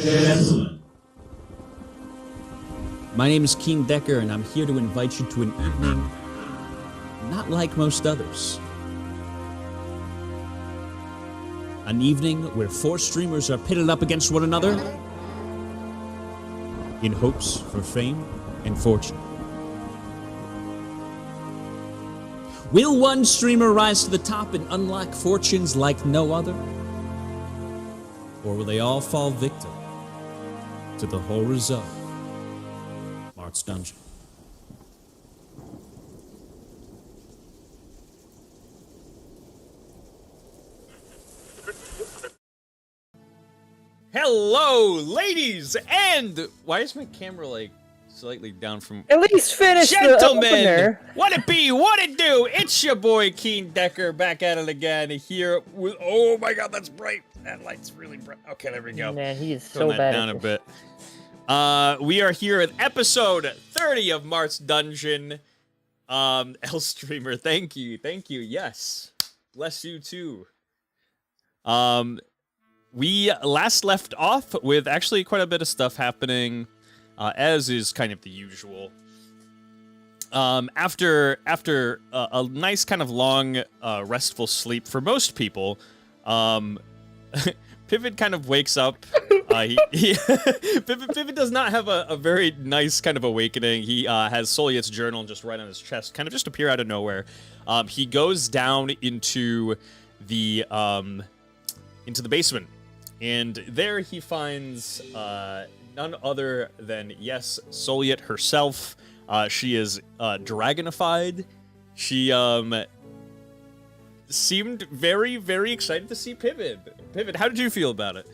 Gentlemen. My name is Keen Decker, and I'm here to invite you to an evening not like most others. An evening where 4 streamers are pitted up against one another in hopes for fame and fortune. Will one streamer rise to the top and unlock fortunes like no other? Or will they all fall victim to the horrors of Marth's Dungeon? Hello, ladies, and why is my camera like slightly down from? At least finish Gentlemen, the opener. What it be? What it do? It's your boy Keen Decker back at it again here with. Oh my God, that's bright. That light's really bright. Okay, there we go. Man, he is so Turn that bad down at a this. bit. We are here at episode 30 of Marth's Dungeon. L streamer, thank you. Yes, bless you too. We last left off with actually quite a bit of stuff happening, as is kind of the usual. After a nice kind of long, restful sleep for most people, Pivot kind of wakes up. Pivot does not have a very nice kind of awakening. He has Soliet's journal just right on his chest, kind of just appear out of nowhere. He goes down into the basement. And there he finds none other than, yes, Soliet herself. She is dragonified. She seemed very, very excited to see Pivot. Pivot, how did you feel about it?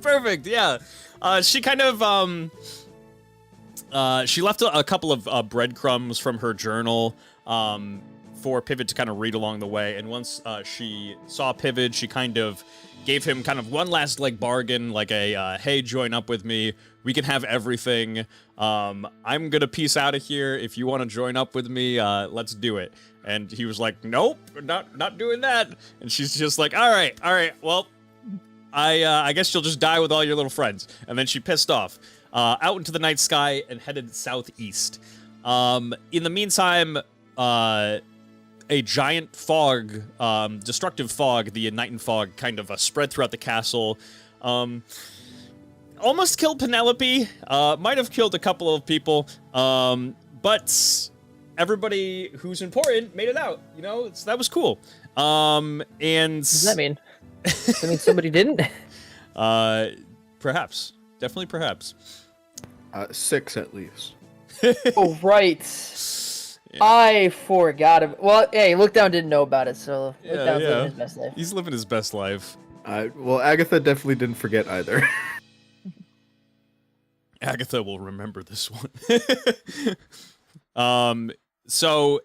Perfect, yeah. She kind of, she left a couple of breadcrumbs from her journal, for Pivot to kind of read along the way, and once she saw Pivot, she kind of gave him kind of one last like bargain, like a hey, join up with me, we can have everything. I'm gonna peace out of here. If you want to join up with me, let's do it. And he was like, nope, not doing that. And she's just like, all right, well, I guess you'll just die with all your little friends. And then she pissed off out into the night sky and headed southeast. In the meantime, a giant fog, destructive fog, the Nighten fog, kind of spread throughout the castle. Almost killed Penelope, might have killed a couple of people, but everybody who's important made it out, you know, that was cool. And... What does that mean? Does that mean somebody didn't? Perhaps. Definitely perhaps. 6 at least. Oh, right. Yeah. I forgot. Well, hey, Lookdown didn't know about it, so Lookdown's living his best life. He's living his best life. Well, Agatha definitely didn't forget either. Agatha will remember this one. So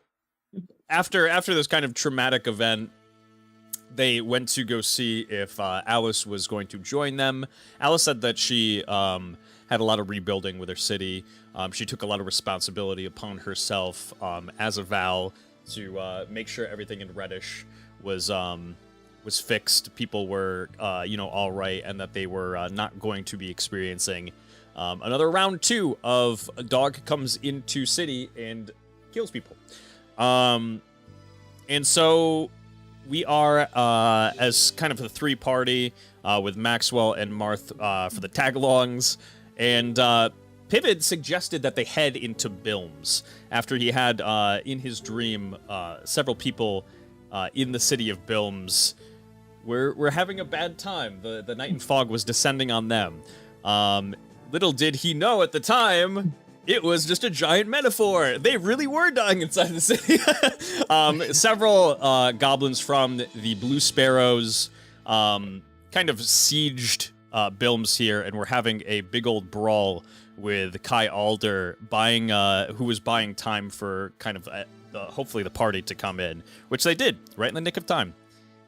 after this kind of traumatic event, they went to go see if Alice was going to join them. Alice said that she had a lot of rebuilding with her city. She took a lot of responsibility upon herself as a vow to make sure everything in Reddish was fixed. People were, all right, and that they were not going to be experiencing another round 2 of a dog comes into city and kills people. And so we are, as kind of the 3-party, with Maxwell and Marth for the tag-alongs, and Pivot suggested that they head into Bilms after he had, in his dream, several people in the city of Bilms were having a bad time. The Nighten fog was descending on them. Little did he know at the time, it was just a giant metaphor. They really were dying inside the city. Several goblins from the Blue Sparrows kind of sieged Bilms here, and were having a big old brawl with Kai Alder, who was buying time for kind of hopefully the party to come in, which they did right in the nick of time.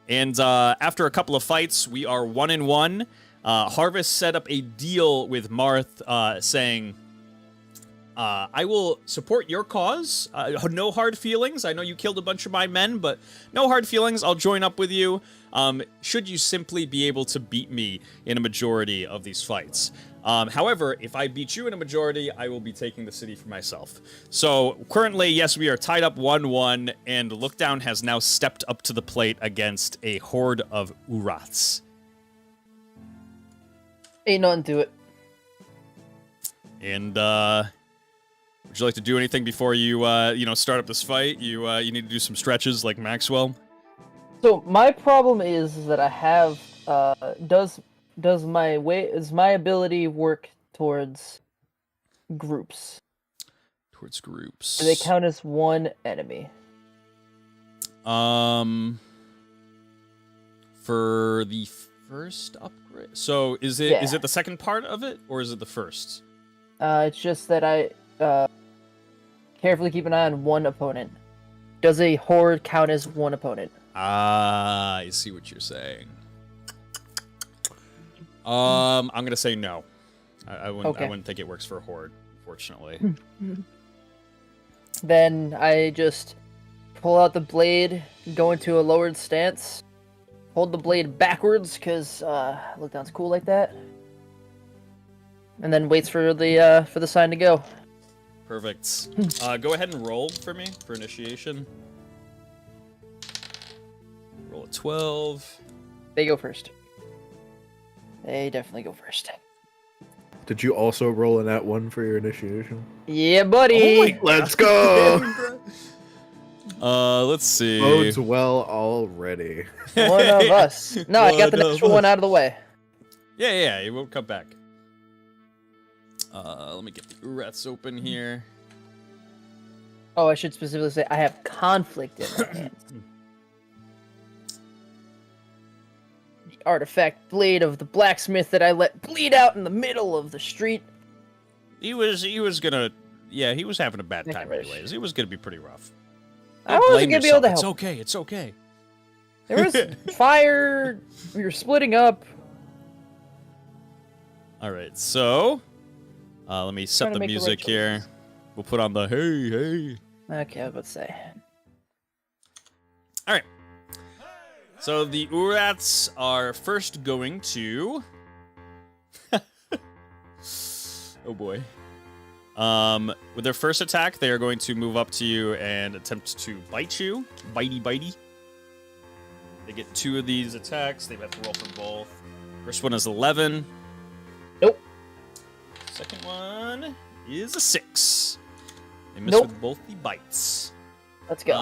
And after a couple of fights, we are 1-1. Harvest set up a deal with Marth, saying, I will support your cause. No hard feelings. I know you killed a bunch of my men, but no hard feelings. I'll join up with you. Should you simply be able to beat me in a majority of these fights. However, if I beat you in a majority, I will be taking the city for myself. So currently, yes, we are tied up 1-1, and Lookdown has now stepped up to the plate against a horde of Urats. Ain't nothing to it. And, would you like to do anything before you, start up this fight? You need to do some stretches like Maxwell? So my problem is that I have, does my ability work towards groups? Towards groups. Do they count as one enemy? For the first upgrade. So is it the second part of it, or is it the first? It's just that I carefully keep an eye on one opponent. Does a horde count as one opponent? Ah, I see what you're saying. I'm gonna say no. I wouldn't think it works for a horde, unfortunately. Then I just pull out the blade, go into a lowered stance, hold the blade backwards because Lookdown's cool like that, and then waits for the sign to go. Perfect. Go ahead and roll for me for initiation. Roll a 12. They go first. They definitely go first. Did you also roll in that one for your initiation? Yeah, buddy. Let's go. Let's see. Bodes well already. One of us. No, I got the next one out of the way. Yeah, it won't come back. Let me get the Urats open here. Oh, I should specifically say I have conflict in my hands. The artifact blade of the blacksmith that I let bleed out in the middle of the street. He was gonna, he was having a bad time Licorice. anyways. It was gonna be pretty rough. I wasn't Blame gonna be able to yourself. help. It's okay. There was fire. We were splitting up. All right, so let me set Trying to the make the right music here. choices. We'll put on the hey. Okay, I was about to say. All right. So the Urats are first going to. Oh boy. With their first attack, they are going to move up to you and attempt to bite you. Bitey. They get 2 of these attacks. They have to roll for both. First one is 11. Nope. Second one is a 6. They miss Nope. with both the bites. Let's go.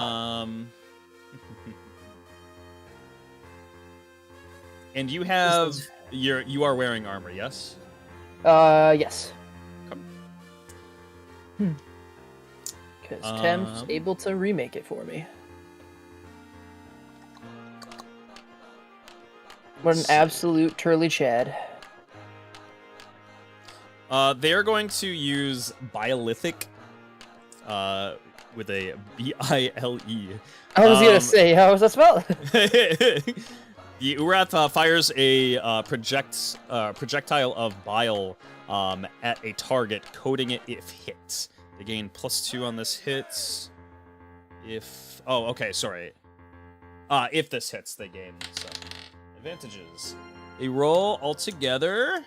And you have you are wearing armor, yes? Yes. Okay. Because Tem's able to remake it for me. What an absolute turly Chad. They are going to use Biolithic, with a B-I-L-E. I was gonna say, how was that spelled? The Urath fires a projectile of bile at a target, coating it if hit. They gain +2 on this hit. If this hits, they gain some advantages. They roll altogether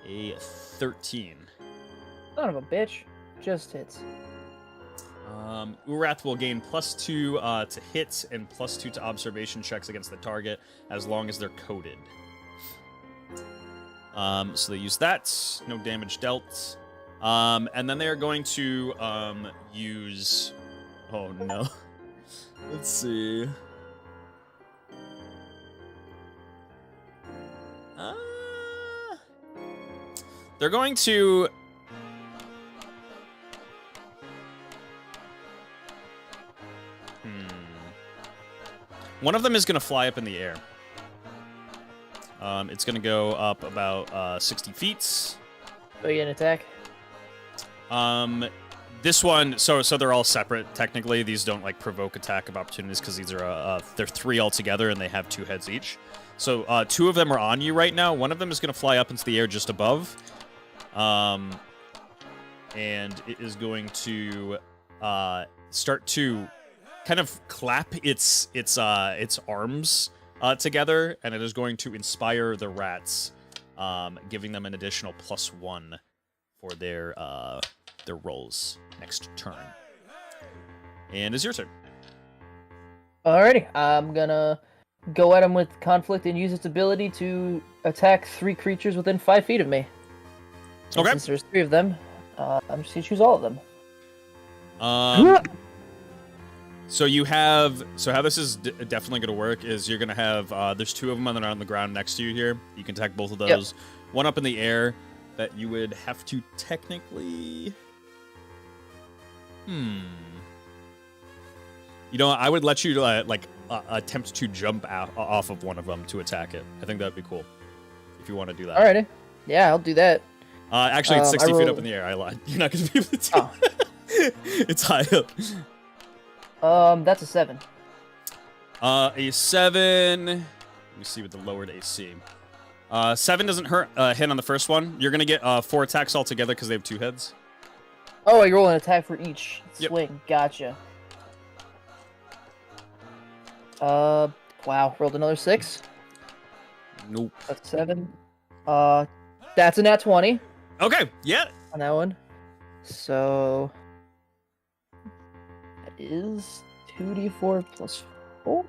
a 13. Son of a bitch. Just hits. Urath will gain +2 to hits and +2 to observation checks against the target as long as they're coated. So they use that. No damage dealt. And then they are going to use... Oh, no. Let's see. They're going to... One of them is going to fly up in the air. It's going to go up about 60 feet. Do I get an attack? This one, so they're all separate, technically. These don't, like, provoke attack of opportunities because these are, they're 3 altogether and they have 2 heads each. So, 2 of them are on you right now. One of them is going to fly up into the air just above. And it is going to start to kind of clap its arms together, and it is going to inspire the rats, giving them an additional +1 for their rolls next turn. And it's your turn. Alrighty, I'm gonna go at him with conflict and use its ability to attack 3 creatures within 5 feet of me. And Okay. since there's 3 of them, I'm just gonna choose all of them. So you have, so how this is definitely going to work is you're going to have, there's 2 of them that are on the ground next to you here. You can attack both of those. Yep. One up in the air that you would have to technically, you know, I would let you attempt to jump off of one of them to attack it. I think that'd be cool if you want to do that. Alrighty, yeah, I'll do that. Actually, it's 60 feet up in the air. I lied. You're not going to be able to do that. It's high up. That's a 7. A 7. Let me see with the lowered AC. 7 doesn't hit on the first one. You're gonna get 4 attacks altogether because they have 2 heads. Oh, you roll an attack for each swing. Yep. Gotcha. Wow. Rolled another 6. Nope. That's 7. That's a nat 20 Okay. Yeah. on that one. So that is 2d4 plus 4.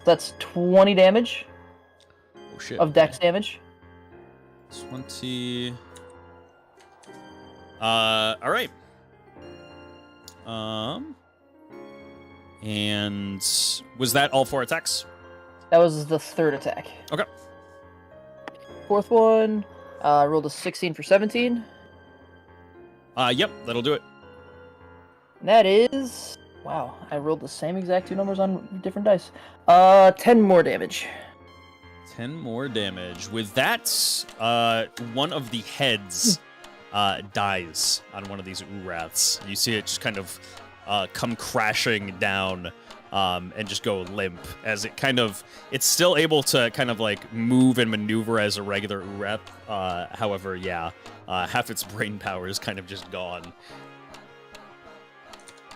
That's 20 damage Oh shit. of dex damage. 20. All right. And was that all 4 attacks? That was the 3rd attack. Okay. 4th one, rolled a 16 for 17. Yep, that'll do it. And that is... Wow, I rolled the same exact 2 numbers on different dice. 10 more damage. 10 more damage. With that, one of the heads dies on one of these Uraths. You see it just kind of come crashing down and just go limp as it kind of... It's still able to kind of like move and maneuver as a regular Urath. However, yeah, half its brain power is kind of just gone.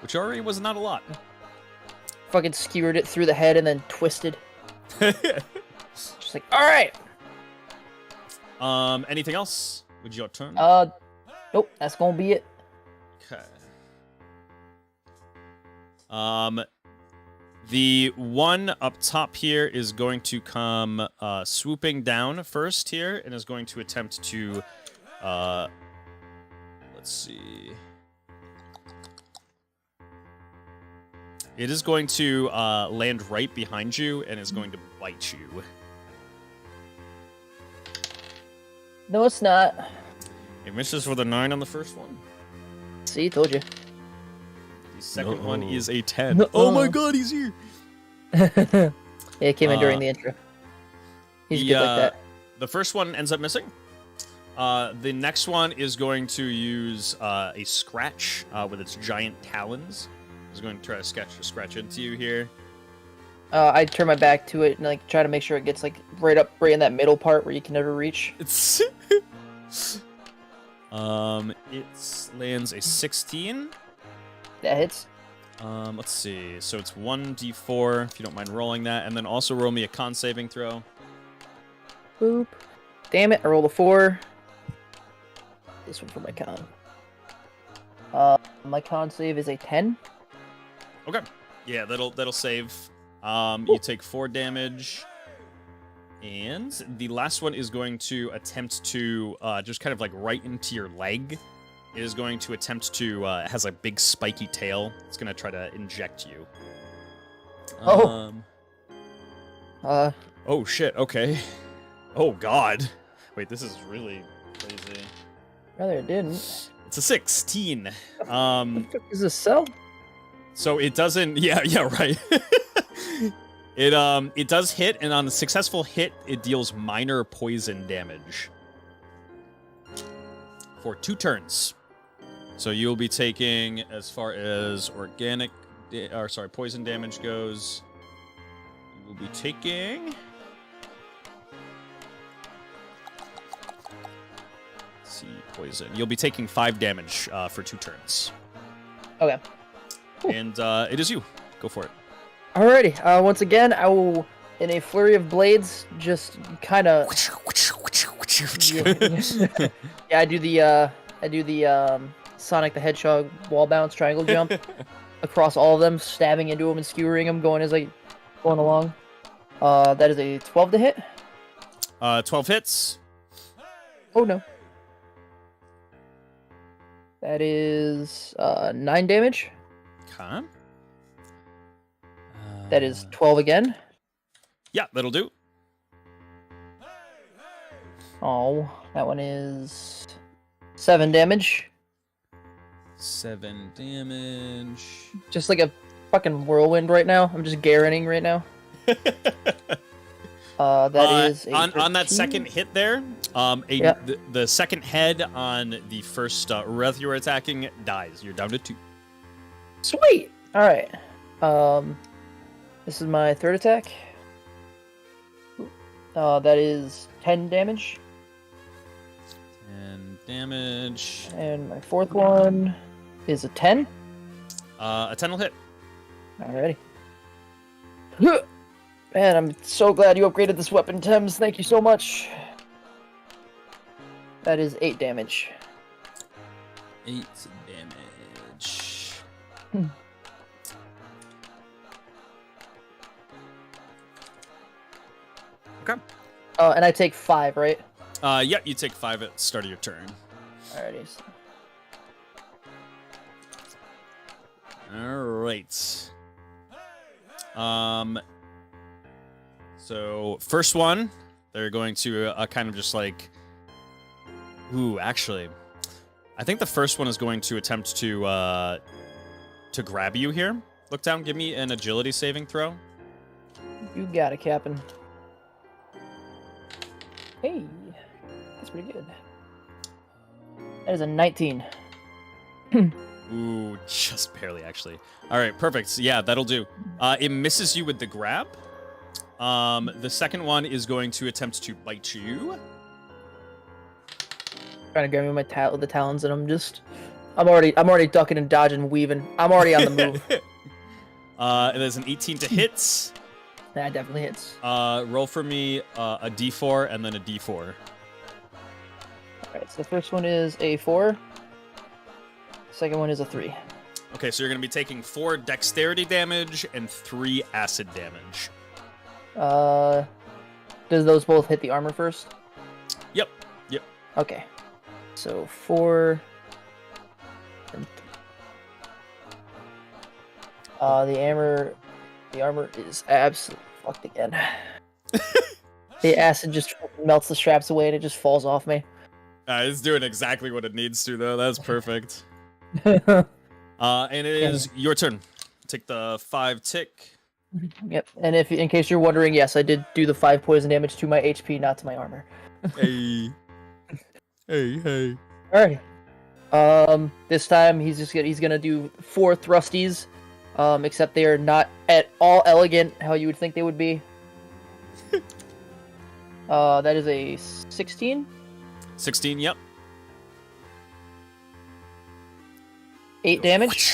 Which already was not a lot. Fucking skewered it through the head and then twisted. Just like, alright! Anything else? Would your turn? Nope, that's gonna be it. Okay. The one up top here is going to come swooping down first here and is going to attempt to let's see. It is going to land right behind you and is going to bite you. No, it's not. It misses with a 9 on the first one. See, told you. The second one is a 10. No. Oh my god, he's here! Yeah, it came in during the intro. He's good like that. The first one ends up missing. The next one is going to use a scratch with its giant talons. It's going to try to scratch into you here. I turn my back to it and like try to make sure it gets like right in that middle part where you can never reach. It's it lands a 16. That hits. Let's see. So it's 1d4 if you don't mind rolling that, and then also roll me a con saving throw. Boop. Damn it! I rolled a 4. This one for my con. My con save is a 10. Okay. Yeah, that'll save. You take 4 damage. And the last one is going to attempt to just kind of like right into your leg. It is going to attempt to it has a big spiky tail. It's going to try to inject you. Oh shit, okay. Oh god. Wait, this is really crazy. Rather it didn't. It's a 16. What the fuck is this cell? So it doesn't. Yeah, right. It does hit, and on a successful hit, it deals minor poison damage for 2 turns. So you'll be taking, as far as poison damage goes, you will be taking Let's see, poison. You'll be taking 5 damage for 2 turns. Okay. And it is you. Go for it. Alrighty. Once again, I will, in a flurry of blades, just kind of. Yeah, I do the Sonic the Hedgehog wall bounce triangle jump across all of them, stabbing into them and skewering them, going along. That is a 12 to hit. 12 hits. Oh no. That is 9 damage. Okay. That is 12 again. Yeah, that'll do. Oh, that one is 7 damage. 7 damage. Just like a fucking whirlwind right now. I'm just Garaning right now. That is a on that 13. second hit there. The second head on the first Marth you were attacking dies. You're down to 2. Sweet. All right. This is my third attack. That is 10 damage. 10 damage. And my fourth one is a 10. A 10 will hit. Alrighty. Man, I'm so glad you upgraded this weapon, Thames. Thank you so much. That is 8 damage. 8 damage. Okay. And I take 5, right? Yeah, you take 5 at the start of your turn. Alrighty. Alright. So, first one, they're going to kind of just like... Ooh, actually, I think the first one is going to attempt to grab you here. Look down, give me an agility saving throw. You got it, Captain. Hey, that's pretty good. That is a 19. Ooh, just barely, actually. All right, perfect. So, yeah, that'll do. It misses you with the grab. The second one is going to attempt to bite you. Trying to grab me with the talons, and I'm already ducking and dodging and weaving. I'm already on the move. And there's an 18 to hit. That definitely hits. Roll for me a d4 and then a d4. Alright, so the first one is a 4. Second one is a 3. Okay, so you're going to be taking 4 dexterity damage and 3 acid damage. Does those both hit the armor first? Yep. Okay. So 4 and 3. The armor is absolutely fucked again. The acid just melts the straps away and it just falls off me. It's doing exactly what it needs to, though. That's perfect. And it is your turn. Take the 5 tick. Yep. And in case you're wondering, yes, I did do the 5 poison damage to my HP, not to my armor. Hey. Hey. Alright. This time he's gonna do 4 thrusties. Except they are not at all elegant how you would think they would be. That is a 16. 16, yep. 8 damage.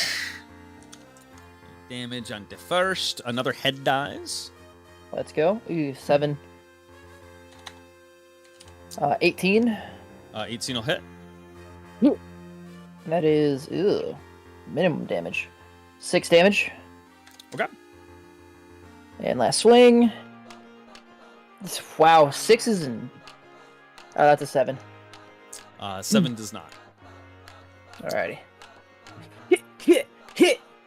Damage on the first. Another head dies. Let's go. Ooh, 7. 18. 18 will hit. That is minimum damage. 6 damage. Okay. And last swing. Wow, 6 is in... Oh, that's a 7. 7 does not. Alrighty.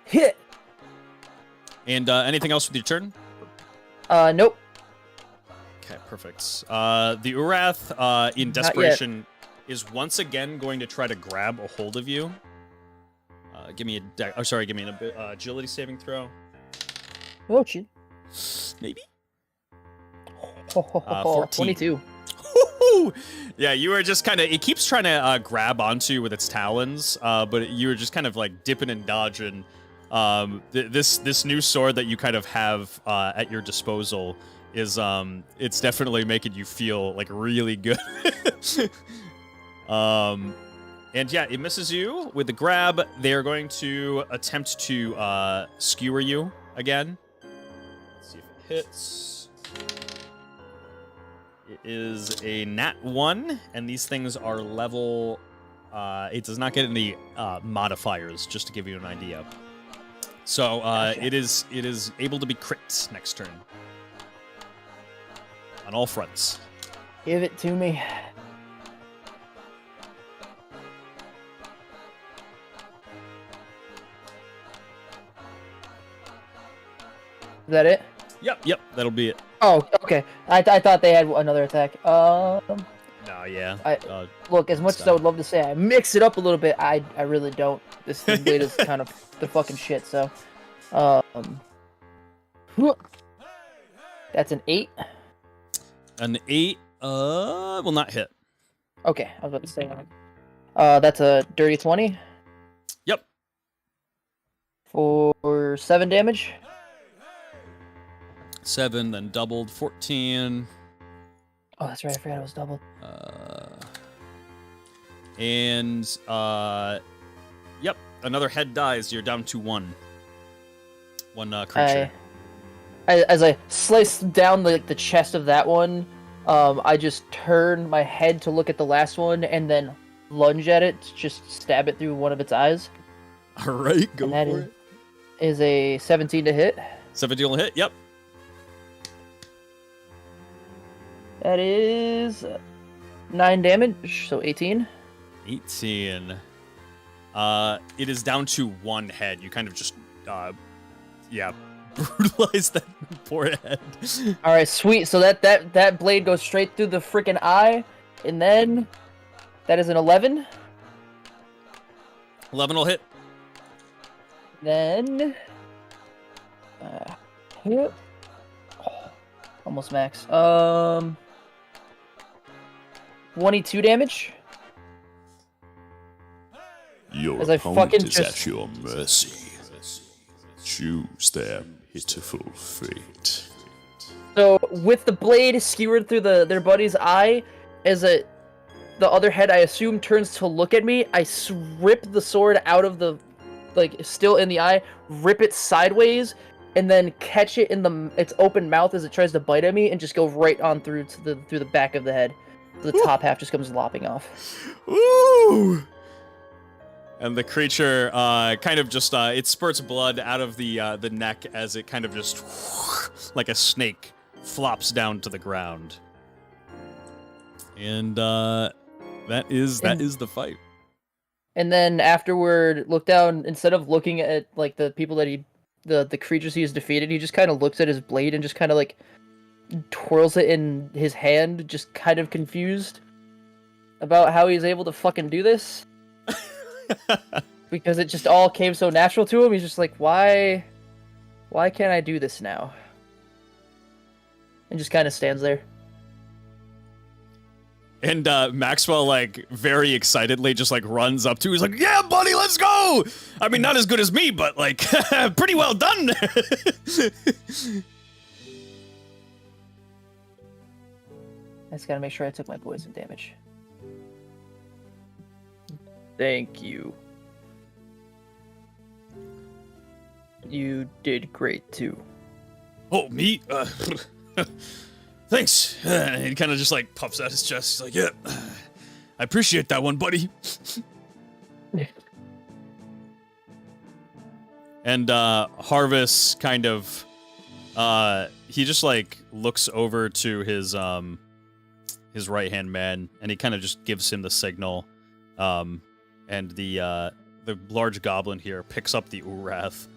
Hit! And anything else with your turn? Nope. Okay, perfect. The Urath, in desperation, is once again going to try to grab a hold of you. Give me an agility saving throw. Oh, shit. Maybe? 14. 22. Yeah, you are just kind of... It keeps trying to grab onto you with its talons, but you were just kind of like dipping and dodging. This new sword that you kind of have at your disposal is... it's definitely making you feel like really good. And yeah, it misses you with the grab. They are going to attempt to skewer you again. Let's see if it hits. It is a nat 1, and these things are level. It does not get any modifiers, just to give you an idea. So Gotcha. it is able to be crit next turn on all fronts. Give it to me. Is that it? Yep, that'll be it. Oh, okay. I thought they had another attack. No, yeah. Look, as much as I would love to say I mix it up a little bit, I really don't. This blade is kind of the fucking shit. So, that's an 8. An 8 will not hit. Okay, I was about to say. That's a dirty 20. Yep. For 7 damage. 7, then doubled, 14. Oh, that's right. I forgot it was doubled. Yep, another head dies. You're down to 1. One creature. As I slice down the chest of that one, I just turn my head to look at the last one and then lunge at it, just stab it through one of its eyes. All right, go and for that it. Is a 17 to hit. 17 will hit. Yep. That is 9 damage, so 18. 18. It is down to 1 head. You kind of just, brutalize that poor head. All right, sweet. So that blade goes straight through the freaking eye, and then that is an 11. 11 will hit. Then hit. Oh, almost max. 22 damage. Your As I opponent fucking is just- at your mercy. Choose their pitiful fate. So with the blade skewered through their buddy's eye, the other head I assume turns to look at me. I rip the sword out of the, still in the eye, rip it sideways, and then catch it in its open mouth as it tries to bite at me, and just go right on through to through the back of the head. The top half just comes lopping off. Ooh! And the creature kind of just it spurts blood out of the neck as it kind of just like a snake flops down to the ground. And that is the fight. And then afterward, look down. Instead of looking at the people that the creatures he has defeated, he just kind of looks at his blade and just kind of twirls it in his hand, just kind of confused about how he's able to fucking do this. Because it just all came so natural to him. He's just like, why can't I do this now? And just kind of stands there. And Maxwell, very excitedly just, runs up to him. He's like, yeah, buddy, let's go! I mean, not as good as me, but, pretty well done. I just gotta make sure I took my poison damage. Thank you. You did great, too. Oh, me? Thanks. He kind of just, puffs out his chest. He's like, yeah, I appreciate that one, buddy. And Harvest kind of, he just, looks over to his right-hand man, and he kind of just gives him the signal. And the large goblin here picks up the Urath,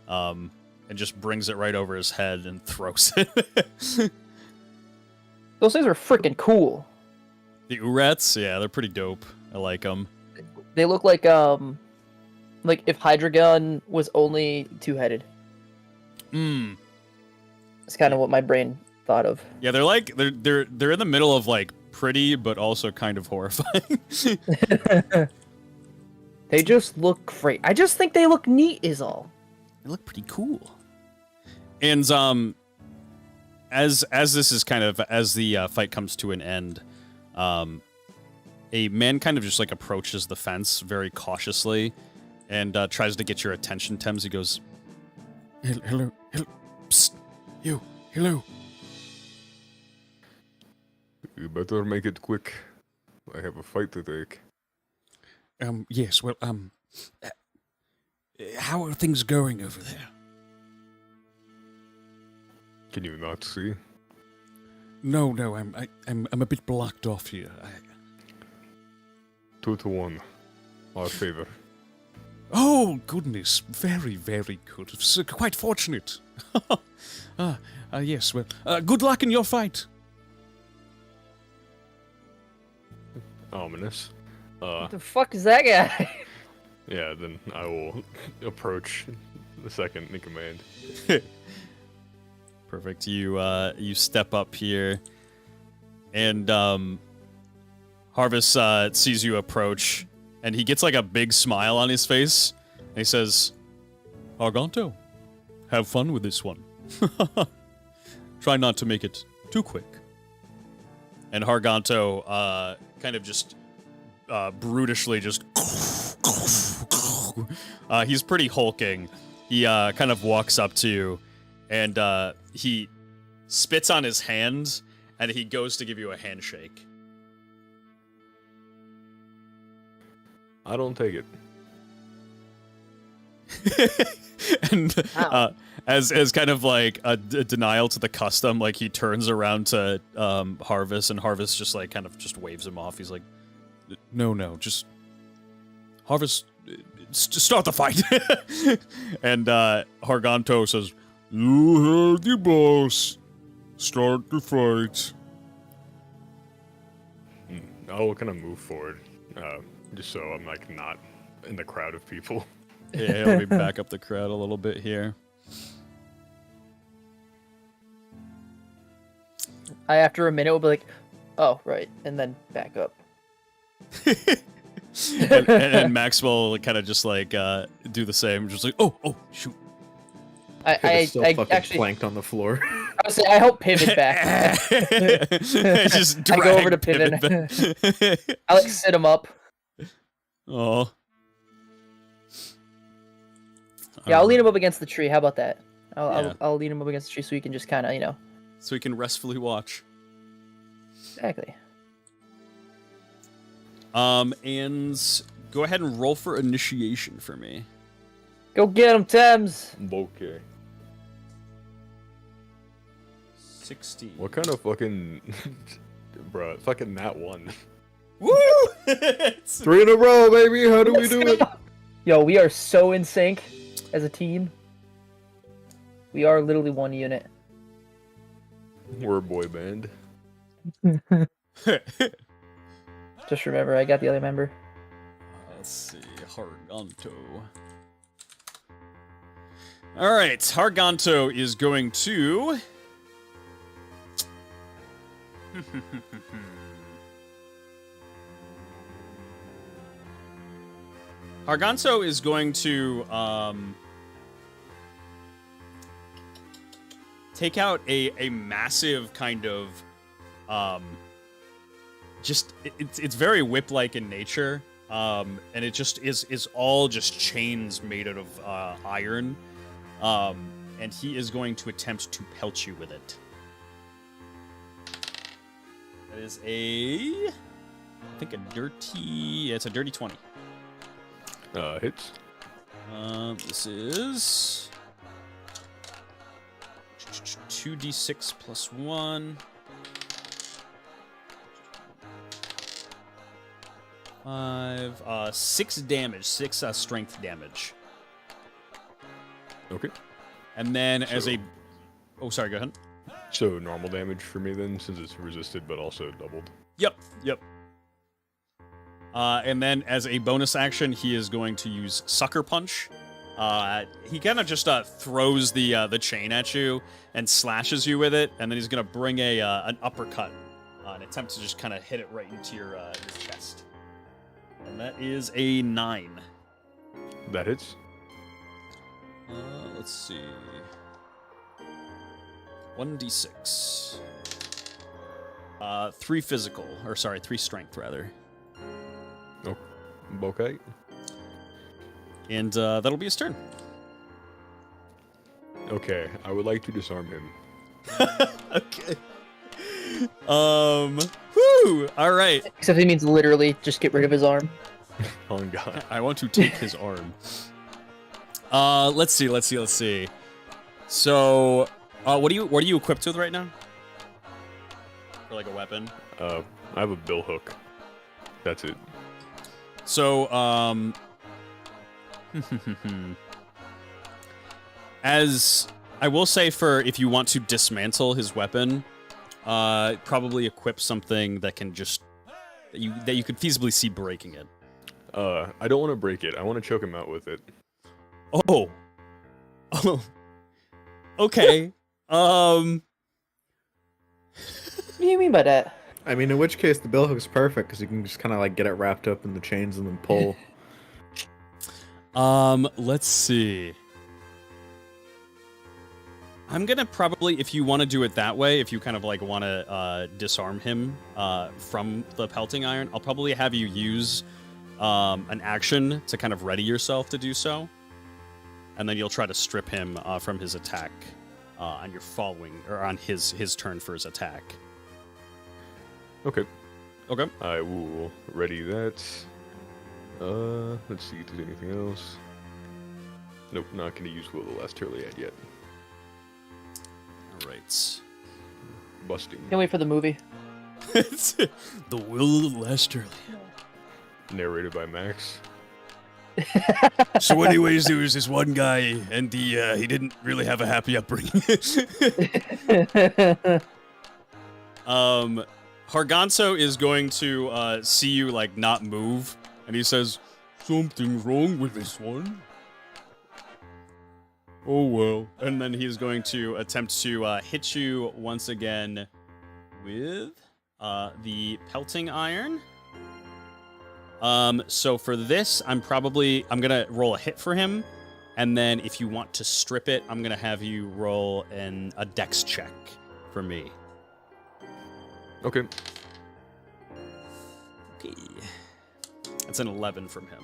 and just brings it right over his head and throws it. Those things are freaking cool. The Urats, yeah, they're pretty dope. I like them. They look like if Hydreigon was only two-headed. Mm. It's kind of what my brain thought of. Yeah, they're in the middle of pretty, but also kind of horrifying. They just look great. I just think they look neat is all. They look pretty cool. And as this is kind of as the fight comes to an end, a man kind of just like approaches the fence very cautiously and tries to get your attention, Thames. He goes, hello, psst, you, hello. You better make it quick. I have a fight to take. Yes, well, how are things going over there? Can you not see? No, I'm a bit blocked off here. 2-1. Our favor. Oh, goodness. Very, very good. So, quite fortunate. Yes, well, good luck in your fight. Ominous. What the fuck is that guy? Yeah, then I will approach the second in command. Perfect. You step up here, and Harvest sees you approach, and he gets like a big smile on his face, and he says, Arganto, have fun with this one. Try not to make it too quick. And Harganto kind of just brutishly just... he's pretty hulking. He kind of walks up to you, and he spits on his hand, and he goes to give you a handshake. I don't take it. And as kind of like a denial to the custom, like he turns around to Harvest, and Harvest just like kind of just waves him off. He's like, no, just Harvest, start the fight. And Harganto says, you heard the boss. Start the fight. I'll kind of move forward, just so I'm like not in the crowd of people. Yeah, let me back up the crowd a little bit here. After a minute, will be like, oh, right, and then back up. and Maxwell will kind of just like do the same, just like, oh, shoot. I fucking actually planked on the floor. I was saying, I help pivot back. Just I go over to drag pivot. I like sit him up. Oh. Yeah, I'll lean him up against the tree. How about that? Yeah. I'll lean him up against the tree so he can just kind of, So we can restfully watch. Exactly. And go ahead and roll for initiation for me. Go get him, Thames. Okay. 16. What kind of fucking... Bruh, fucking nat 1. Woo! 3 in a row, baby. How do we do it? Yo, we are so in sync as a team. We are literally one unit. We're a boy band. Just remember, I got the other member. Let's see, Harganto. Alright, Harganto is going to... Harganto is going to take out a massive kind of it's very whip-like in nature, and it just is all just chains made out of iron, and he is going to attempt to pelt you with it. That is I think it's a dirty 20. Hits. This is 2d6 plus 1. 5, 6 damage, 6 strength damage. Okay. And then as So- a... Oh, sorry, go ahead. So normal damage for me then, since it's resisted but also doubled. Yep. And then as a bonus action, he is going to use Sucker Punch. He kind of just throws the chain at you and slashes you with it, and then he's going to bring an uppercut, an attempt to just kind of hit it right into your chest. And that is a 9. That hits. Let's see. 1d6. 3 strength, rather. Okay. And that'll be his turn. Okay, I would like to disarm him. Okay. Whoo! All right. Except he means literally just get rid of his arm. Oh God. I want to take his arm. Let's see. So, what are you equipped with right now? For like a weapon? I have a bill hook. That's it. So, as I will say, for if you want to dismantle his weapon, probably equip something that can just that you could feasibly see breaking it. I don't want to break it. I want to choke him out with it. Oh. Okay. What do you mean by that? I mean, in which case the bill hook's perfect because you can just kind of like get it wrapped up in the chains and then pull. Let's see. I'm gonna probably, if you want to do it that way, if you kind of like want to disarm him from the pelting iron, I'll probably have you use an action to kind of ready yourself to do so, and then you'll try to strip him from his attack on your following or on his turn for his attack. Okay. Okay. I will ready that. Let's see if there's anything else. Nope, not gonna use Will of Last Turliad yet. All right. Busting. Can't wait for the movie. The Will Lester. Narrated by Max. So, anyways, there was this one guy, and he didn't really have a happy upbringing. Harganso is going to see you like not move, and he says, "Something's wrong with this one." Oh well. And then he's going to attempt to hit you once again with the pelting iron. So for this, I'm gonna roll a hit for him, and then if you want to strip it, I'm gonna have you roll a dex check for me. Okay. Okay. That's an 11 from him.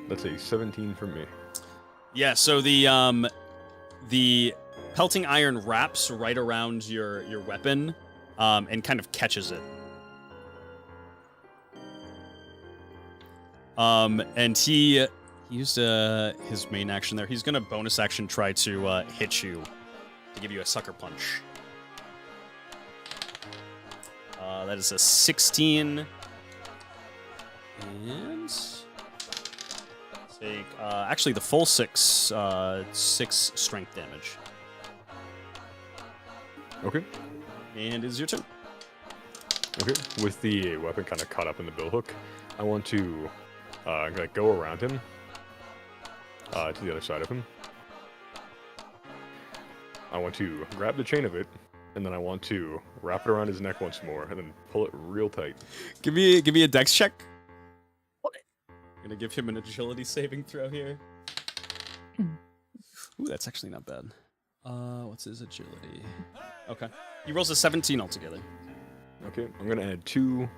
That's a 17 for me. Yeah, so the pelting iron wraps right around your weapon, and kind of catches it. And he used his main action there. He's gonna bonus action try to hit you to give you a sucker punch. That is a 16. And take actually the full 6 strength damage. Okay. And it is your turn. Okay. With the weapon kind of caught up in the bill hook, I want to go around him to the other side of him. I want to grab the chain of it, and then I want to wrap it around his neck once more, and then pull it real tight. Give me a dex check. I'm gonna give him an agility saving throw here. Ooh, that's actually not bad. What's his agility? Okay. He rolls a 17 altogether. Okay, I'm gonna add 2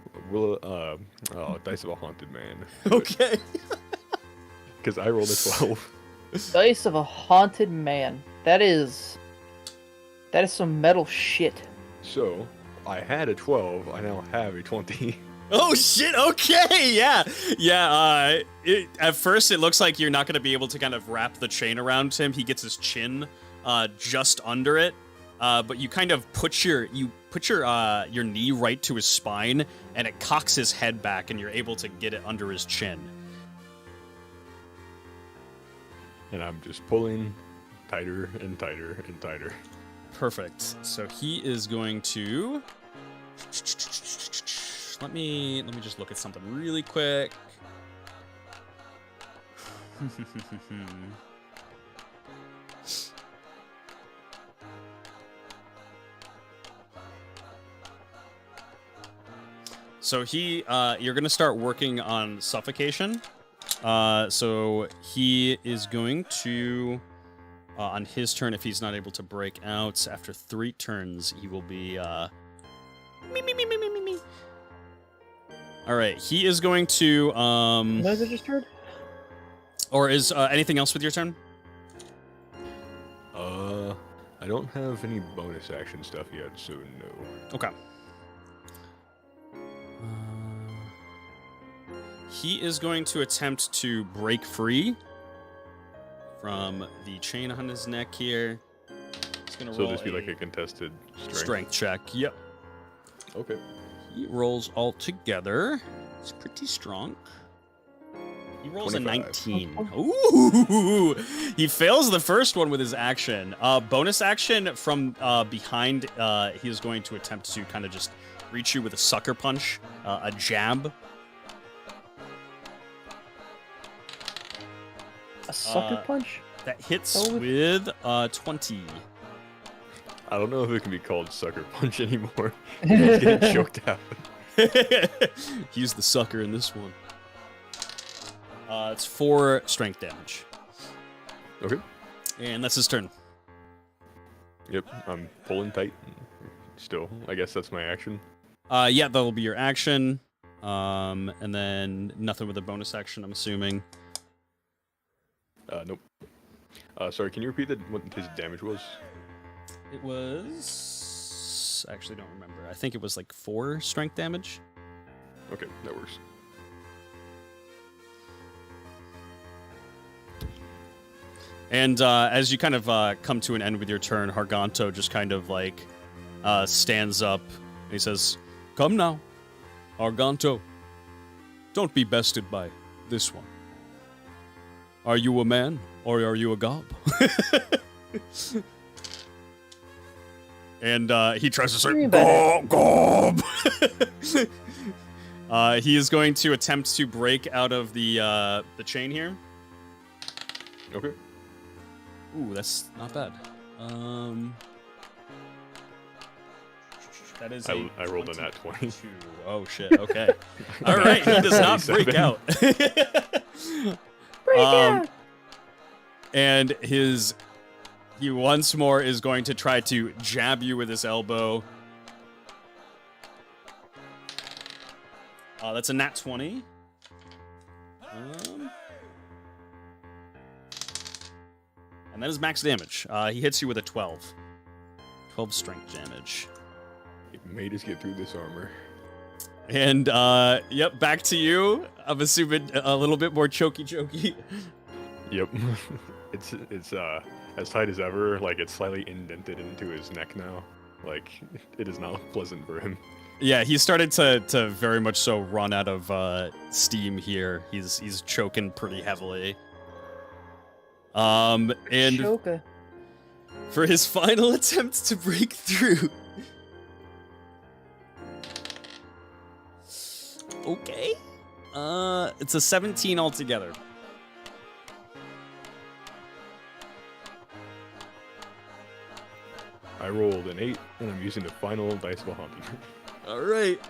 dice of a haunted man. Okay. Because I rolled a 12. Dice of a haunted man. That is some metal shit. So, I had a 12, I now have a 20. Oh shit, okay, yeah. At first it looks like you're not gonna be able to kind of wrap the chain around him. He gets his chin just under it. But you kind of put your knee right to his spine, and it cocks his head back, and you're able to get it under his chin. And I'm just pulling tighter and tighter and tighter. Perfect. So he is going to. Let me just look at something really quick. So you're gonna start working on suffocation. So he is going to, on his turn, if he's not able to break out after 3 turns, he will be, All right, he is going to What is it just heard? or is anything else with your turn? I don't have any bonus action stuff yet, so no. Okay. He is going to attempt to break free from the chain on his neck here. He's gonna So roll this be like a contested strength check. Yep. Okay. He rolls all together. It's pretty strong. He rolls 25. a 19. Ooh! He fails the first one with his action. Bonus action from behind. He is going to attempt to kind of just reach you with a sucker punch, a jab. A sucker punch? That hits Oh. with 20. I don't know if it can be called sucker punch anymore. He's getting choked out. He's the sucker in this one. It's 4 strength damage. Okay. And that's his turn. Yep, I'm pulling tight. Still, I guess that's my action. Yeah, that'll be your action. And then nothing with a bonus action, I'm assuming. Nope. Sorry, can you repeat what his damage was? It was... I actually don't remember. I think it was like 4 strength damage. Okay, that works. And as you kind of come to an end with your turn, Harganto just kind of like stands up and he says, "Come now, Harganto. Don't be bested by this one. Are you a man or are you a gob?" And he tries to say, "Gob, gob." He is going to attempt to break out of the chain here. Okay. Ooh, that's not bad. That is I rolled a nat 20. 22. Oh shit. Okay. All right. He does not break out. Break out! And he once more is going to try to jab you with his elbow. That's a nat 20. And that is max damage. He hits you with a 12. 12 strength damage. It made us get through this armor. And, yep, back to you. I'm assuming a little bit more choky. Yep. it's as tight as ever. Like, it's slightly indented into his neck now. Like, it is not pleasant for him. Yeah, he started to very much so run out of steam here. He's choking pretty heavily. And Choker. for his final attempt to break through. Okay. It's a 17 altogether. I rolled an 8, and I'm using the final dice behind me. All right.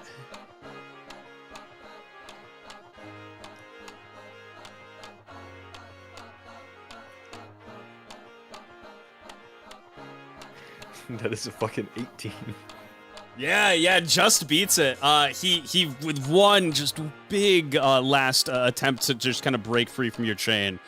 That is a fucking 18. Yeah, just beats it. He with one just big last attempt to just kind of break free from your chain.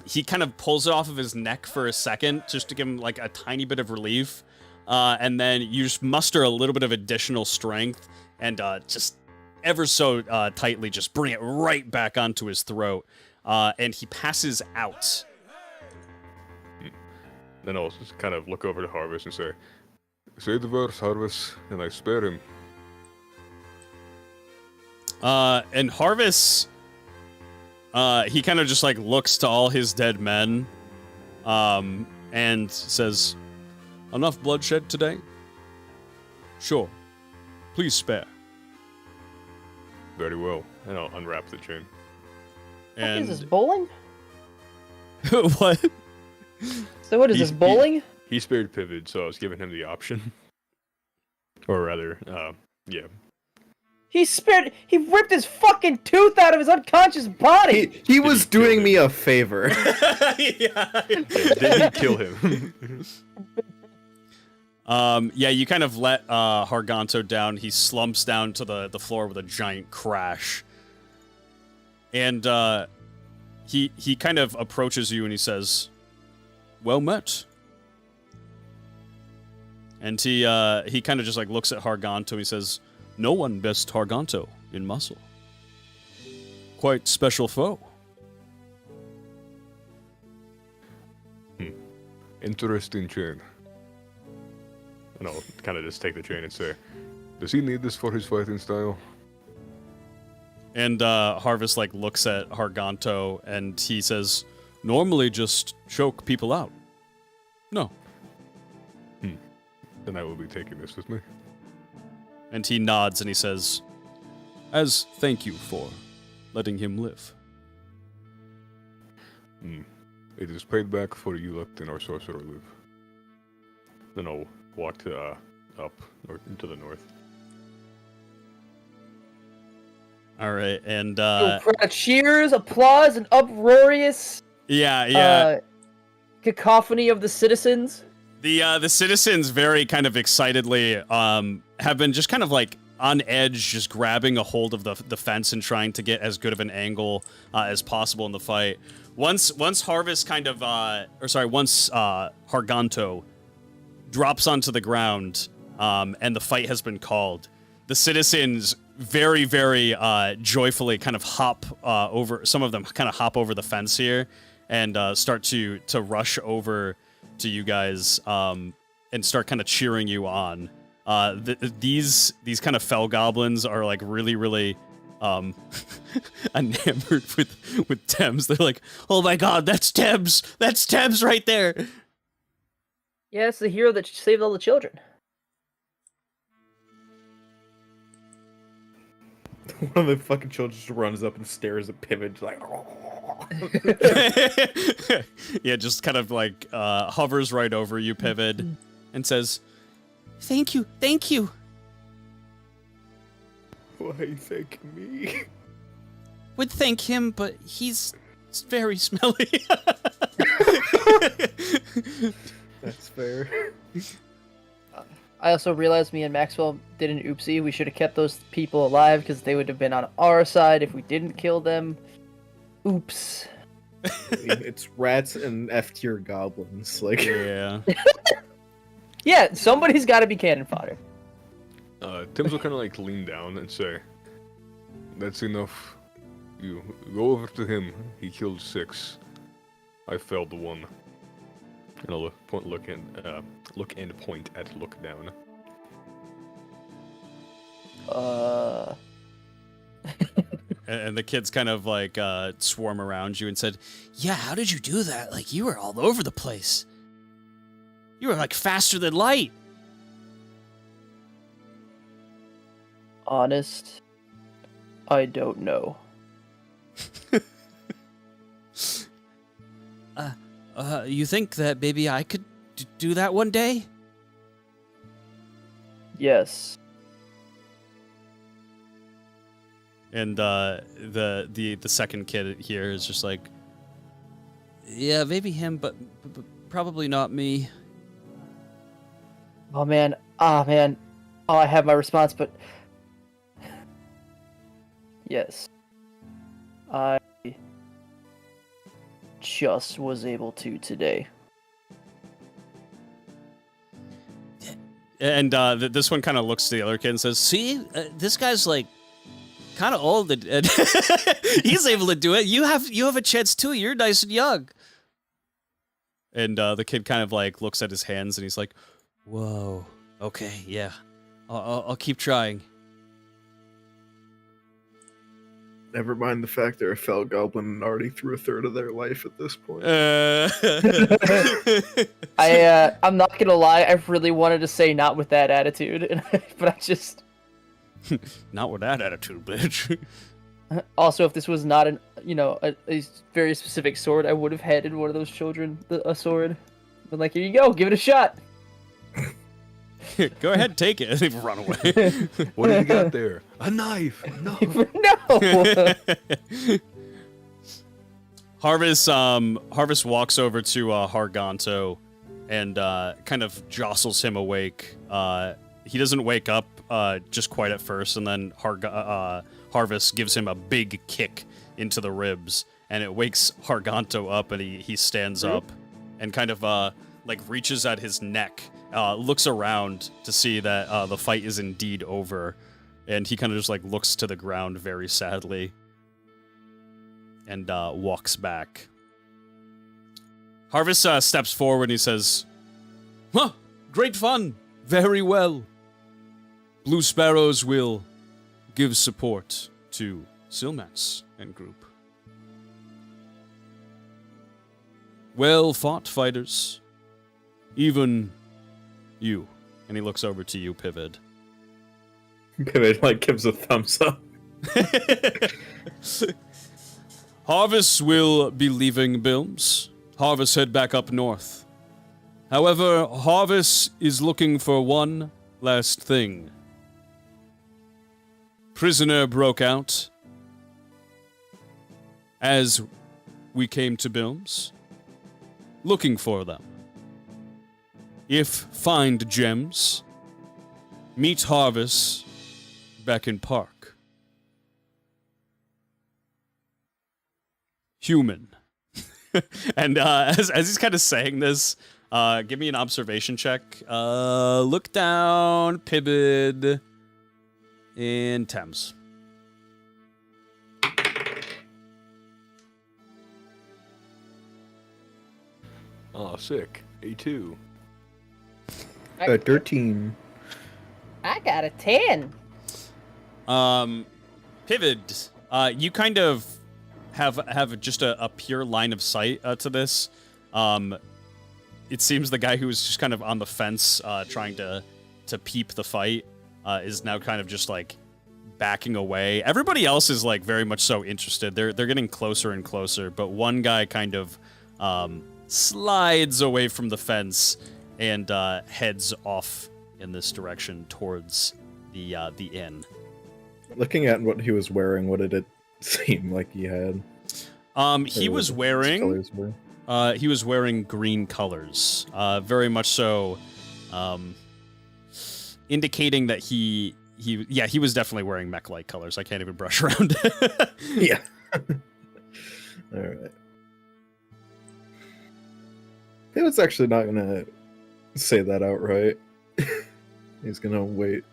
He kind of pulls it off of his neck for a second just to give him like a tiny bit of relief. And then you just muster a little bit of additional strength and just ever so tightly just bring it right back onto his throat. And he passes out. Then I'll just kind of look over to Harvest and say the verse, Harvest, and I spare him. And Harvest, he kind of just like looks to all his dead men, and says, "Enough bloodshed today? Sure. Please spare." Very well. And I'll unwrap the chain. What is this, bowling? What? So what is this, bowling? He spared Pivot, so I was giving him the option. Or rather, yeah. He ripped his fucking tooth out of his unconscious body! He was doing me a favor. Yeah. Did he kill him? Yeah, you kind of let Harganto down. He slumps down to the floor with a giant crash. And he kind of approaches you and he says, "Well met." And he kind of just like looks at Harganto and he says, "No one best Harganto in muscle. Quite special foe." Interesting chain. And I'll kind of just take the chain and say, "Does he need this for his fighting style?" And Harvest like looks at Harganto and he says, "Normally just choke people out. No." Then I will be taking this with me. And he nods and he says, "As thank you for letting him live." It is paid back for you letting our sorcerer live. Then I'll walk to, up or into the north. All right, and cheers, applause, and uproarious yeah. cacophony of the citizens. The citizens very kind of excitedly have been just kind of like on edge, just grabbing a hold of the fence and trying to get as good of an angle as possible in the fight. Once Harvest kind of once Harganto drops onto the ground and the fight has been called, the citizens very, very joyfully kind of hop over. Some of them kind of hop over the fence here and start to rush over to you guys and start kind of cheering you on. These kind of fell goblins are like really, really enamored with Thames. They're like, "Oh my god, that's Thames! That's Thames right there!" Yeah, it's the hero that saved all the children. One of the fucking children just runs up and stares at Pivot like, yeah, just kind of like hovers right over you, Pivot, and says, "Thank you, thank you." "Why are you thanking me?" Would thank him, but he's very smelly. That's fair. I also realized me and Maxwell did an oopsie. We should have kept those people alive because they would have been on our side if we didn't kill them. Oops. I mean, it's rats and F-tier goblins. Like, Yeah. Yeah, somebody's got to be cannon fodder. Tim's will kind of like lean down and say, "That's enough. You go over to him. He killed 6. I felled 1." And I'll look and point at look down. And the kids kind of like swarm around you and said, "Yeah, how did you do that? Like, you were all over the place. You were like faster than light." Honest, I don't know. You think that maybe I could do that one day? Yes. And the second kid here is just like, "Yeah, maybe him, but probably not me." Oh man. Oh, I have my response, but yes. I just was able to today. And this one kind of looks to the other kid and says, "See, this guy's like kind of old, and he's able to do it. You have a chance too. You're nice and young." And the kid kind of like looks at his hands and he's like, "Whoa, okay, yeah, I'll keep trying." never mind the fact they're a fell goblin and already through 1/3 of their life at this point. I'm not gonna lie, I really wanted to say not with that attitude, but I just... Not with that attitude, bitch. Also, if this was not a very specific sword, I would have handed one of those children a sword. Been like, here you go, give it a shot. Go ahead, take it. They've run away. What have you got there? A knife. No. No. Harvest walks over to Harganto and kind of jostles him awake. He doesn't wake up just quite at first, and then Harvest gives him a big kick into the ribs, and it wakes Harganto up, and he stands up and kind of like reaches at his neck, looks around to see that the fight is indeed over, and he kind of just like looks to the ground very sadly and walks back. Harvest steps forward and he says, "Huh, great fun. Very well. Blue Sparrows will give support to Silmats and group. Well fought, fighters. Even you." And he looks over to you, Pivid. Pivot like gives a thumbs up. Harvest will be leaving Bilms. Harvest head back up north. However, Harvest is looking for one last thing. Prisoner broke out as we came to Bilms, looking for them. If find gems, meet Harvest back in Park. Human. And as he's kind of saying this, give me an observation check. Look down, Pibid, and Thames. Oh, sick. A2. 13. I got a 10. Pivot, you kind of have just a pure line of sight to this. It seems the guy who was just kind of on the fence, trying to peep the fight, is now kind of just like backing away. Everybody else is like very much so interested. They're getting closer and closer, but one guy kind of slides away from the fence and heads off in this direction towards the inn. Looking at what he was wearing, what did it seem like he had? He was wearing green colors. Very much so, indicating that he was definitely wearing mech-like colors. I can't even brush around it. Yeah. All right. He was actually not gonna say that outright. He's gonna wait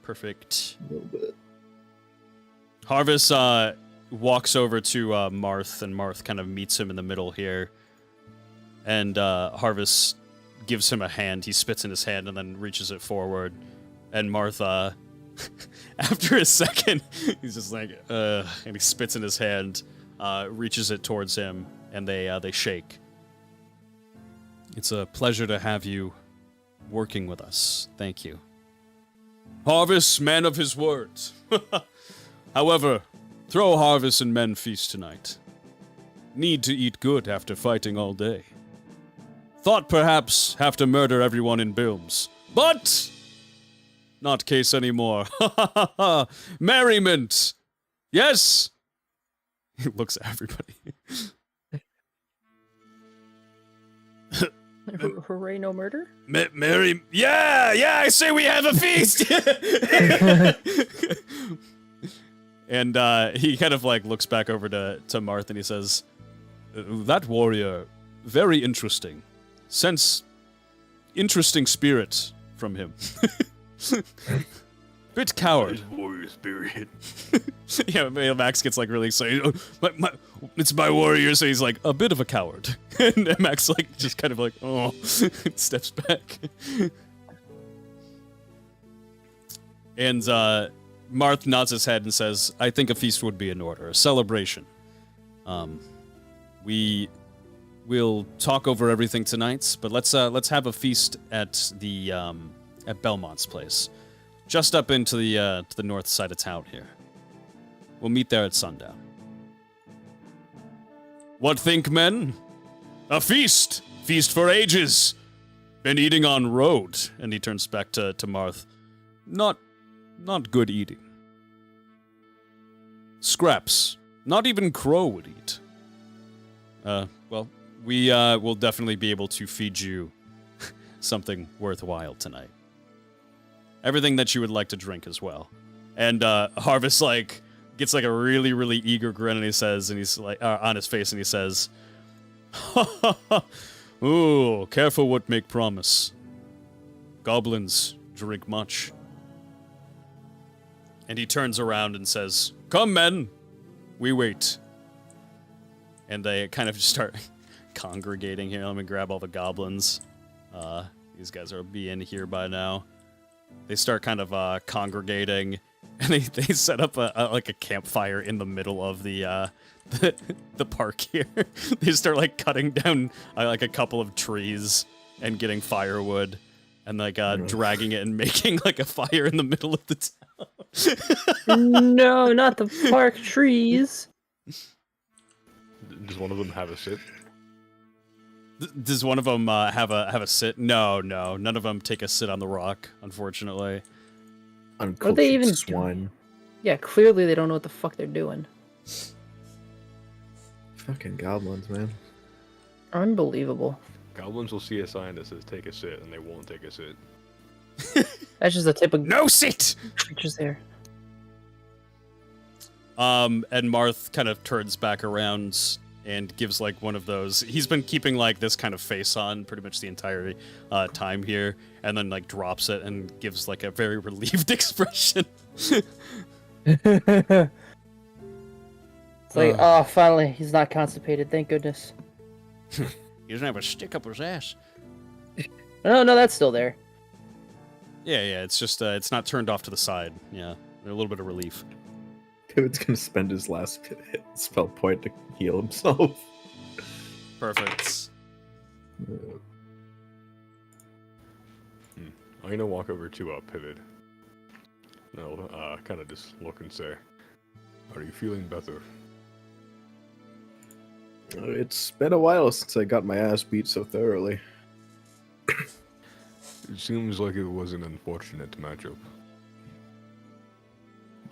Perfect. a little bit. Harvest walks over to Marth, and Marth kind of meets him in the middle here. And Harvest gives him a hand. He spits in his hand and then reaches it forward. And Marth, after a second, he's just like, and he spits in his hand, reaches it towards him, and they shake. It's a pleasure to have you working with us. Thank you. Harvest, man of his word. However, throw Harvest and men feast tonight. Need to eat good after fighting all day. Thought perhaps have to murder everyone in Bilms, but not case anymore. Merriment. Yes. He looks at everybody. Hooray, no murder? Mary, yeah, I say we have a feast. And he kind of like looks back over to Marth and he says, "That warrior, very interesting. Sense interesting spirit from him. Bit coward." Warrior spirit. Yeah, Max gets like really excited. Oh, it's my warrior, so he's like a bit of a coward. And Max like just kind of like, oh, steps back. And Marth nods his head and says, "I think a feast would be in order, a celebration. We will talk over everything tonight, but let's have a feast at the at Belmont's place, just up into the to the north side of town here. We'll meet there at sundown. What think, men? A feast! Feast for ages! Been eating on road." And he turns back to Marth. Not good eating. Scraps. Not even Crow would eat. Well, we will definitely be able to feed you something worthwhile tonight. Everything that you would like to drink as well. And Harvest like gets like a really, really eager grin, and he's like on his face, and he says, "Ooh, careful what make promise. Goblins drink much." And he turns around and says, "Come, men, we wait." And they kind of just start congregating here. Let me grab all the goblins. These guys are being here by now. They start kind of congregating, and they set up a campfire in the middle of the park here. They start like cutting down like a couple of trees and getting firewood, and like dragging it and making like a fire in the middle of the town. No, not the park trees. Does one of them have a sit? Does one of them have a sit? No, none of them take a sit on the rock, unfortunately. Uncultured Are they even swine. Yeah, clearly they don't know what the fuck they're doing. Fucking goblins, man. Unbelievable. Goblins will see a sign that says take a sit, and they won't take a sit. That's just the tip of No sit! creatures there. And Marth kind of turns back around and gives like one of those. He's been keeping like this kind of face on pretty much the entire time here, and then like drops it and gives like a very relieved expression. It's like, oh, finally, he's not constipated. Thank goodness. He doesn't have a stick up his ass. No, that's still there. Yeah, it's just it's not turned off to the side. Yeah, a little bit of relief. David's gonna spend his last spell point to heal himself. Perfect. I'm gonna walk over to Pivot. No, kind of just look and say, "Are you feeling better?" It's been a while since I got my ass beat so thoroughly. It seems like it was an unfortunate matchup.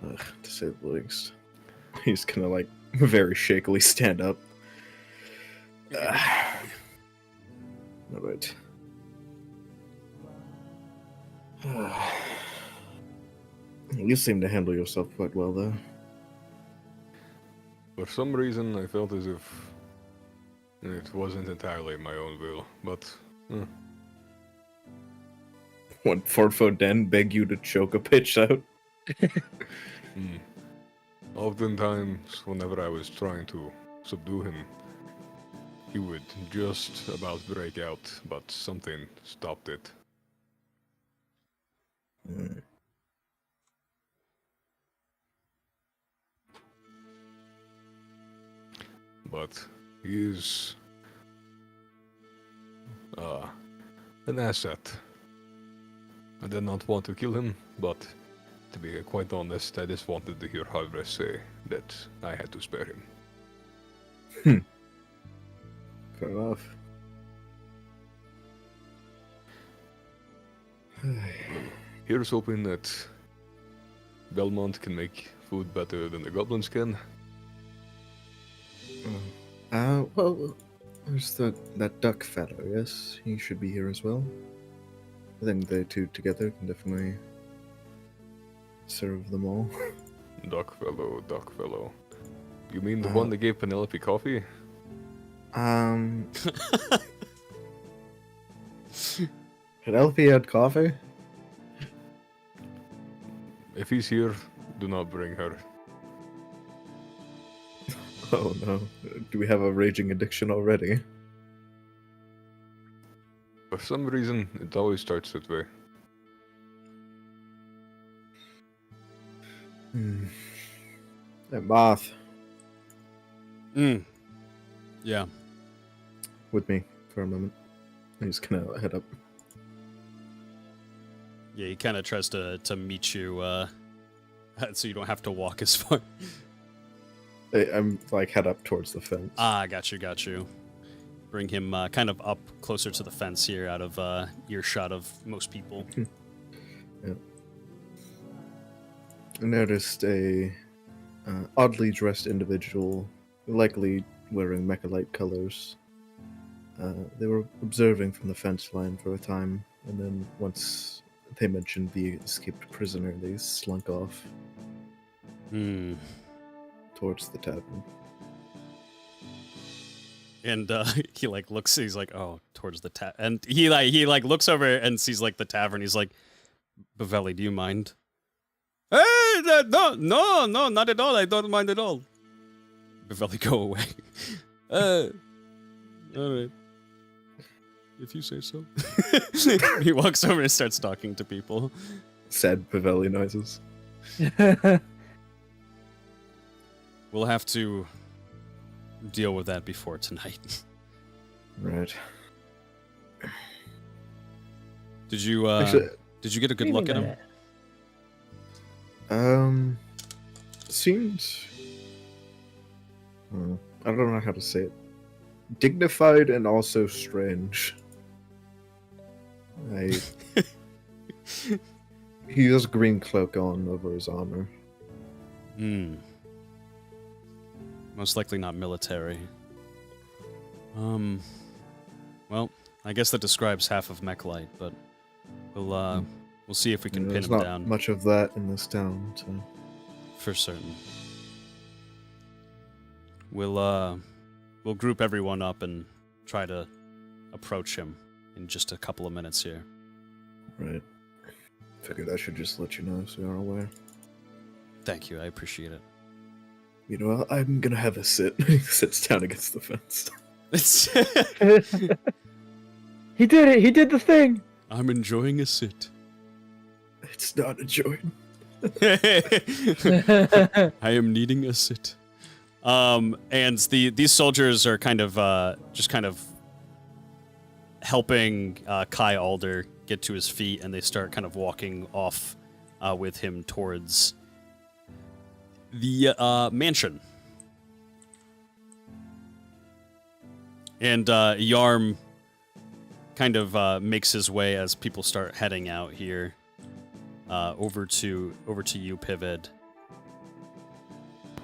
To say the least. He's gonna like very shakily stand up. Alright. You seem to handle yourself quite well, though. For some reason, I felt as if it wasn't entirely my own will, but When Fort Foden beg you to choke a pitch out? Oftentimes, whenever I was trying to subdue him, he would just about break out, but something stopped it. But he is an asset. I did not want to kill him, but to be quite honest, I just wanted to hear Harvest say that I had to spare him. Fair enough. Here's hoping that Belmont can make food better than the goblins can. Well, there's that duck fellow, yes? He should be here as well. I think they two together can definitely serve them all. Duck fellow. You mean the one that gave Penelope coffee? Penelope had coffee? If he's here, do not bring her. Oh no. Do we have a raging addiction already? For some reason, it always starts that way. Hey, Marth, Yeah. with me for a moment. He's gonna head up. Yeah, he kind of tries to meet you, so you don't have to walk as far. I'm like head up towards the fence. Ah, got you. Bring him kind of up closer to the fence here, out of earshot of most people. Yeah. I noticed a oddly dressed individual, likely wearing mechalite colors, They were observing from the fence line for a time, and then once they mentioned the escaped prisoner, they slunk off towards the tavern. And he like looks. He's like, "Oh, towards the tavern." And he looks over and sees like the tavern. He's like, "Bavelli, do you mind?" Hey, no, not at all. I don't mind at all. Bavelli, go away. All right. If you say so. He walks over and starts talking to people. Sad Pavelli noises. We'll have to deal with that before tonight. Right. Did you Actually, did you get a good look at him? Seemed... I don't know how to say it. Dignified and also strange. He has a green cloak on over his armor. Most likely not military. Well, I guess that describes half of Mechlite, but we'll see if we can pin There's him not down. much of that in this town, so... For certain. We'll group everyone up and try to approach him in just a couple of minutes here. Right. Figured I should just let you know so you're aware. Thank you, I appreciate it. You know, I'm gonna have a sit. He sits down against the fence. He did it! He did the thing! I'm enjoying a sit. It's not a joy. I am needing a sit. And these soldiers are kind of just kind of helping Kai Alder get to his feet, and they start kind of walking off with him towards the mansion. And Yarm kind of makes his way as people start heading out here over to you, Pivot.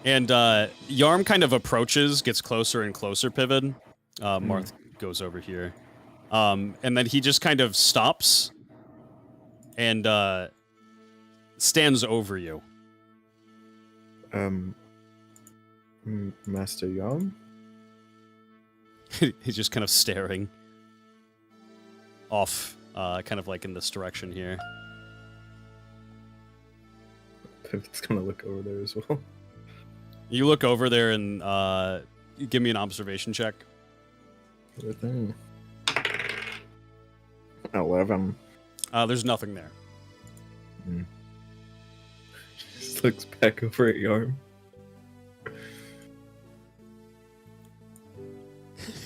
And Yarm kind of approaches, gets closer and closer, Pivot. Marth goes over here. And then he just kind of stops and stands over you. Master Yom? He's just kind of staring off, kind of like in this direction here. Pivot's gonna look over there as well. You look over there and give me an observation check. Everything. 11. There's nothing there. Just looks back over at Yarm.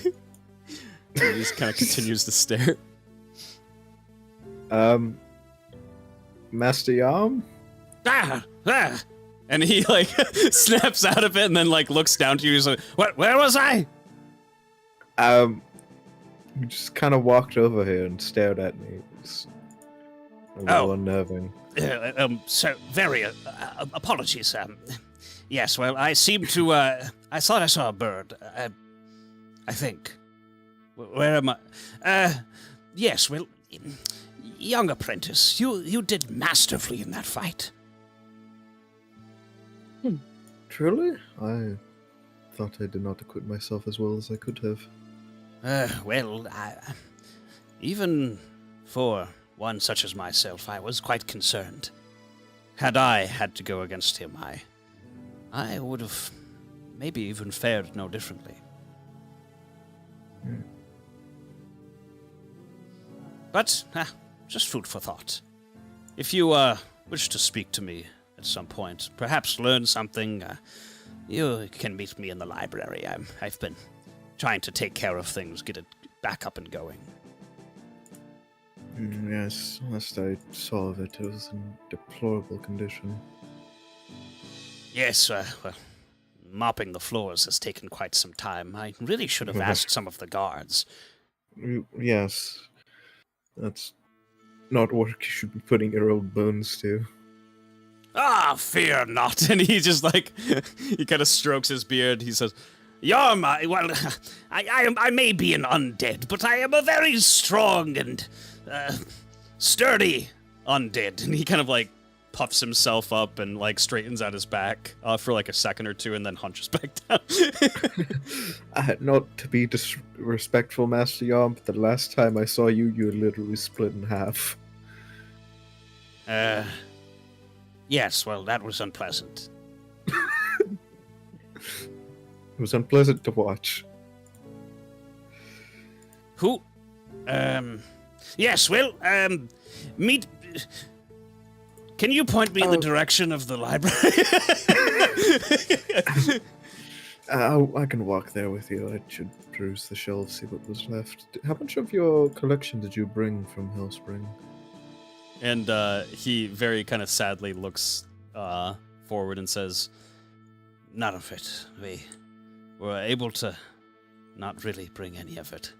He just kind of continues to stare. Master Yom? Ah! And he like snaps out of it and then like looks down to you. He's like, "What? Where was I?" He just kind of walked over here and stared at me. It's a little unnerving. So very apologies. Yes, well, I seem to. I thought I saw a bird. I think. Where am I? Yes, well, young apprentice, you did masterfully in that fight. Truly? I thought I did not acquit myself as well as I could have. Well, even for one such as myself, I was quite concerned. Had I had to go against him, I would have maybe even fared no differently. But, just food for thought. If you wish to speak to me at some point, perhaps learn something, you can meet me in the library. I've been trying to take care of things, get it back up and going. Yes, last I saw of it, it was in deplorable condition. Yes, well, mopping the floors has taken quite some time. I really should have asked some of the guards. Yes. That's not work you should be putting your old bones to. Ah, fear not. And he just like, he kind of strokes his beard. He says, Yarm, I may be an undead, but I am a very strong and sturdy undead. And he kind of like puffs himself up and like straightens out his back for like a second or two and then hunches back down. Not to be disrespectful, Master Yarm, but the last time I saw you, you were literally split in half. Yes, well, that was unpleasant. It was unpleasant to watch. Who? Yes, well, meet... Can you point me in the direction of the library? I can walk there with you. I should peruse the shelves, see what was left. How much of your collection did you bring from Hellspring? And he very kind of sadly looks forward and says, None of it. We were able to not really bring any of it.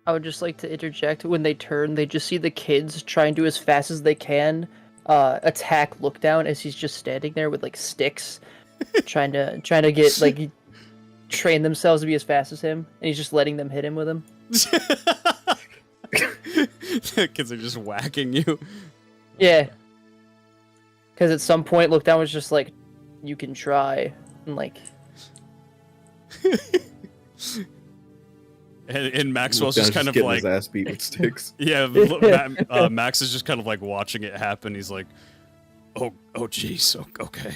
I would just like to interject. When they turn, they just see the kids try and do as fast as they can attack Lookdown as he's just standing there with like sticks, trying to get like train themselves to be as fast as him, and he's just letting them hit him with him. kids are just whacking you. Yeah, because at some point Lookdown was just like, "You can try," and like. And Maxwell's just kind of getting like his ass beat with sticks. Yeah, Max is just kind of like watching it happen. He's like, "Oh, jeez, okay,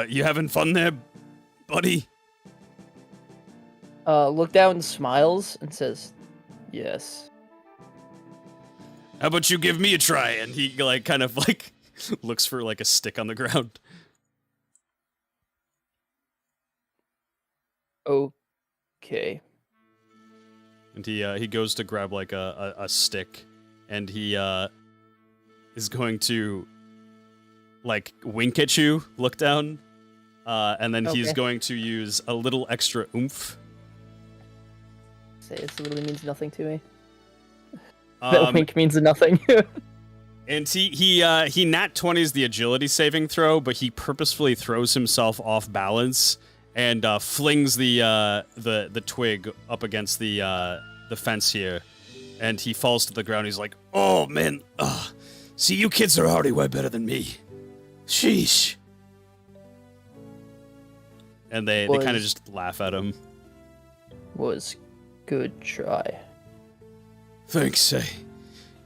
you having fun there, buddy?" Lookdown smiles and says, "Yes." How about you give me a try? And he like kind of like looks for like a stick on the ground. Okay. And he goes to grab like a stick, and he is going to like wink at you, look down, and then he's going to use a little extra oomph. Say this literally means nothing to me. That wink means nothing. And he nat 20s the agility saving throw, but he purposefully throws himself off balance and flings the twig up against the fence here, and he falls to the ground. He's like, "Oh man, see, you kids are already way better than me. Sheesh." And they kind of just laugh at him. Was good try. Thanks.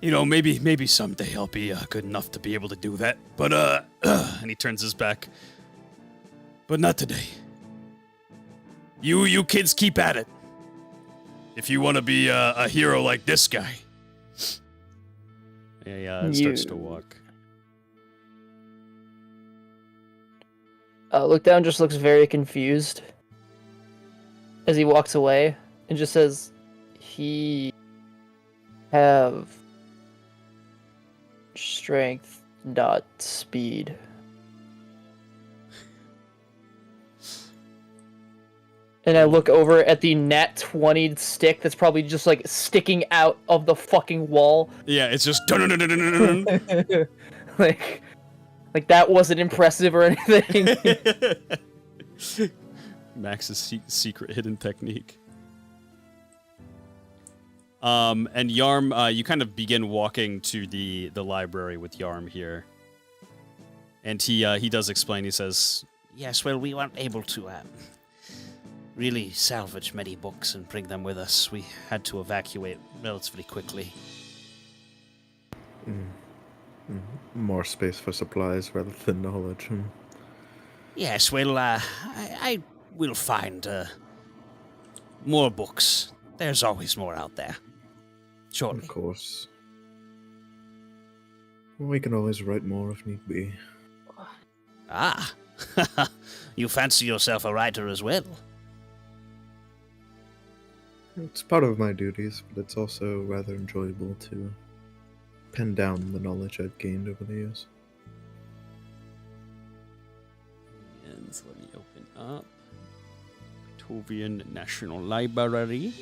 Maybe someday I'll be good enough to be able to do that. But and he turns his back. But not today. You kids keep at it. If you want to be a hero like this guy. Yeah, it starts to walk. Lookdown just looks very confused as he walks away and just says, "He have strength, not speed." And I look over at the nat 20 stick that's probably just like sticking out of the fucking wall. Yeah, it's just like that wasn't impressive or anything. Max's secret hidden technique. And Yarm, you kind of begin walking to the library with Yarm here. And he does explain, he says, "Yes, well, we weren't able to really salvage many books and bring them with us. We had to evacuate relatively quickly." More space for supplies rather than knowledge. Yes, well, I will find more books. There's always more out there. Surely. Of course. We can always write more if need be. Ah, you fancy yourself a writer as well? It's part of my duties, but it's also rather enjoyable to pen down the knowledge I've gained over the years. and so let me open up Tovian National Library.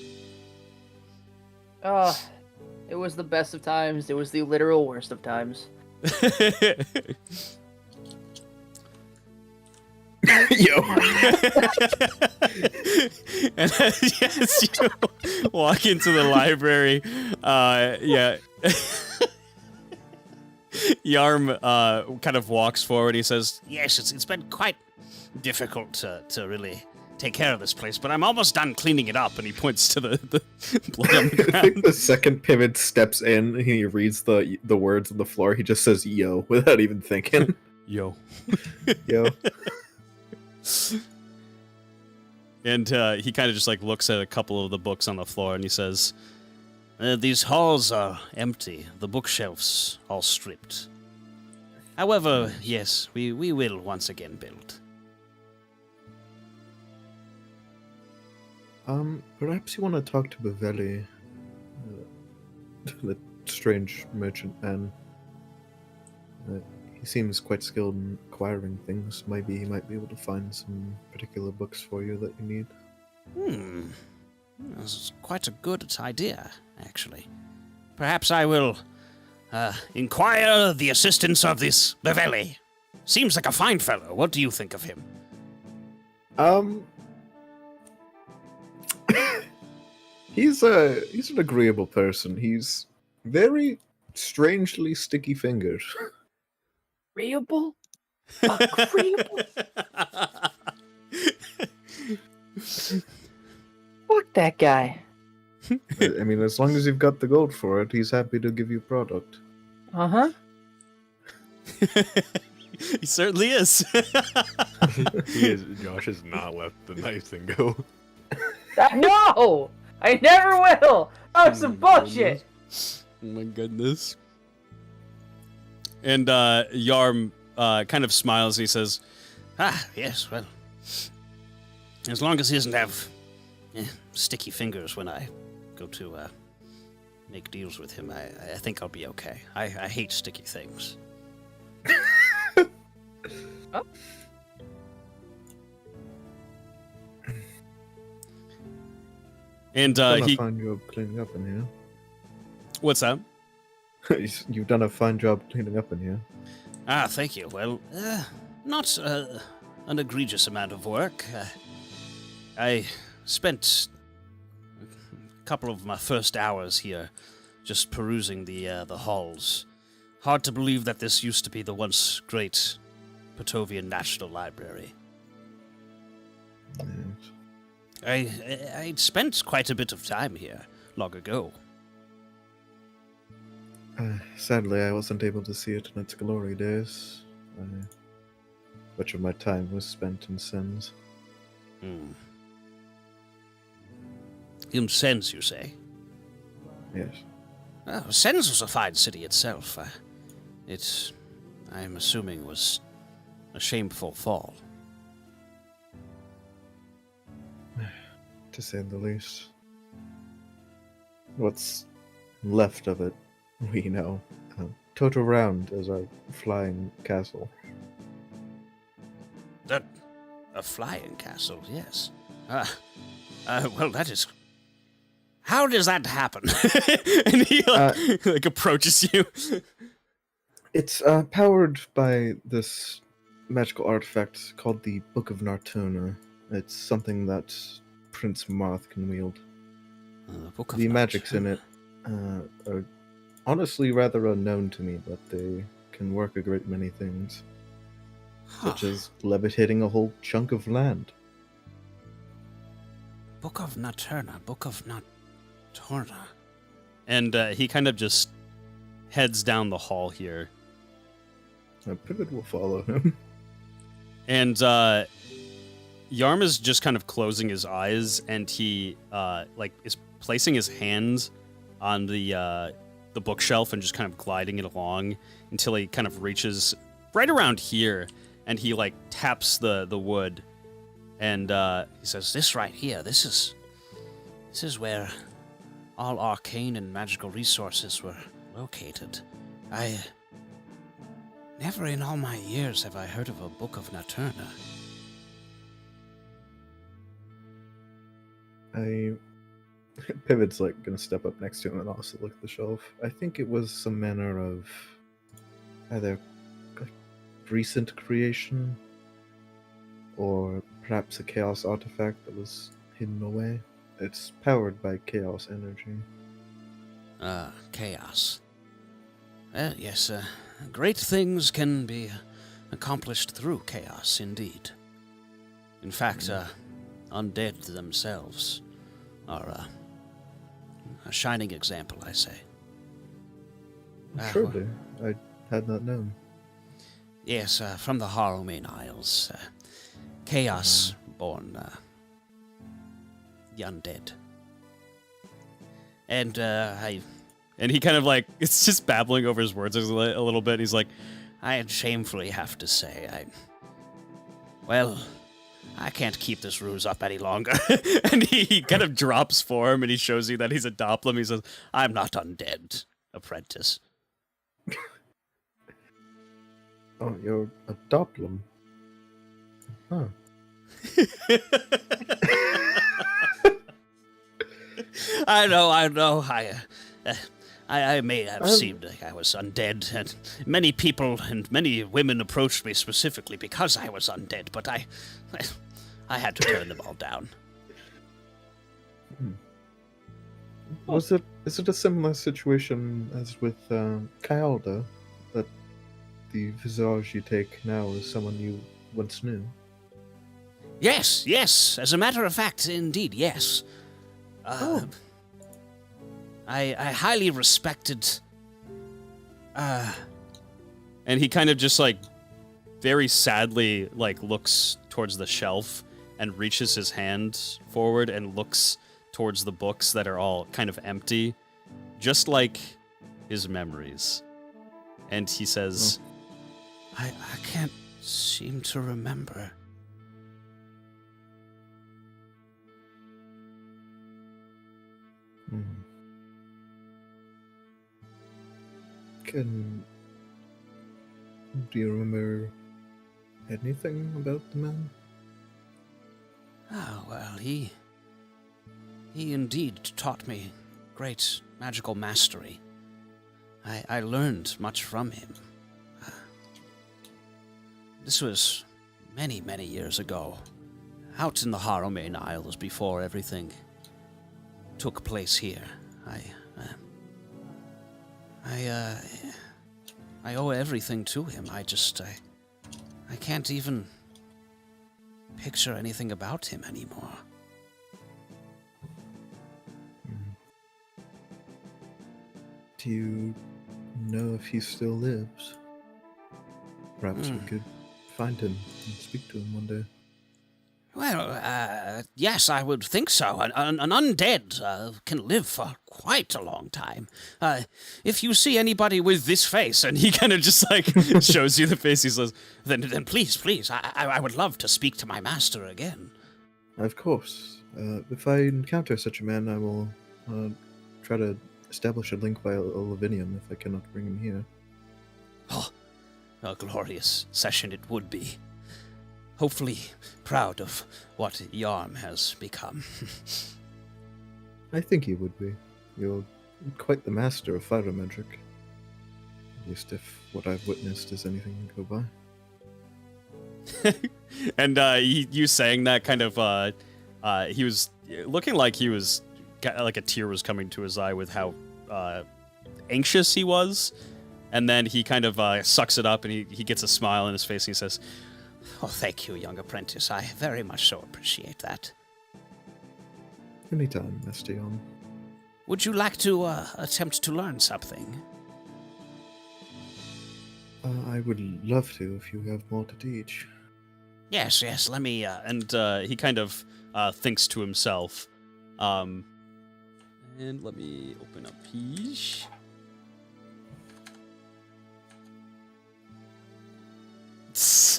It was the best of times. It was the literal worst of times. Yo. And yes, you walk into the library. Yeah. Yarm kind of walks forward. He says, Yes, it's been quite difficult to really take care of this place, but I'm almost done cleaning it up. and he points to the blood on the I think ground. the second Pivot steps in and he reads the words on the floor. He just says "yo" without even thinking. Yo. Yo. And he kind of just like looks at a couple of the books on the floor and he says, these halls are empty, the bookshelves all stripped. However, yes, we will once again build. Perhaps you want to talk to Bavelli, the strange merchant man. He seems quite skilled in acquiring things. Maybe he might be able to find some particular books for you that you need. That's quite a good idea, actually. Perhaps I will inquire the assistance of this Bavelli. Seems like a fine fellow. What do you think of him? He's an agreeable person. He's very strangely sticky fingers. Agreeable? Agreeable? Fuck that guy. I mean, as long as you've got the gold for it, he's happy to give you product. Uh-huh. He certainly is. Josh has not let the knife thing go. No! I never will! That was some bullshit! Oh my goodness. And Yarm kind of smiles. He says, Yes, well, as long as he doesn't have sticky fingers when I go to make deals with him, I think I'll be okay. I hate sticky things. Oh. and Done a he, fine job cleaning up in here. what's that? You've done a fine job cleaning up in here. Thank you. Well, not an egregious amount of work. I spent a couple of my first hours here just perusing the halls. Hard to believe that this used to be the once great Patovian National Library. Yes. I'd spent quite a bit of time here long ago. Sadly, I wasn't able to see it in its glory days. Much of my time was spent in Sens. In Sens, you say? Yes. Sens was a fine city itself. I'm assuming, was a shameful fall. To say the least. What's left of it, we know. Total Round is our flying castle. A flying castle, yes. Well, that is... How does that happen? And he like approaches you. It's powered by this magical artifact called the Book of Nartuna. It's something that Prince Marth can wield. Book of The Knowledge. magics in it are honestly rather unknown to me, but they can work a great many things, such as levitating a whole chunk of land. Book of Naturna. Book of Naturna. And he kind of just heads down the hall here. A pivot will follow him. And Yarm is just kind of closing his eyes, and he is placing his hands on the bookshelf and just kind of gliding it along until he kind of reaches right around here, and he like taps the wood, and he says, This right here, this is where all arcane and magical resources were located. Never in all my years have I heard of a Book of Naturna. Pivot's like gonna step up next to him and also look at the shelf. I think it was some manner of either like recent creation or perhaps a chaos artifact that was hidden away. It's powered by chaos energy. Chaos. Yes, great things can be accomplished through chaos, indeed. In fact, undead themselves are a shining example, I say. Surely, I had not known. Yes, from the Harrowmane Isles. Chaos born the undead. And And he kind of like, it's just babbling over his words a little bit. He's like, I shamefully have to say, I can't keep this ruse up any longer. and he kind of drops form and he shows you that he's a Doppler. He says, I'm not undead, apprentice. Oh, you're a Doppler. Huh. I know. I may have seemed like I was undead, and many people and many women approached me specifically because I was undead, but I had to turn them all down. Is it a similar situation as with Kyalda, that the visage you take now is someone you once knew? Yes. As a matter of fact, indeed, yes. I highly respected. and he kind of just like very sadly like looks towards the shelf and reaches his hand forward and looks towards the books that are all kind of empty, just like his memories. And he says, I can't seem to remember. Do you remember anything about the man? Oh, well, he indeed taught me great magical mastery. I learned much from him. This was many, many years ago, out in the Harrowmane Isles before everything took place here. I owe everything to him. I can't even picture anything about him anymore. Do you know if he still lives? Perhaps we could find him and speak to him one day. Well, yes, I would think so. An undead can live for quite a long time. If you see anybody with this face, and he kind of just like shows you the face, he says, then please, I would love to speak to my master again. Of course. If I encounter such a man, I will try to establish a link via Lavinium if I cannot bring him here. Oh, a glorious session it would be. Hopefully proud of what Yarm has become. I think he would be. You're quite the master of fire magic. At least if what I've witnessed is anything to go by. And you saying that kind of, he was looking like he was, like a tear was coming to his eye with how anxious he was. And then he kind of sucks it up and he gets a smile on his face and he says, Oh, thank you, young apprentice. I very much so appreciate that. Anytime, Master Yarm. Would you like to attempt to learn something? I would love to if you have more to teach. Yes, let me... And he kind of thinks to himself. And let me open up Peach.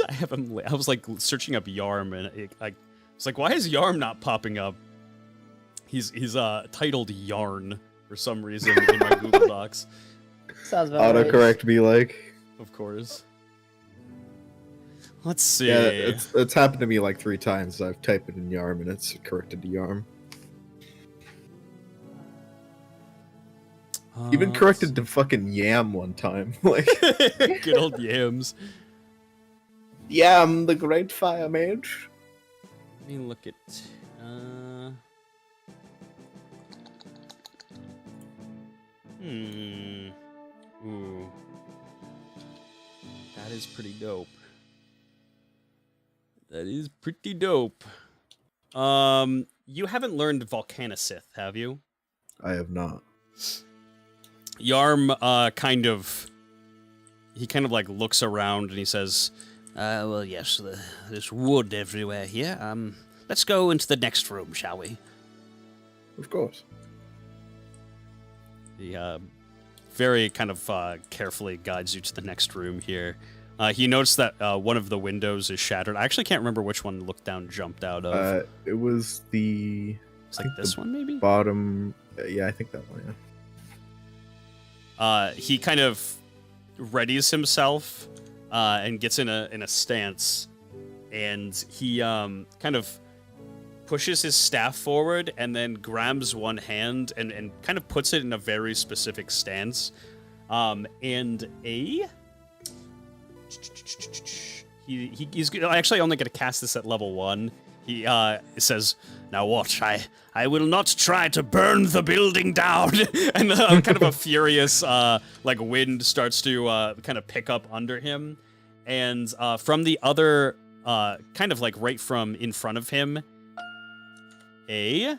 I have him. I was like searching up Yarm, and I was like, "Why is Yarm not popping up?" He's titled Yarn for some reason in my Google Docs. Sounds about right. Autocorrect be like. Of course. Let's see. Yeah, it's happened to me like 3 times. I've typed it in Yarm and it's corrected to Yarm. Even corrected to fucking Yam one time. Like good old Yams. Yeah, I'm the great fire mage. Let me look at. Ooh. That is pretty dope. That is pretty dope. You haven't learned Volcanicith, have you? I have not. Yarm, kind of like looks around and he says, well, yes, there's wood everywhere here. Let's go into the next room, shall we? Of course. He very kind of carefully guides you to the next room here. He noticed that one of the windows is shattered. I actually can't remember which one Look Down jumped out of. It was the... It's like this one, maybe? Bottom... yeah, I think that one, yeah. He kind of readies himself and gets in a stance, and he kind of pushes his staff forward and then grabs one hand and kind of puts it in a very specific stance. And he's actually only going to cast this at level 1. He says, "Now watch, I will not try to burn the building down." And kind of a furious like wind starts to kind of pick up under him. And from the other, kind of like right from in front of him, a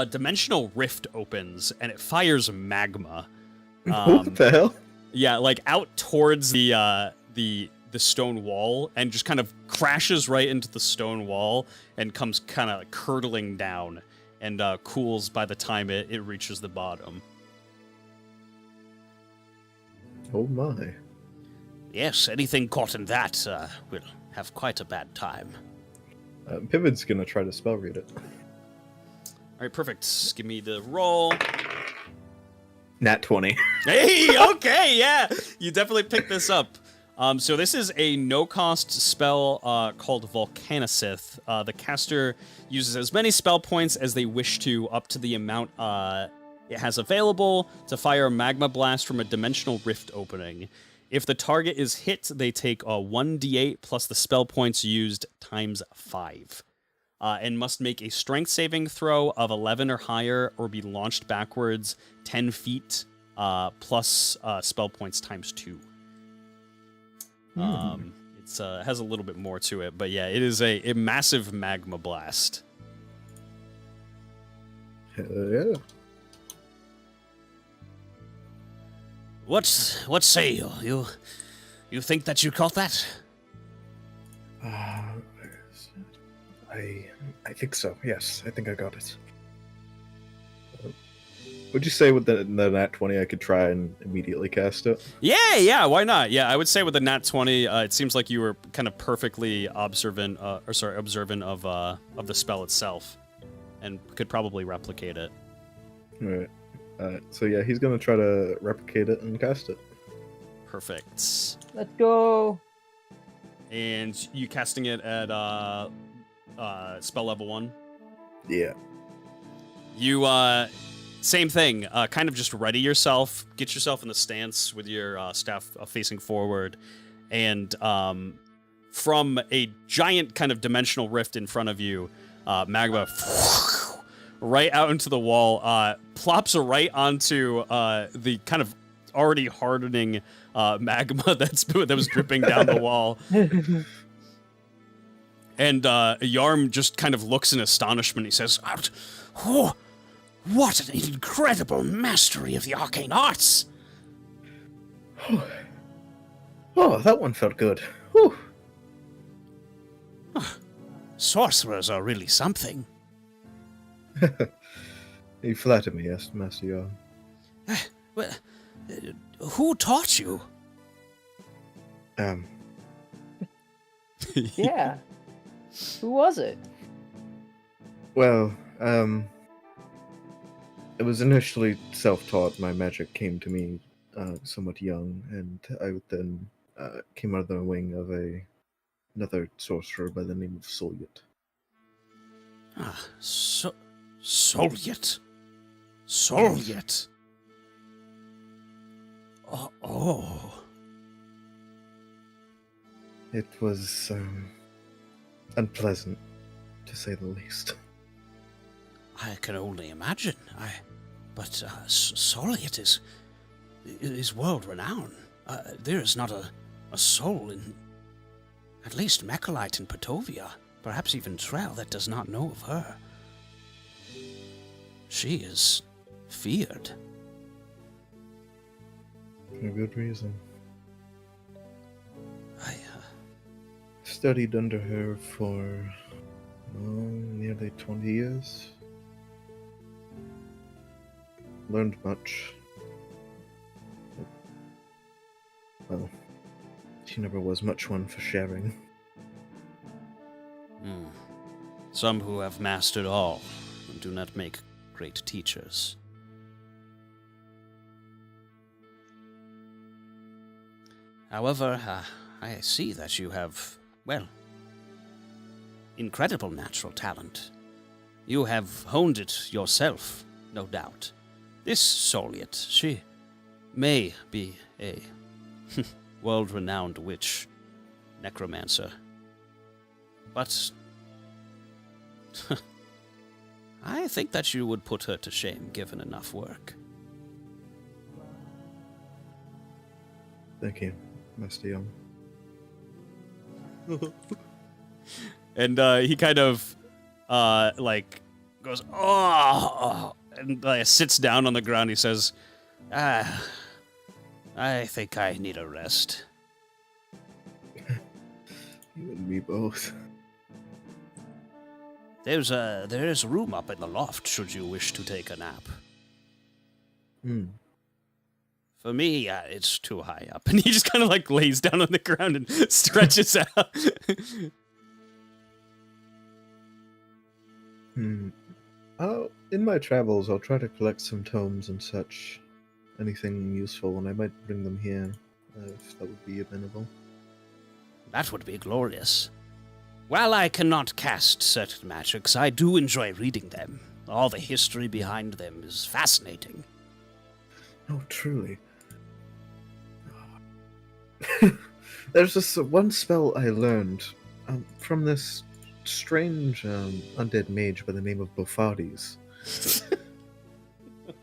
dimensional rift opens and it fires magma. What the hell? Yeah, like out towards the stone wall and just kind of crashes right into the stone wall and comes kind of curdling down and cools by the time it reaches the bottom. Oh my. Yes, anything caught in that will have quite a bad time. Pivot's gonna try to spell read it. All right, perfect. Give me the roll. Nat 20. Hey, okay, yeah. You definitely picked this up. So this is a no-cost spell called Volcanicith. The caster uses as many spell points as they wish to, up to the amount it has available, to fire a magma blast from a dimensional rift opening. If the target is hit, they take a 1d8 plus the spell points used times 5. And must make a strength saving throw of 11 or higher or be launched backwards 10 feet plus spell points times 2. It's has a little bit more to it, but yeah, it is a massive magma blast. Hell yeah. What say you? You think that you caught that? I think so. Yes, I think I got it. Would you say with the nat 20 I could try and immediately cast it? Yeah, why not? Yeah, I would say with the nat 20, it seems like you were kind of perfectly observant of the spell itself, and could probably replicate it. All right. So yeah, he's gonna try to replicate it and cast it. Perfect. Let's go. And you casting it at spell level 1? Yeah. You same thing, kind of just ready yourself, get yourself in the stance with your staff facing forward, and from a giant kind of dimensional rift in front of you, magma right out into the wall, plops right onto the kind of already hardening magma that was dripping down the wall. And Yarm just kind of looks in astonishment. He says, "Oh, what an incredible mastery of the arcane arts!" Oh, that one felt good. Whew. Sorcerers are really something. You flatter me, yes, Master Yarn. Well, who taught you? Yeah. Who was it? Well, it was initially self-taught. My magic came to me somewhat young, and I then came out of the wing of another sorcerer by the name of Solyet. Solyet. Solyet. Oh. It was unpleasant, to say the least. I can only imagine. But Soliet is world renowned. There is not a soul in, at least Mechalite in Petovia, perhaps even Trell, that does not know of her. She is feared. For good reason. I Studied under her for nearly 20 years. Learned much. Well, she never was much one for sharing. Some who have mastered all do not make great teachers. However, I see that you have, well, incredible natural talent. You have honed it yourself, no doubt. This Soliet, she may be a world-renowned witch, necromancer. But I think that you would put her to shame given enough work. Thank you, Master Young. And he kind of goes, oh, and sits down on the ground. He says, I think I need a rest. You and me both. There is room up in the loft should you wish to take a nap. For me, it's too high up. and he just kind of lays down on the ground and stretches out. In my travels, I'll try to collect some tomes and such. Anything useful, and I might bring them here, if that would be amenable. That would be glorious. While I cannot cast certain magics, I do enjoy reading them. All the history behind them is fascinating. Oh, truly. There's this one spell I learned from this strange undead mage by the name of Bofades.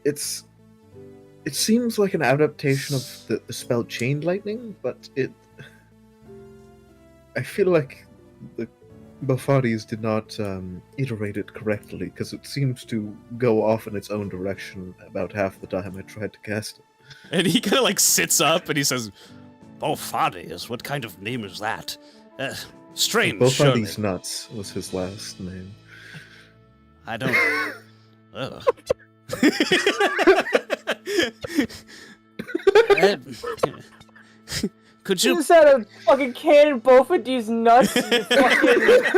It seems like an adaptation of the spell Chain Lightning, but I feel like the Bofades did not iterate it correctly, because it seems to go off in its own direction about half the time I tried to cast it. And he kind of sits up and he says, Bofades? What kind of name is that? Strange, surely. Bofades Nuts was his last name. I don't... Ugh. Could You you... just had a fucking cannon both of these nuts. You fucking...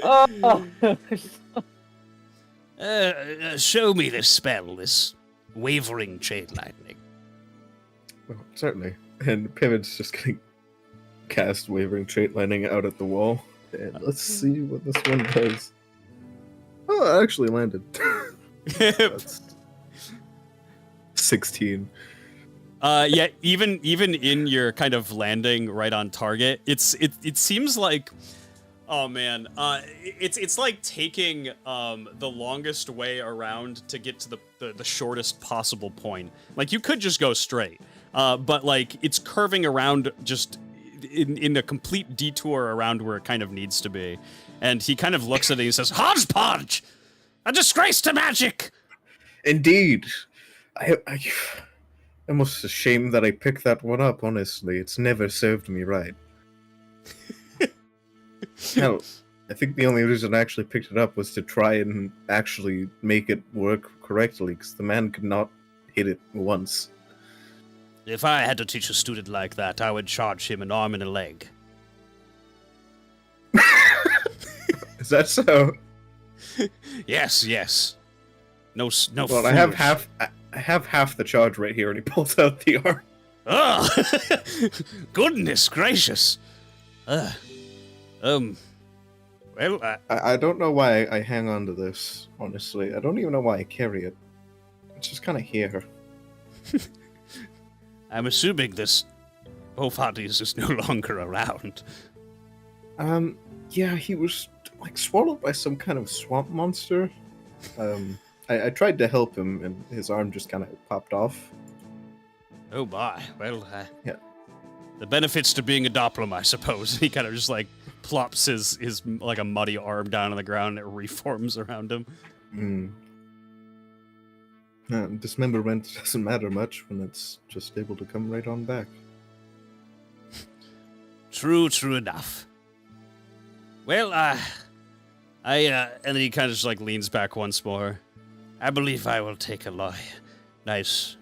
Oh. show me this spell, this wavering chain lightning. Well, certainly. And Pivot's just gonna cast Wavering Trait Lightning out at the wall. And let's see what this one does. Oh, it actually landed. That's 16. Yeah, even in your kind of landing right on target, it seems like, oh man, it's like taking the longest way around to get to the shortest possible point. Like, you could just go straight, but it's curving around just in a complete detour around where it kind of needs to be. And he kind of looks at it and he says, "Hodgepodge! A disgrace to magic!" Indeed. I'm almost ashamed that I picked that one up, honestly. It's never served me right. Hell, I think the only reason I actually picked it up was to try and actually make it work correctly, because the man could not hit it once. If I had to teach a student like that, I would charge him an arm and a leg. Is that so? Yes. No. Well, I have half the charge right here, and he pulls out the arm. Oh, goodness gracious. Well, I don't know why I hang on to this, honestly. I don't even know why I carry it. It's just kind of here. I'm assuming this Hophates is no longer around. Yeah, he was like swallowed by some kind of swamp monster. I tried to help him, and his arm just kind of popped off. Oh my. Well, Yeah. the benefits to being a Doppler, I suppose. He kind of just like plops his like a muddy arm down on the ground and it reforms around him. Dismemberment doesn't matter much when it's just able to come right on back. True enough. Well, and then he kind of just like leans back once more. I believe I will take a lie. Nice.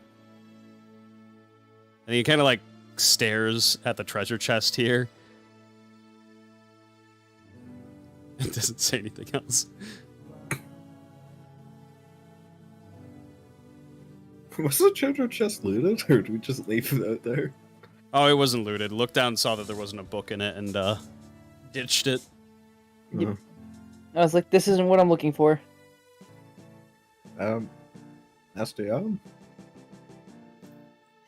And he kind of like stares at the treasure chest here. It doesn't say anything else. Was the treasure chest looted, or did we just leave it out there? Oh, it wasn't looted. Looked down, saw that there wasn't a book in it, and ditched it. Yep. I was like, this isn't what I'm looking for. That's the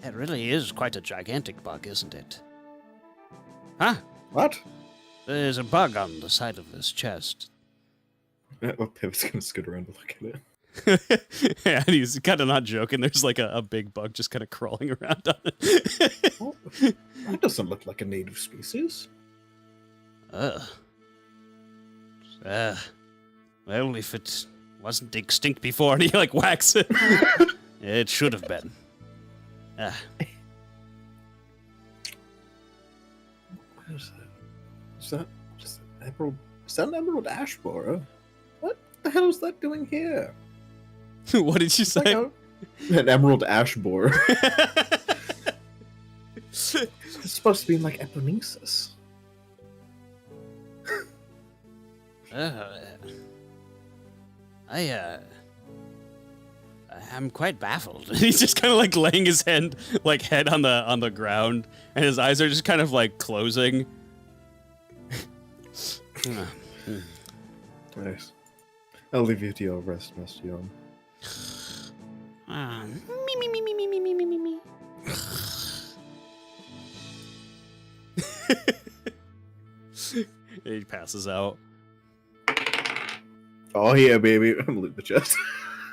It really is quite a gigantic bug, isn't it? Huh? What? There's a bug on the side of this chest. Well, Pivot's gonna scoot around to look at it. Yeah, and he's kind of not joking. There's like a big bug just kind of crawling around on it. Oh, that doesn't look like a native species. Well, if it wasn't extinct before, And he like whacks it. it should have been. What is that? Is that just an emerald? Is that an emerald ash borer? What the hell is that doing here? What did you say? An emerald ash borer. It's supposed to be in like Eponesis. I'm quite baffled. He's just kind of like laying his head on the ground, and his eyes are just kind of like closing. Nice. I'll leave you to your rest, Master Yon. Me. He passes out. Oh yeah, baby. I'm gonna loot the chest.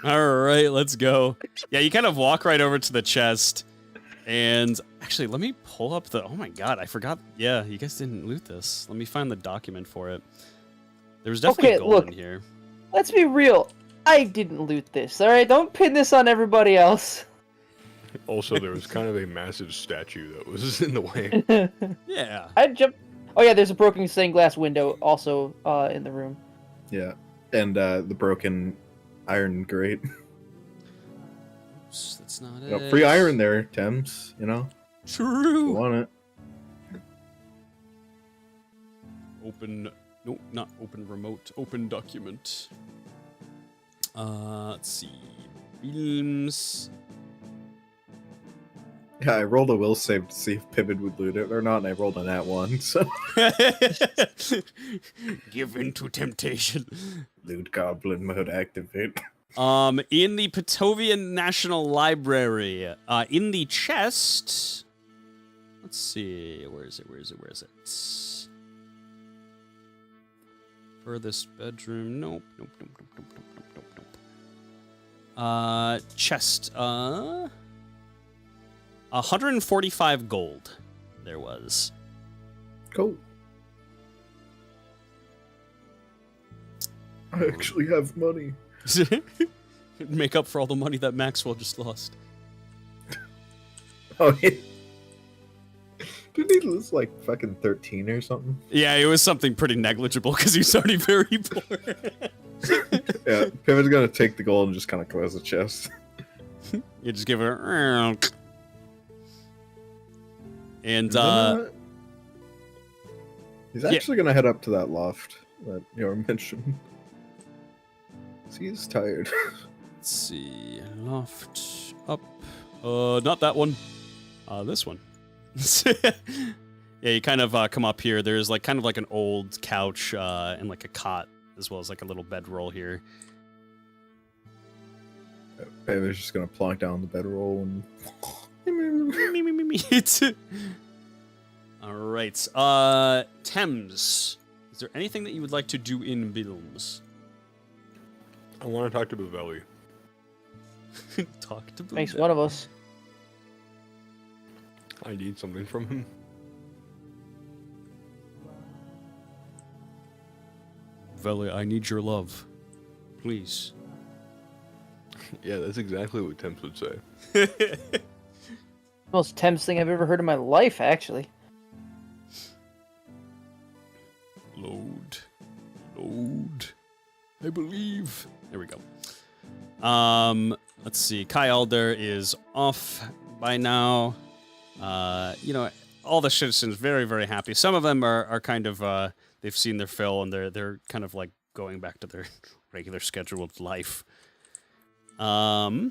All right, let's go. Yeah, you kind of walk right over to the chest, and actually, let me pull up the. Oh my god, I forgot. Yeah, you guys didn't loot this. Let me find the document for it. There was definitely Okay, gold look. in here. Let's be real. I didn't loot this, alright? Don't pin this on everybody else. Also, there was kind of a massive statue that was in the way. Yeah. I jumped. Oh yeah, there's a broken stained glass window also in the room. Yeah, and the broken iron grate. Oops, that's not You know, it. free iron there, Thames. You know, if you True. want it. Open. No, not open remote. Open document. Let's see. Films. Yeah, I rolled a will save to see if Pivot would loot it or not, and I rolled a nat 1, so... Give in to temptation. Loot goblin mode activate. In the Patovian National Library, in the chest. Let's see. Where is it? Furthest bedroom. Nope. Chest. 145 gold. There was. Cool. I actually have money. Make up for all the money that Maxwell just lost. Oh, yeah. Didn't he lose like fucking 13 or something? Yeah, it was something pretty negligible because he's already very poor. Yeah, Pivot's gonna take the gold and just kind of close the chest. You just give it a... And, he's actually gonna head up to that loft that you mentioned. He's tired. let's see. Loft. Up. Not that one. This one. Yeah, you kind of come up here. There's like kind of like an old couch and like a cot, as well as like a little bedroll here. Pivot's just gonna plonk down the bedroll and... It's All right. Thames, is there anything that you would like to do in Bilms? I want to talk to Bavelli. Talk to Bilms. Makes one of us. I need something from him. Veli, I need your love. Please. Yeah, that's exactly what Temps would say. Most tense thing I've ever heard in my life, actually. Load. I believe. There we go. Let's see. Kai Alder is off by now. All the citizens very, very happy. Some of them are kind of they've seen their fill and they're kind of like going back to their regular scheduled life. Yeah,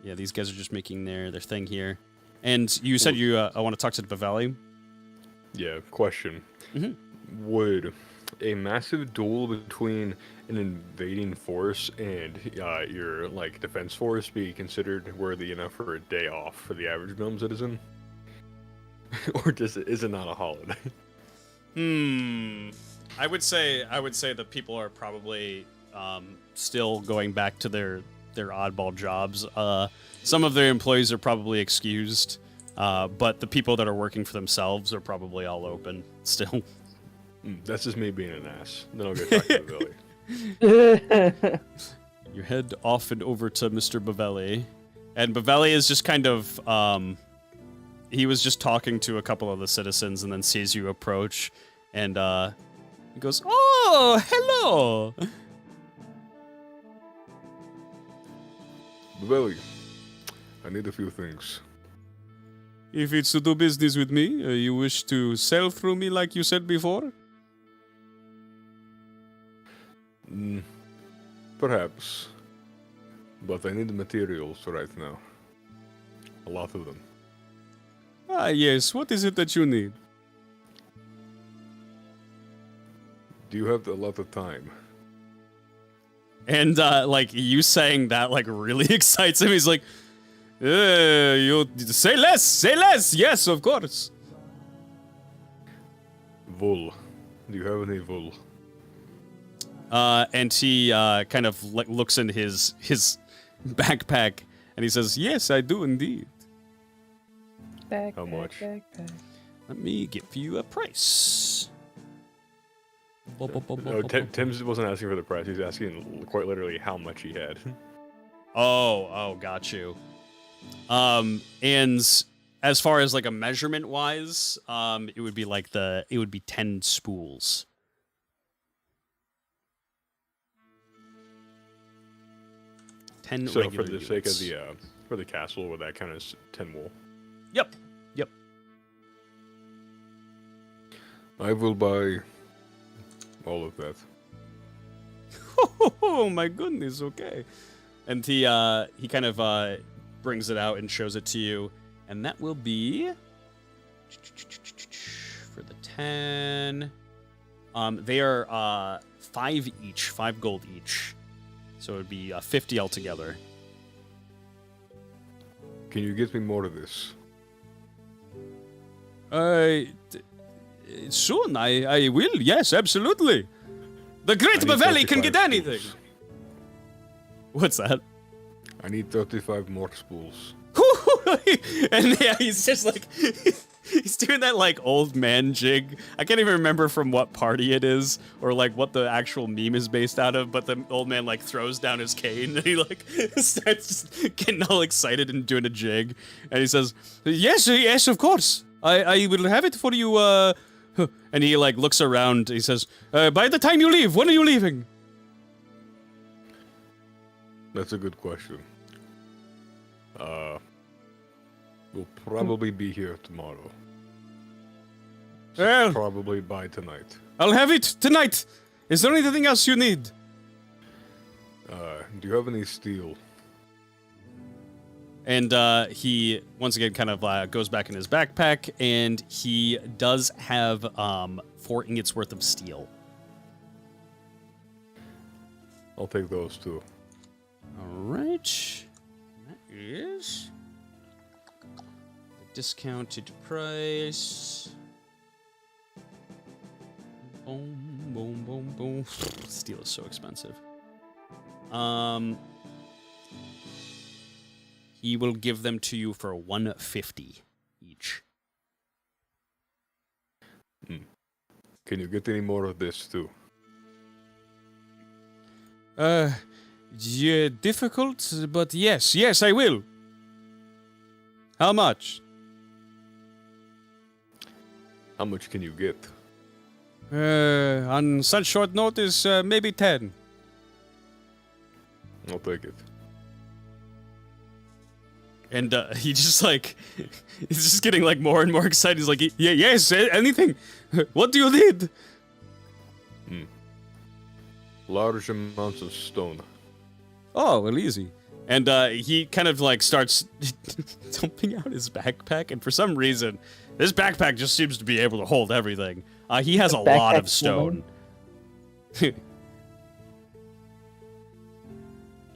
these guys are just making their thing here. And you said you want to talk to the Bavelli? Yeah, question. Mm-hmm. Would a massive duel between an invading force and your defense force be considered worthy enough for a day off for the average Milm citizen? Or is it not a holiday? I would say that people are probably still going back to their oddball jobs. Some of their employees are probably excused, but the people that are working for themselves are probably all open still. That's just me being an ass. Then I'll go talk to Bavelli. You head off and over to Mr. Bavelli, and Bavelli is just kind of he was just talking to a couple of the citizens and then sees you approach, and he goes, "Oh, hello." Bavelli, I need a few things. If it's to do business with me, you wish to sell through me like you said before? Perhaps. But I need the materials right now. A lot of them. Ah, yes. What is it that you need? Do you have a lot of time? And, you saying that, really excites him. He's like, you say less. Yes, of course. Wool. Do you have any wool? And he, kind of looks in his backpack and he says, yes, I do indeed. How much? Let me give you a price. No, Tim's wasn't asking for the price. He's asking quite literally how much he had. Oh, got you. And as far as a measurement wise, it would be 10 spools. So for the sake of for the castle, would that count as 10 wool? Yep. I will buy all of that. Oh my goodness, okay. And he kind of brings it out and shows it to you, and that will be for the 10. They are 5 each, 5 gold each. So it would be 50 altogether. Can you get me more of this? Soon, I will. Yes, absolutely. The Great Bavelli can get anything. Spools. What's that? I need 35 more spools. And yeah, he's just he's doing that old man jig. I can't even remember from what party it is or what the actual meme is based out of, but the old man throws down his cane and he starts just getting all excited and doing a jig. And he says, yes, of course. I will have it for you, and he looks around. He says, by the time you leave, when are you leaving? That's a good question. We'll probably be here tomorrow. Well, probably by tonight. I'll have it tonight. Is there anything else you need? Do you have any steel? And he once again kind of goes back in his backpack, and he does have 4 ingots worth of steel. I'll take those too. All right. That is the discounted price. Boom, boom, boom, boom. Steel is so expensive. He will give them to you for 150 each. Can you get any more of this too? Yeah, difficult, but yes, I will. How much? How much can you get? On such short notice, maybe 10. I'll take it. And he just like, he's just getting like more and more excited. He's like, yeah, yes, anything. What do you need? Large amounts of stone. Oh, well, easy. And he kind of like starts dumping out his backpack, and for some reason, this backpack just seems to be able to hold everything. He has a lot of stone.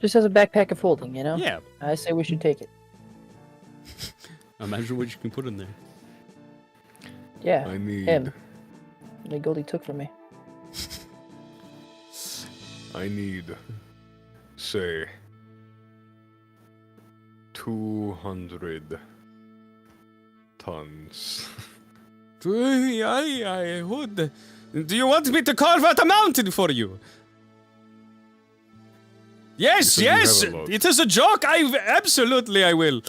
Just as a backpack of folding, you know? Yeah. I say we should take it. Imagine what you can put in there. Yeah. I need. Him. The gold he took from me. I need, say, 200 tons. I would. Do you want me to carve out a mountain for you? Yes, You said you yes. have a lot. It is a joke. Absolutely I will.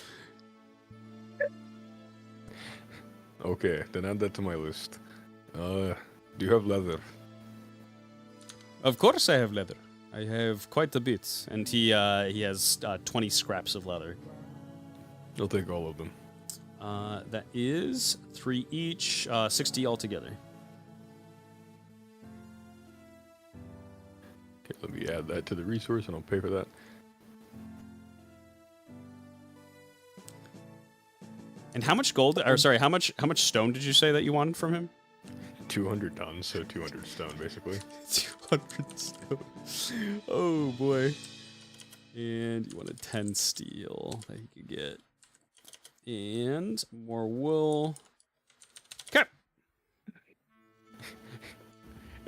Okay, then add that to my list. Do you have leather? Of course I have leather. I have quite a bit, and he has 20 scraps of leather. I'll take all of them. That is 3 each, 60 altogether. Okay, let me add that to the resource, and I'll pay for that. And how much gold? Or sorry, how much stone did you say that you wanted from him? 200 tons, so 200 stone, basically. 200 stone. Oh boy. And you wanted 10 steel that he could get. And more wool. Okay.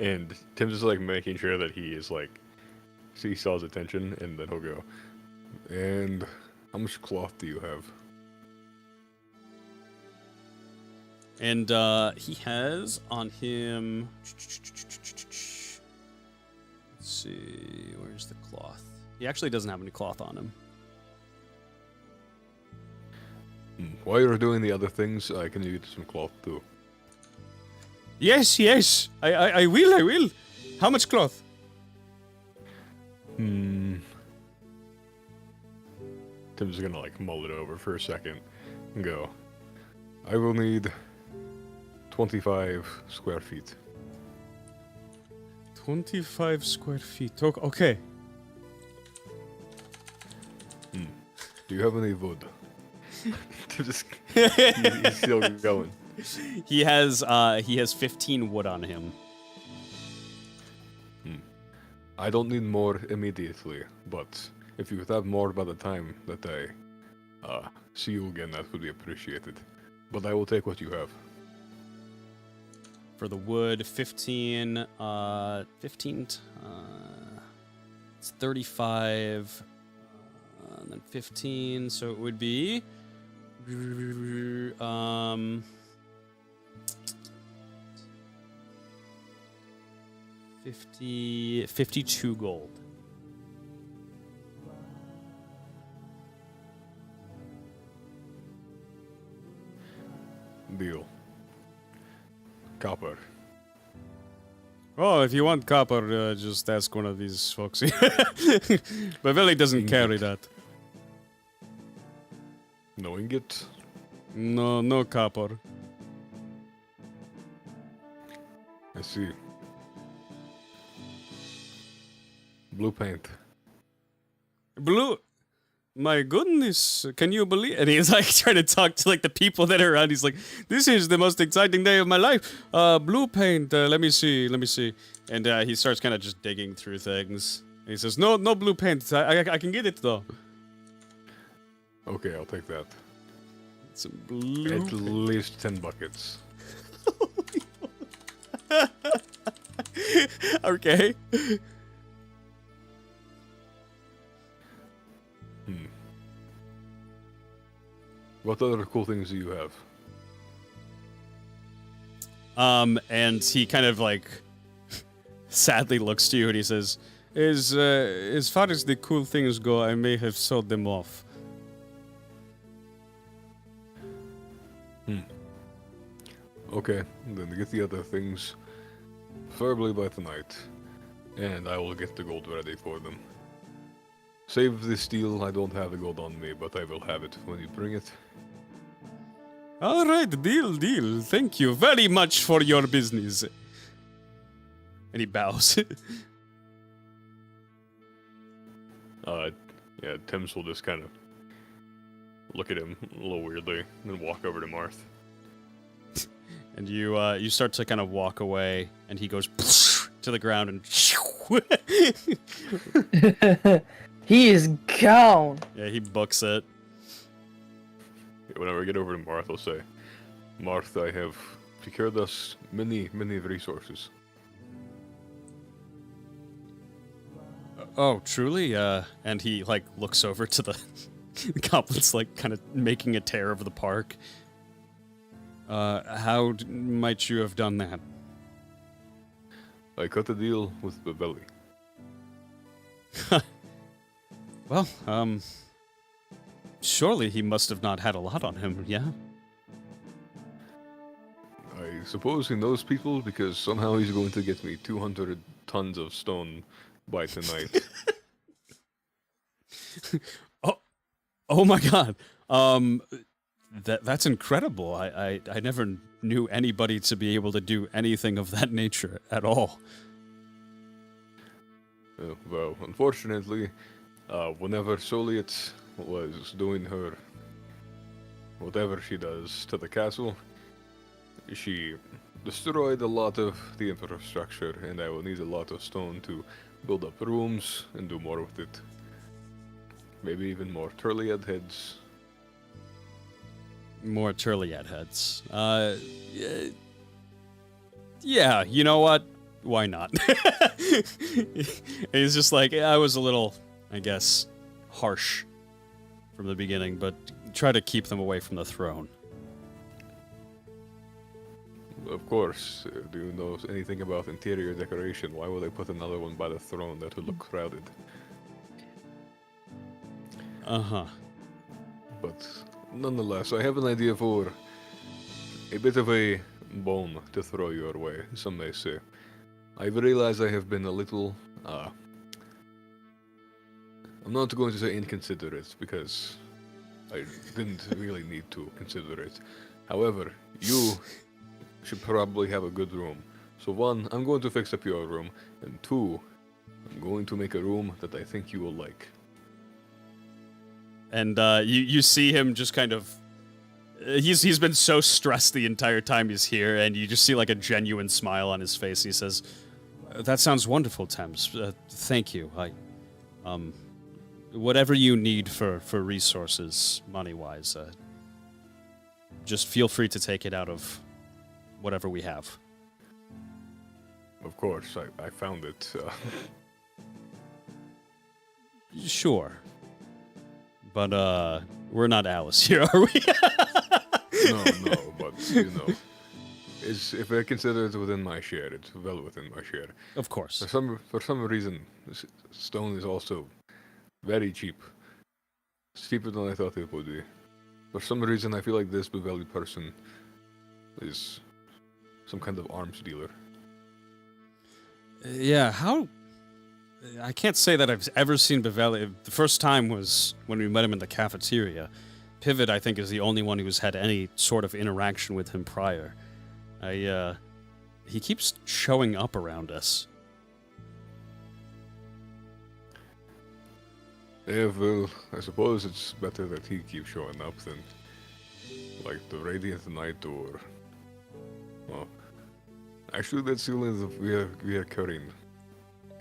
And Tim's just like making sure that he is like, so he saw his attention, and then he'll go. And how much cloth do you have? And he has on him. Let's see, where's the cloth? He actually doesn't have any cloth on him. While you're doing the other things, I can get some cloth too. Yes, yes, I will. How much cloth? Tim's gonna like mull it over for a second and go. I will need 25 square feet. 25 square feet. Okay. Do you have any wood? He's still going. He has 15 wood on him. I don't need more immediately, but if you could have more by the time that I see you again, that would be appreciated. But I will take what you have. For the wood, 15, it's 35, and then 15, so it would be, 52 gold. Deal. Copper. Oh, if you want copper, just ask one of these folks. Beverly doesn't carry that. No ingot? No copper. I see. Blue paint. Blue. My goodness, can you believe? And he's like trying to talk to like the people that are around. He's like, "This is the most exciting day of my life." Blue paint. Let me see. And he starts kind of just digging through things. He says, "No blue paint. I can get it though." Okay, I'll take that. Some blue. At least 10 buckets. Okay. What other cool things do you have? And he kind of like sadly looks to you and he says, as far as the cool things go, I may have sold them off. Okay, then get the other things, preferably by tonight, and I will get the gold ready for them. Save the steel, I don't have the gold on me, but I will have it when you bring it. All right, deal. Thank you very much for your business. And he bows. Yeah, Tim's will just kind of look at him a little weirdly, and then walk over to Marth. And you start to kind of walk away, and he goes to the ground and He is gone. yeah, he books it. Whenever I get over to Marth, I'll say, Marth, I have secured us many resources. Oh, truly? And he like looks over to the goblins, like kind of making a tear of the park. How might you have done that? I cut a deal with Beveli. Well, surely he must have not had a lot on him, yeah? I suppose he knows people because somehow he's going to get me 200 tons of stone by tonight. Oh my god. That's incredible. I never knew anybody to be able to do anything of that nature at all. Well, unfortunately, whenever Soliet was doing her whatever she does to the castle, she destroyed a lot of the infrastructure, and I will need a lot of stone to build up rooms and do more with it. Maybe even more Turliad heads. More Turliad heads. Yeah, you know what? Why not? He's just like, I was a little, I guess, harsh from the beginning, but try to keep them away from the throne. Of course, do you know anything about interior decoration? Why would I put another one by the throne? That would look crowded. Uh-huh. But nonetheless, I have an idea for a bit of a bone to throw your way, some may say. I realize I have been a little, I'm not going to say inconsiderate, because I didn't really need to consider it. However, you should probably have a good room. So one, I'm going to fix up your room, and two, I'm going to make a room that I think you will like. And you see him just kind of he's been so stressed the entire time he's here, and you just see like a genuine smile on his face. He says, "That sounds wonderful, Thames. Thank you. Whatever you need for resources, money-wise, just feel free to take it out of whatever we have." Of course, I found it. Sure. But, we're not Alice here, are we? No, but, you know, if I consider it within my share, it's well within my share. Of course. For some reason, stone is also very cheap. It's cheaper than I thought it would be. For some reason, I feel like this Beveli person is some kind of arms dealer. Yeah, how... I can't say that I've ever seen Beveli. The first time was when we met him in the cafeteria. Pivot, I think, is the only one who's had any sort of interaction with him prior. He keeps showing up around us. Yeah, well, I suppose it's better that he keeps showing up than, like, the Radiant Knight or... Well, actually, that's the only reoccurring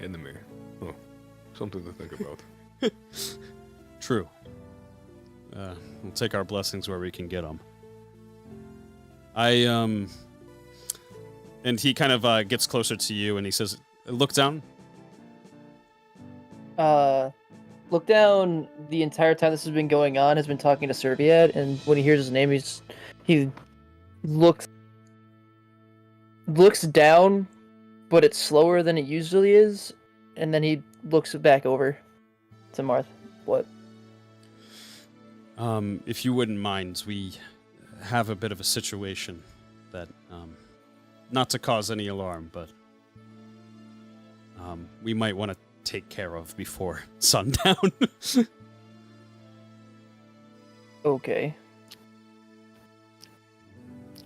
enemy. Oh, something to think about. True. We'll take our blessings where we can get them. And he kind of gets closer to you and he says, Look down. Look down the entire time this has been going on has been talking to Serviad, and when he hears his name, he looks down, but it's slower than it usually is, and then he looks back over to Marth. What? If you wouldn't mind, we have a bit of a situation that, not to cause any alarm, but we might want to take care of before sundown. Okay.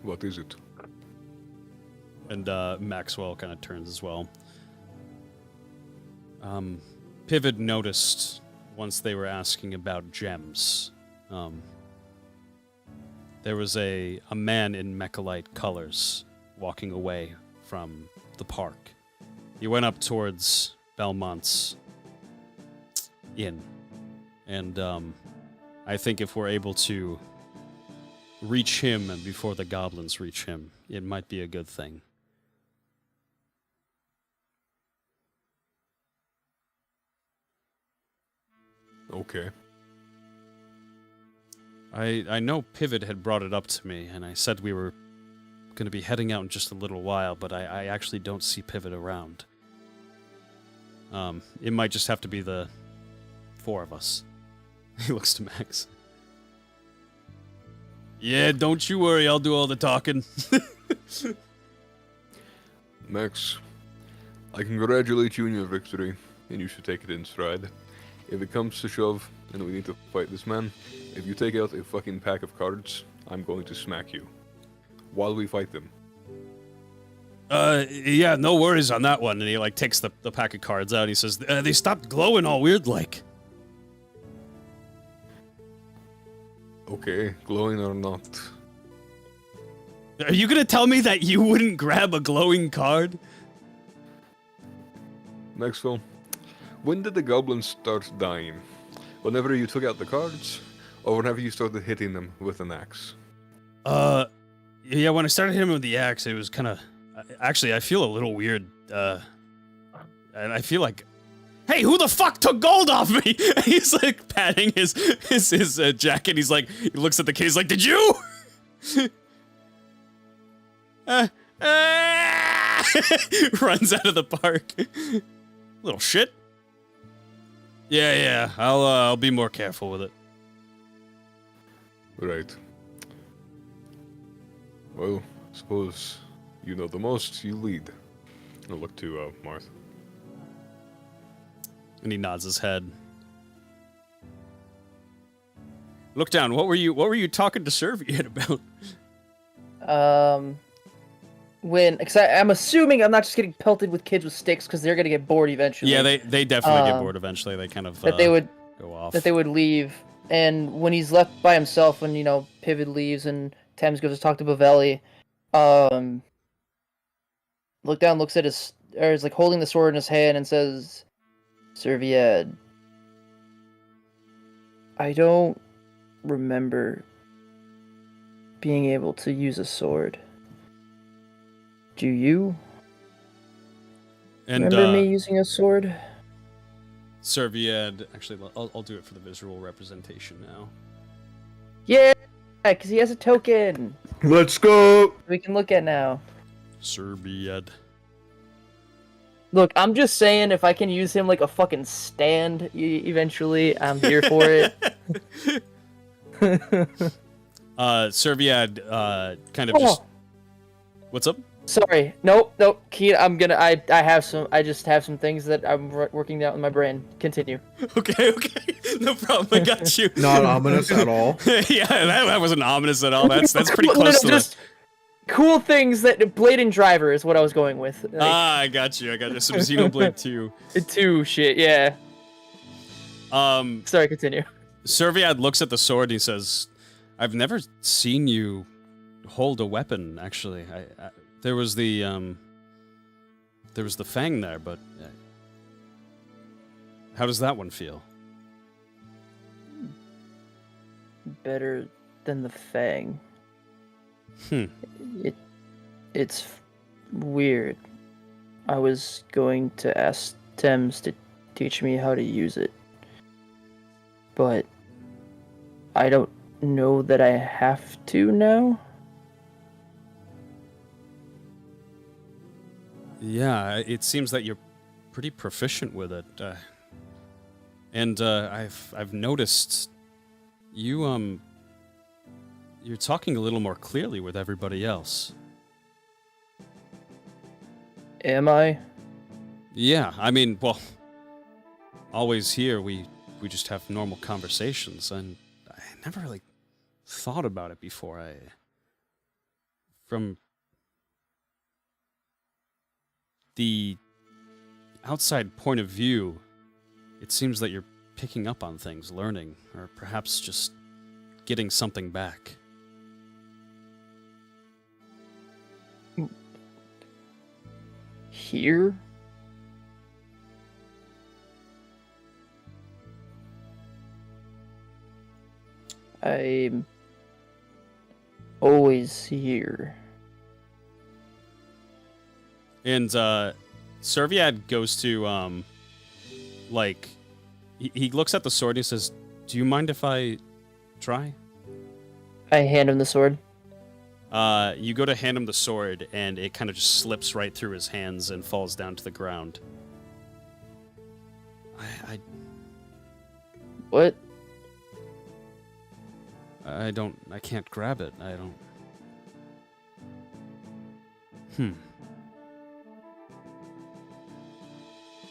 What is it? And Maxwell kind of turns as well. Pivot noticed once they were asking about gems. There was a man in mechalite colors walking away from the park. He went up towards Belmont's inn. And I think if we're able to reach him and before the goblins reach him, it might be a good thing. Okay. I know Pivot had brought it up to me, and I said we were going to be heading out in just a little while, but I actually don't see Pivot around. It might just have to be the 4 of us. He looks to Max. Yeah, don't you worry, I'll do all the talking. Max, I congratulate you on your victory, and you should take it in stride. If it comes to shove, and we need to fight this man, if you take out a fucking pack of cards, I'm going to smack you. While we fight them. Yeah, no worries on that one. And he, like, takes the pack of cards out, and he says, they stopped glowing all weird, like. Okay, glowing or not. Are you gonna tell me that you wouldn't grab a glowing card? Maxwell, when did the goblins start dying? Whenever you took out the cards, or whenever you started hitting them with an axe? Yeah, when I started hitting him with the axe, it was kind of... Actually, I feel a little weird, and I feel like... Hey, who the fuck took gold off me? And he's like patting his jacket. He's like, he looks at the kid. He's like, did you? Runs out of the park. Little shit. Yeah. I'll be more careful with it. Right. Well, suppose you know the most, you lead. I'll look to Marth. And he nods his head. Look down. What were you talking to Servian about? Cause I'm assuming I'm not just getting pelted with kids with sticks because they're gonna get bored eventually. Yeah, they definitely get bored eventually. They kind of that they would go off. That they would leave, and when he's left by himself, when Pivot leaves and Thames goes to talk to Bavelli, look down, looks at is like holding the sword in his hand and says, "Serviad, I don't remember being able to use a sword. Do you and, remember me using a sword?" Serviad, actually, I'll do it for the visual representation now. Yeah, because he has a token Let's go! we can look at now. Serviad. Look, I'm just saying, if I can use him like a fucking stand eventually, I'm here for it. Serviad, kind of just... What's up? Sorry. Nope. Keen, I just have some things that I'm working out in my brain. Continue. Okay. No problem, I got you. Not ominous at all. Yeah, that wasn't ominous at all. That's pretty close to just cool things that Blade and Driver is what I was going with. Like, I got you. Some Xenoblade 2. 2 shit, yeah. Sorry, continue. Serviad looks at the sword and he says, I've never seen you hold a weapon, actually. There was the fang there, but how does that one feel? Better than the fang. It's weird. I was going to ask Thames to teach me how to use it. But I don't know that I have to now. Yeah, it seems that you're pretty proficient with it. And I've noticed you're talking a little more clearly with everybody else. Am I? Yeah, I mean, well, always here we just have normal conversations, and I never really thought about it before. From the outside point of view, it seems that you're picking up on things, learning, or perhaps just getting something back. Here? I'm always here. And Serviad goes to like he looks at the sword and he says, "Do you mind if I try?" I hand him the sword. You go to hand him the sword, and it kind of just slips right through his hands and falls down to the ground. I What? I can't grab it. I don't.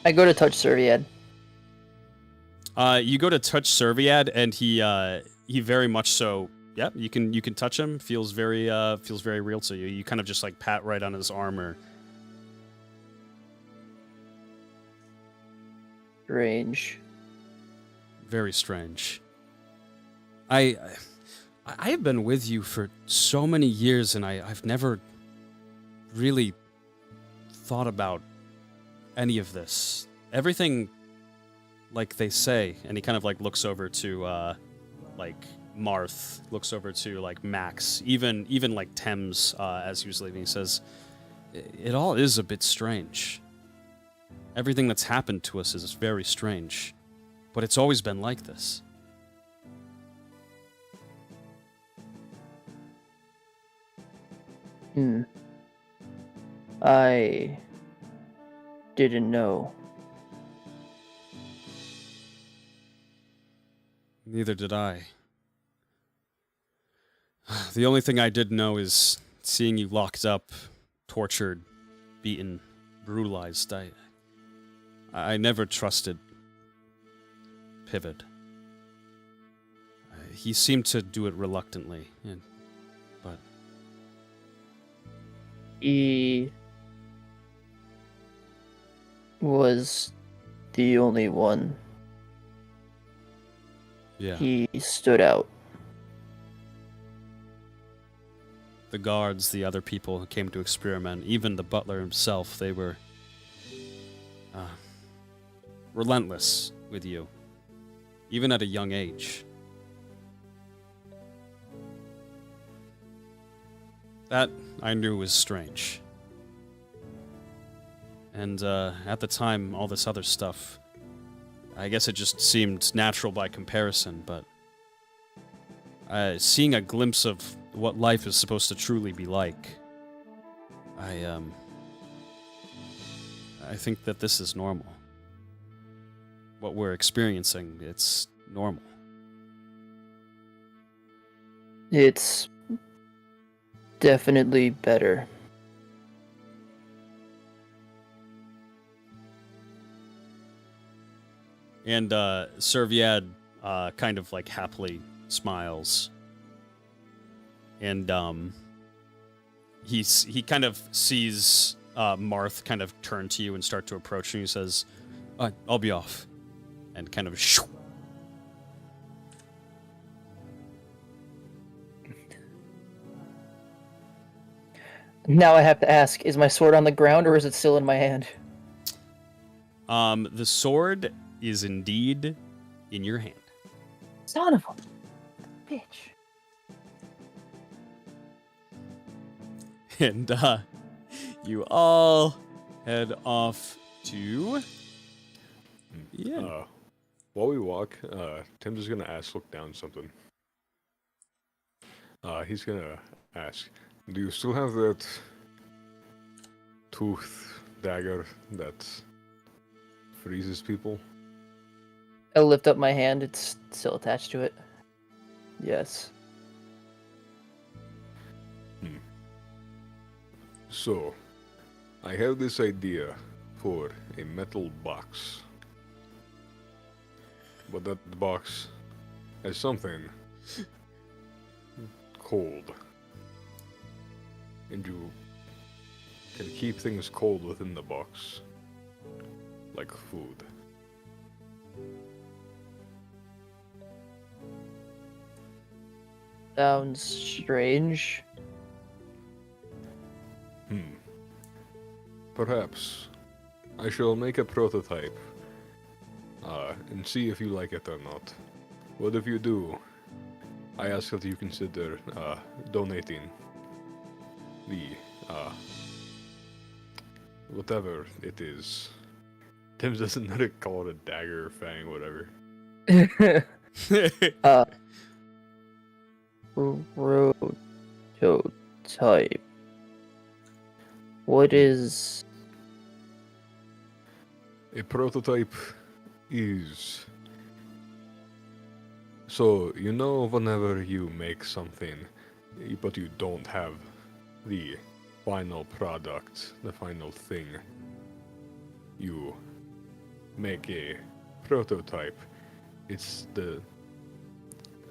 I go to touch Serviad. You go to touch Serviad, and he very much so. Yeah, you can touch him. Feels very real to you. You kind of just like pat right on his armor. Strange. Very strange. I have been with you for so many years, and I've never really thought about any of this. Everything, like they say, and he kind of like looks over to like Marth, looks over to like Max, even like Thames as he was leaving. He says, "It all is a bit strange. Everything that's happened to us is very strange, but it's always been like this." I didn't know. Neither did I. The only thing I did know is seeing you locked up, tortured, beaten, brutalized. I never trusted Pivot. He seemed to do it reluctantly, but He was the only one. yeah. He stood out. The guards, the other people who came to experiment, even the butler himself, they were relentless with you, even at a young age. That I knew was strange. And at the time, all this other stuff, I guess it just seemed natural by comparison, but seeing a glimpse of what life is supposed to truly be like, I think that this is normal. What we're experiencing, it's normal. It's definitely better. And Serviad kind of like happily smiles. And he kind of sees Marth kind of turn to you and start to approach you. He says, "I'll be off." And kind of shoo. Now I have to ask, is my sword on the ground or is it still in my hand? The sword is indeed in your hand. Son of a bitch. And you all head off to. Yeah. While we walk, Tim's just gonna look down something. He's gonna ask, do you still have that tooth dagger that freezes people? I lift up my hand. It's still attached to it. Yes. So, I have this idea for a metal box. But that box has something cold. And you can keep things cold within the box. Like food. Sounds strange. Perhaps I shall make a prototype and see if you like it or not. What if you do? I ask that you consider donating the whatever it is. Tim doesn't know to call it a dagger or fang, whatever. Prototype. What is... A prototype is... So, you know whenever you make something, but you don't have the final product, the final thing, you make a prototype. It's the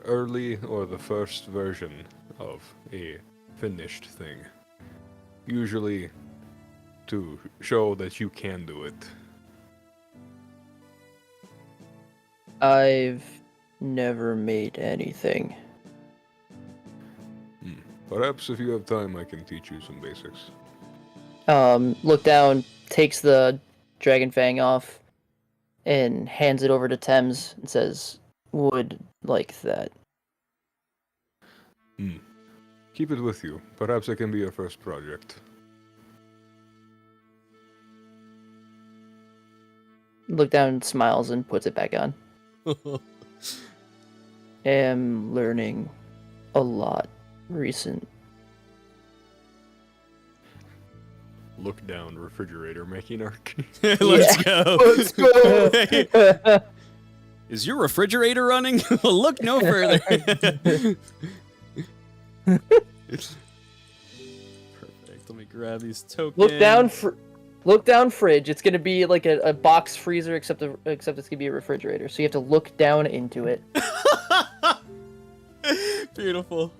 early or the first version of a finished thing. Usually to show that you can do it. I've never made anything. Perhaps if you have time, I can teach you some basics. Look down, takes the dragon fang off, and hands it over to Thames and says, "Would like that." Keep it with you. Perhaps it can be your first project. Look down, smiles, and puts it back on. Am learning a lot recent. Look down, refrigerator making arc. Let's go. Let's go. Is your refrigerator running? Well, look no further. Perfect. Let me grab these tokens. Look down, fridge. It's gonna be like a box freezer, except it's gonna be a refrigerator. So you have to look down into it. Beautiful.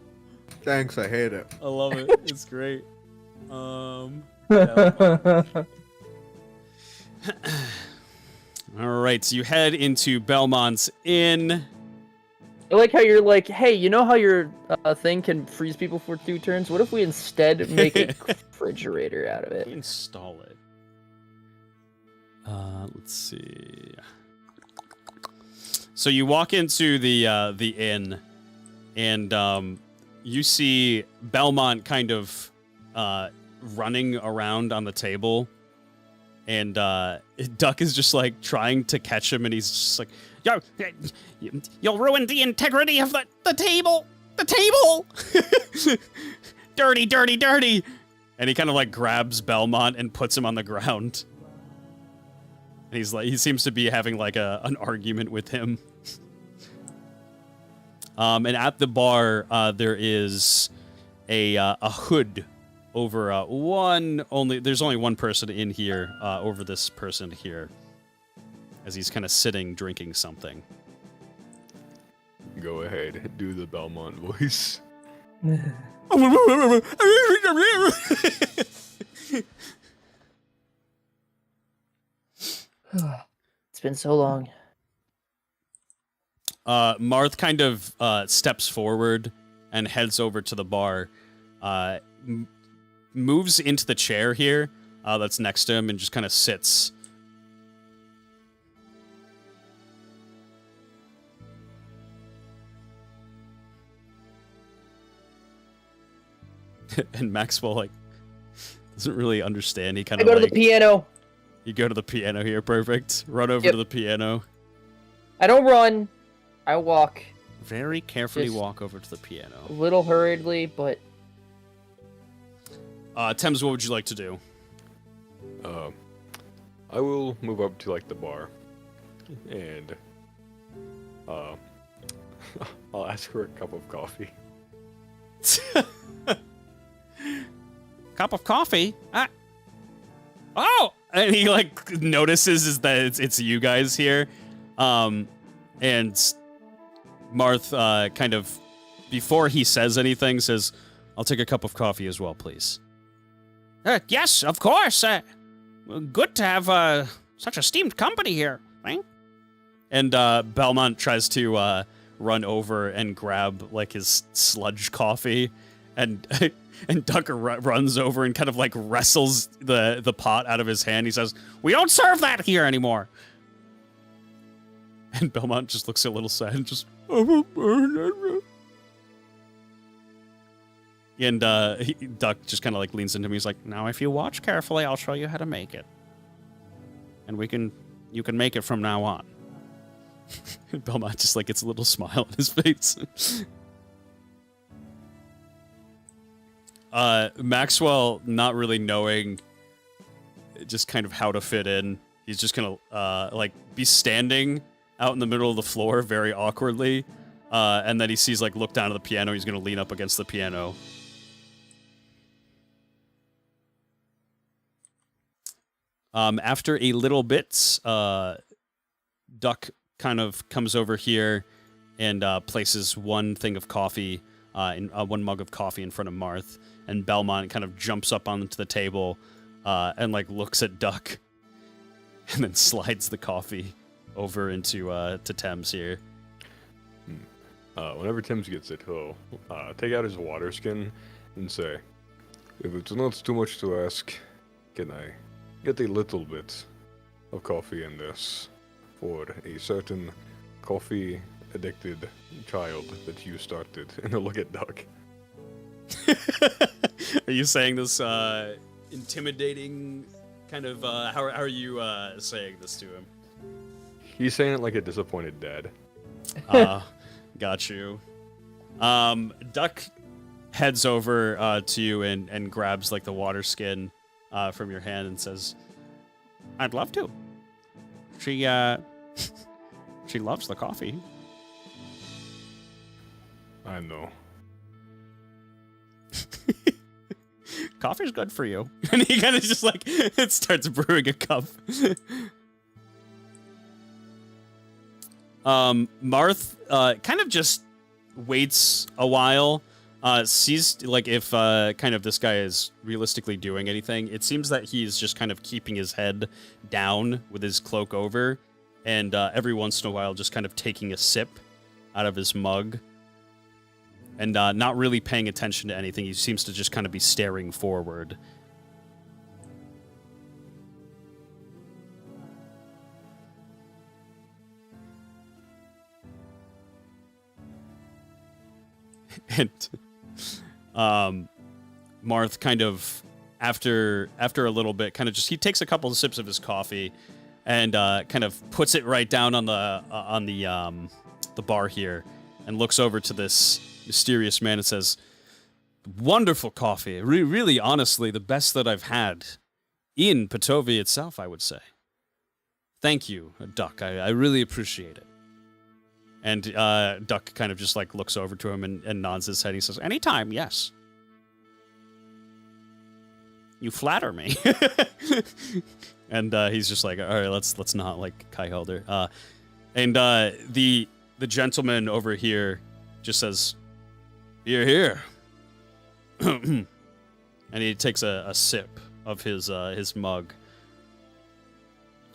Thanks, I hate it. I love it. It's great. All right, so you head into Belmont's Inn. I like how you're like, hey, you know how your thing can freeze people for 2 turns? What if we instead make a refrigerator out of it? Install it. Let's see. So you walk into the inn, and you see Belmont kind of running around on the table, and Duck is just like trying to catch him, and he's just like, you'll ruin the integrity of the table! The table! Dirty, dirty, dirty! And he kind of like grabs Belmont and puts him on the ground. And he's like, he seems to be having like an argument with him. And at the bar, there is a hood over there's only one person in here, over this person here, as he's kind of sitting drinking something. Go ahead, do the Belmont voice. It's been so long. Marth kind of steps forward and heads over to the bar, moves into the chair here that's next to him, and just kind of sits. And Maxwell, like, doesn't really understand. He kind I of go to like the piano. you go to the piano here. Perfect. Run over to the piano. I don't run. I walk. Very carefully Just- walk over to the piano. A little hurriedly, but Thames, what would you like to do? I will move up to like the bar, and I'll ask for a cup of coffee. Cup of coffee? Oh! And he like notices is that it's you guys here. And Marth kind of before he says anything says, "I'll take a cup of coffee as well, please." Yes, of course. Good to have such esteemed company here. Eh? And Belmont tries to run over and grab like his sludge coffee, and and Ducker runs over and kind of like wrestles the pot out of his hand. He says, "We don't serve that here anymore." And Belmont just looks a little sad and just. And Duck just kind of like leans into me. He's like, "Now, if you watch carefully, I'll show you how to make it, and you can make it from now on." And Belmont just like gets a little smile on his face. Maxwell, not really knowing just kind of how to fit in, he's just gonna like be standing out in the middle of the floor very awkwardly, and then he sees like look down at the piano. He's gonna lean up against the piano. After a little bit, Duck kind of comes over here and places one thing of coffee, one mug of coffee in front of Marth, and Belmont kind of jumps up onto the table and like looks at Duck, and then slides the coffee over into to Thames here. Whenever Tim's gets it, he'll take out his water skin and say, "If it's not too much to ask, can I get a little bit of coffee in this for a certain coffee-addicted child that you started?" And he'll look at Duck. Are you saying this intimidating kind of, how are you saying this to him? He's saying it like a disappointed dad. Got you. Duck heads over to you and grabs like the water skin from your hand and says, "I'd love to." She she loves the coffee. I know. Coffee's good for you. And he kind of just like it starts brewing a cup. Marth kind of just waits a while, sees like if kind of this guy is realistically doing anything. It seems that he's just kind of keeping his head down with his cloak over, and every once in a while just kind of taking a sip out of his mug, and not really paying attention to anything. He seems to just kind of be staring forward. And Marth kind of after a little bit kind of just he takes a couple of sips of his coffee and kind of puts it right down on the bar here and looks over to this mysterious man and says, "Wonderful coffee. Really, honestly, the best that I've had in Petovia itself, I would say. Thank you, Duck. I really appreciate it." And Duck kind of just like looks over to him and nods his head. He says, "Anytime, yes. You flatter me." And he's just like, "All right, let's not like Kai Helder." And the gentleman over here just says, "You're here." And he takes a sip of his mug.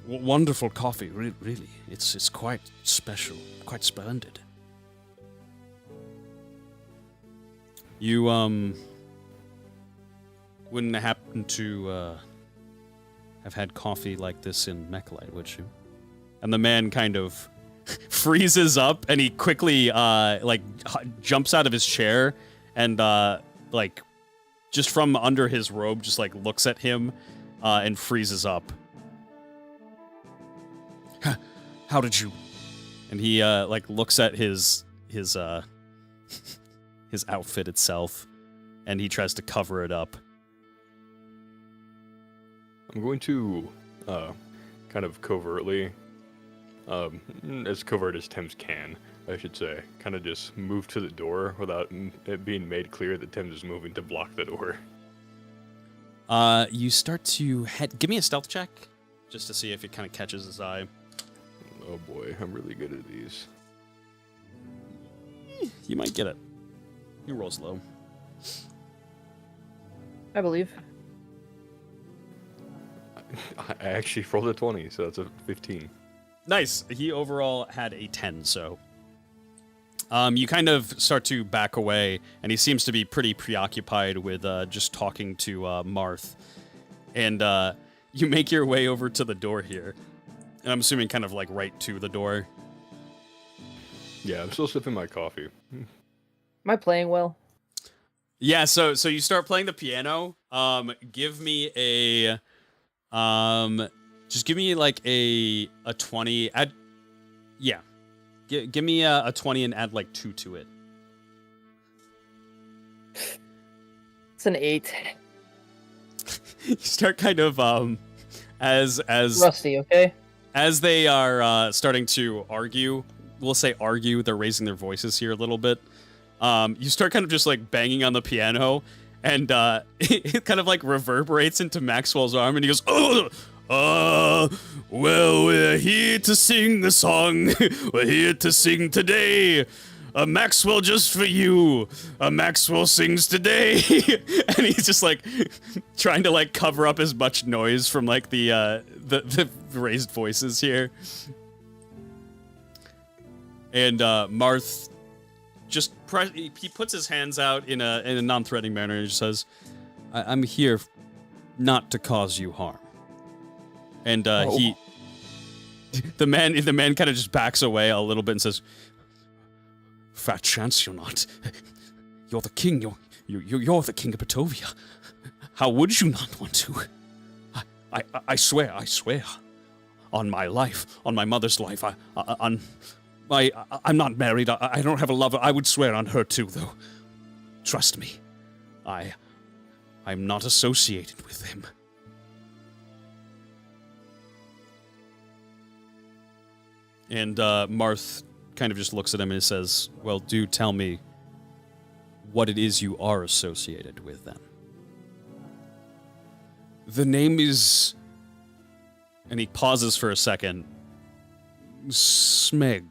Wonderful coffee, really. It's quite special, quite splendid. You wouldn't happen to have had coffee like this in Mechlite, would you? And the man kind of freezes up, and he quickly jumps out of his chair and like just from under his robe, just like looks at him and freezes up. How did you? And he like looks at his his outfit itself, and he tries to cover it up. I'm going to kind of covertly, as covert as Thames can, I should say, kind of just move to the door without it being made clear that Thames is moving to block the door. You start to head. Give me a stealth check, just to see if it kind of catches his eye. Oh boy, I'm really good at these. You might get it. You roll slow. I believe. I actually rolled a 20, so that's a 15. Nice. He overall had a 10, so. You kind of start to back away, and he seems to be pretty preoccupied with just talking to Marth. And you make your way over to the door here. And I'm assuming kind of like right to the door. Yeah, I'm still sipping my coffee. Am I playing well? Yeah, so you start playing the piano. Give me a just give me like a 20. Add, yeah. Give me a 20 and add like 2 to it. It's an 8. You start kind of as Rusty, okay? as they are starting to argue, we'll say argue, they're raising their voices here a little bit. You start kind of just like banging on the piano, and it kind of like reverberates into Maxwell's arm, and he goes, well, we're here to sing the song. We're here to sing today. A Maxwell just for you. A Maxwell sings today. And he's just like trying to like cover up as much noise from like the raised voices here. And Marth just he puts his hands out in a non-threatening manner and just says, I'm here not to cause you harm. And the man kind of just backs away a little bit and says, "Fat chance you're not. You're the king. You're the king of Batovia. How would you not want to? I swear, on my life, on my mother's life, I'm not married. I don't have a lover. I would swear on her too, though. Trust me, I'm not associated with him." And Marth kind of just looks at him and says, well, do tell me what it is you are associated with, then. The name is... And he pauses for a second. Smeg.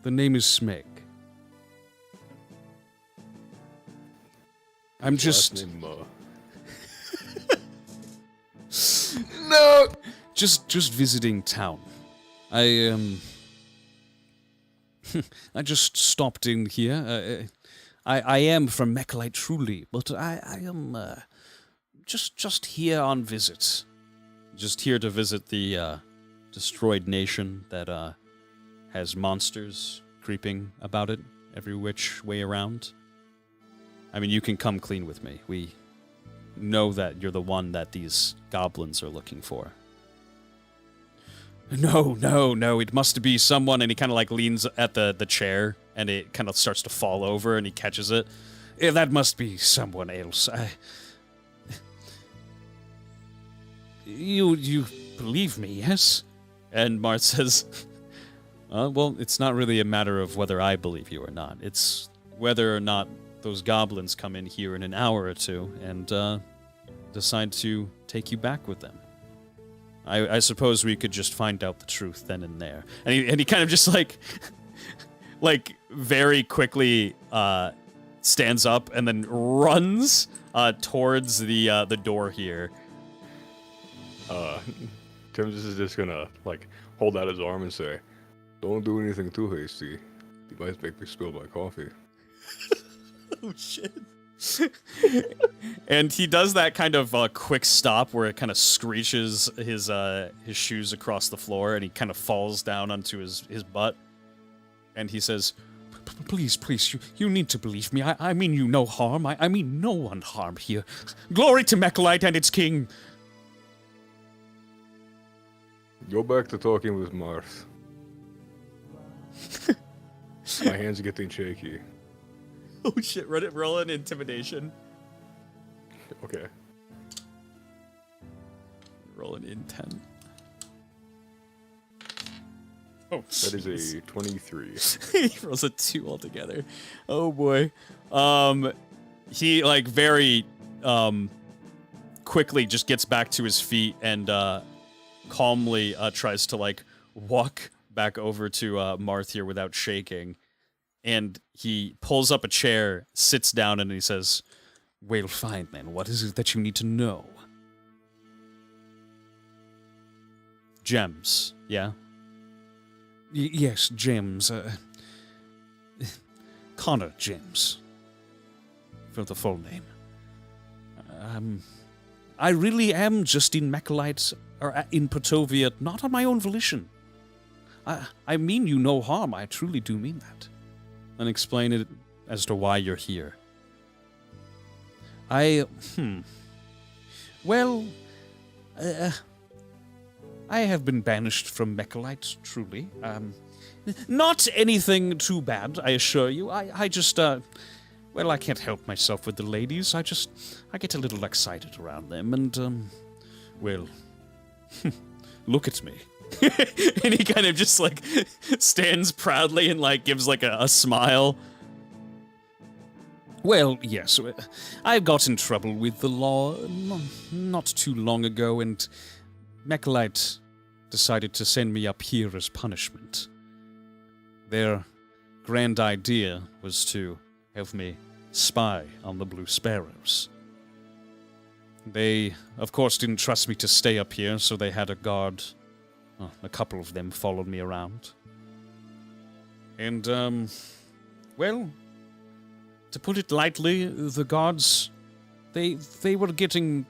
The name is Smeg. I'm just... Last name, No! Just visiting town. I just stopped in here. I am from Mechalite truly, but I am just here on visit. Just here to visit the destroyed nation that has monsters creeping about it every which way around. I mean, you can come clean with me. We know that you're the one that these goblins are looking for. No, it must be someone, and he kind of like leans at the chair, and it kind of starts to fall over, and he catches it. Yeah, that must be someone else. You believe me, yes? And Marth says, well, it's not really a matter of whether I believe you or not. It's whether or not those goblins come in here in an hour or two and decide to take you back with them. I suppose we could just find out the truth then and there. And he kind of just like very quickly stands up and then runs towards the door here. Tim's is just gonna like hold out his arm and say, "Don't do anything too hasty. You might make me spill my coffee." Oh shit. And he does that kind of quick stop where it kind of screeches his shoes across the floor, and he kind of falls down onto his butt. And he says, Please, please, you need to believe me. I mean you no harm. I mean no one harm here. Glory to Mechalite and its king. Go back to talking with Marth. My hands are getting shaky. Oh shit, roll an intimidation. Okay. Roll an intent. Oh, That is a 23. he rolls a 2 altogether. Oh boy. He like very quickly just gets back to his feet and calmly tries to like walk back over to Marth here without shaking. And he pulls up a chair, sits down, and he says, "Well, fine then. What is it that you need to know?" Gems, yeah? Yes, gems. Connor Gems. For the full name. I really am just in Mechalite, or in Petovia, not on my own volition. I mean you no harm, I truly do mean that. And explain it as to why you're here. Well, I have been banished from Mechalite, truly. Not anything too bad, I assure you. I just, well, I can't help myself with the ladies. I get a little excited around them, and, well, look at me. And he kind of just like stands proudly and like gives like a smile. Well, yes, I got in trouble with the law not too long ago, and Mechalite decided to send me up here as punishment. Their grand idea was to have me spy on the Blue Sparrows. They, of course, didn't trust me to stay up here, so they had a guard. A couple of them followed me around. And, well, to put it lightly, the guards, they were getting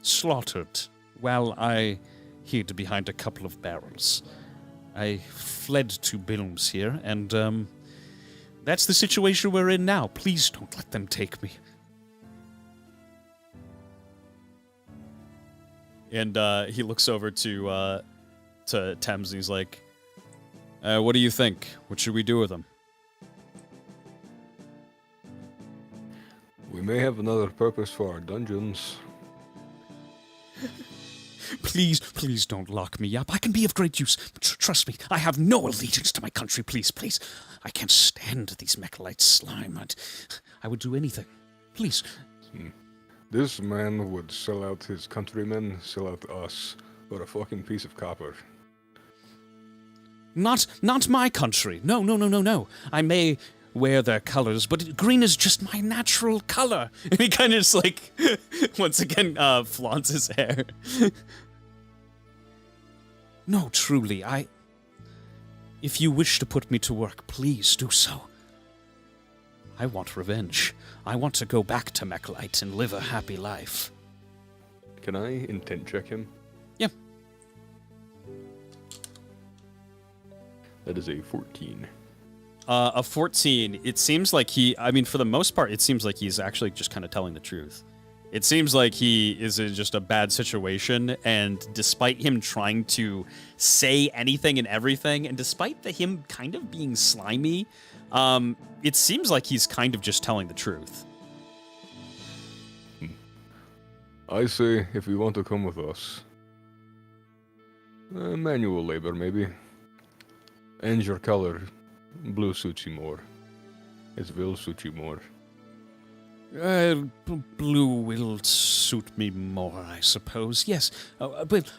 slaughtered while I hid behind a couple of barrels. I fled to Bilms here, and, that's the situation we're in now. Please don't let them take me. And, he looks over to Thames and he's like, what do you think? What should we do with them? We may have another purpose for our dungeons. Please don't lock me up. I can be of great use. Trust me, I have no allegiance to my country. Please. I can't stand these Mechalite slime. I would do anything. Please. This man would sell out his countrymen, sell out us, for a fucking piece of copper. Not my country. No. I may wear their colors, but green is just my natural color. And he kind of just like, once again, flaunts his hair. No, truly, if you wish to put me to work, please do so. I want revenge. I want to go back to Mechalite and live a happy life. Can I intent check him? Yeah. That is a 14. A 14, it seems like for the most part, it seems like he's actually just kind of telling the truth. It seems like he is in just a bad situation, and despite him trying to say anything and everything, and despite him kind of being slimy, it seems like he's kind of just telling the truth. I say, if you want to come with us, manual labor maybe. And your color, blue suits you more. It will suit you more. Blue will suit me more, I suppose. Yes, but,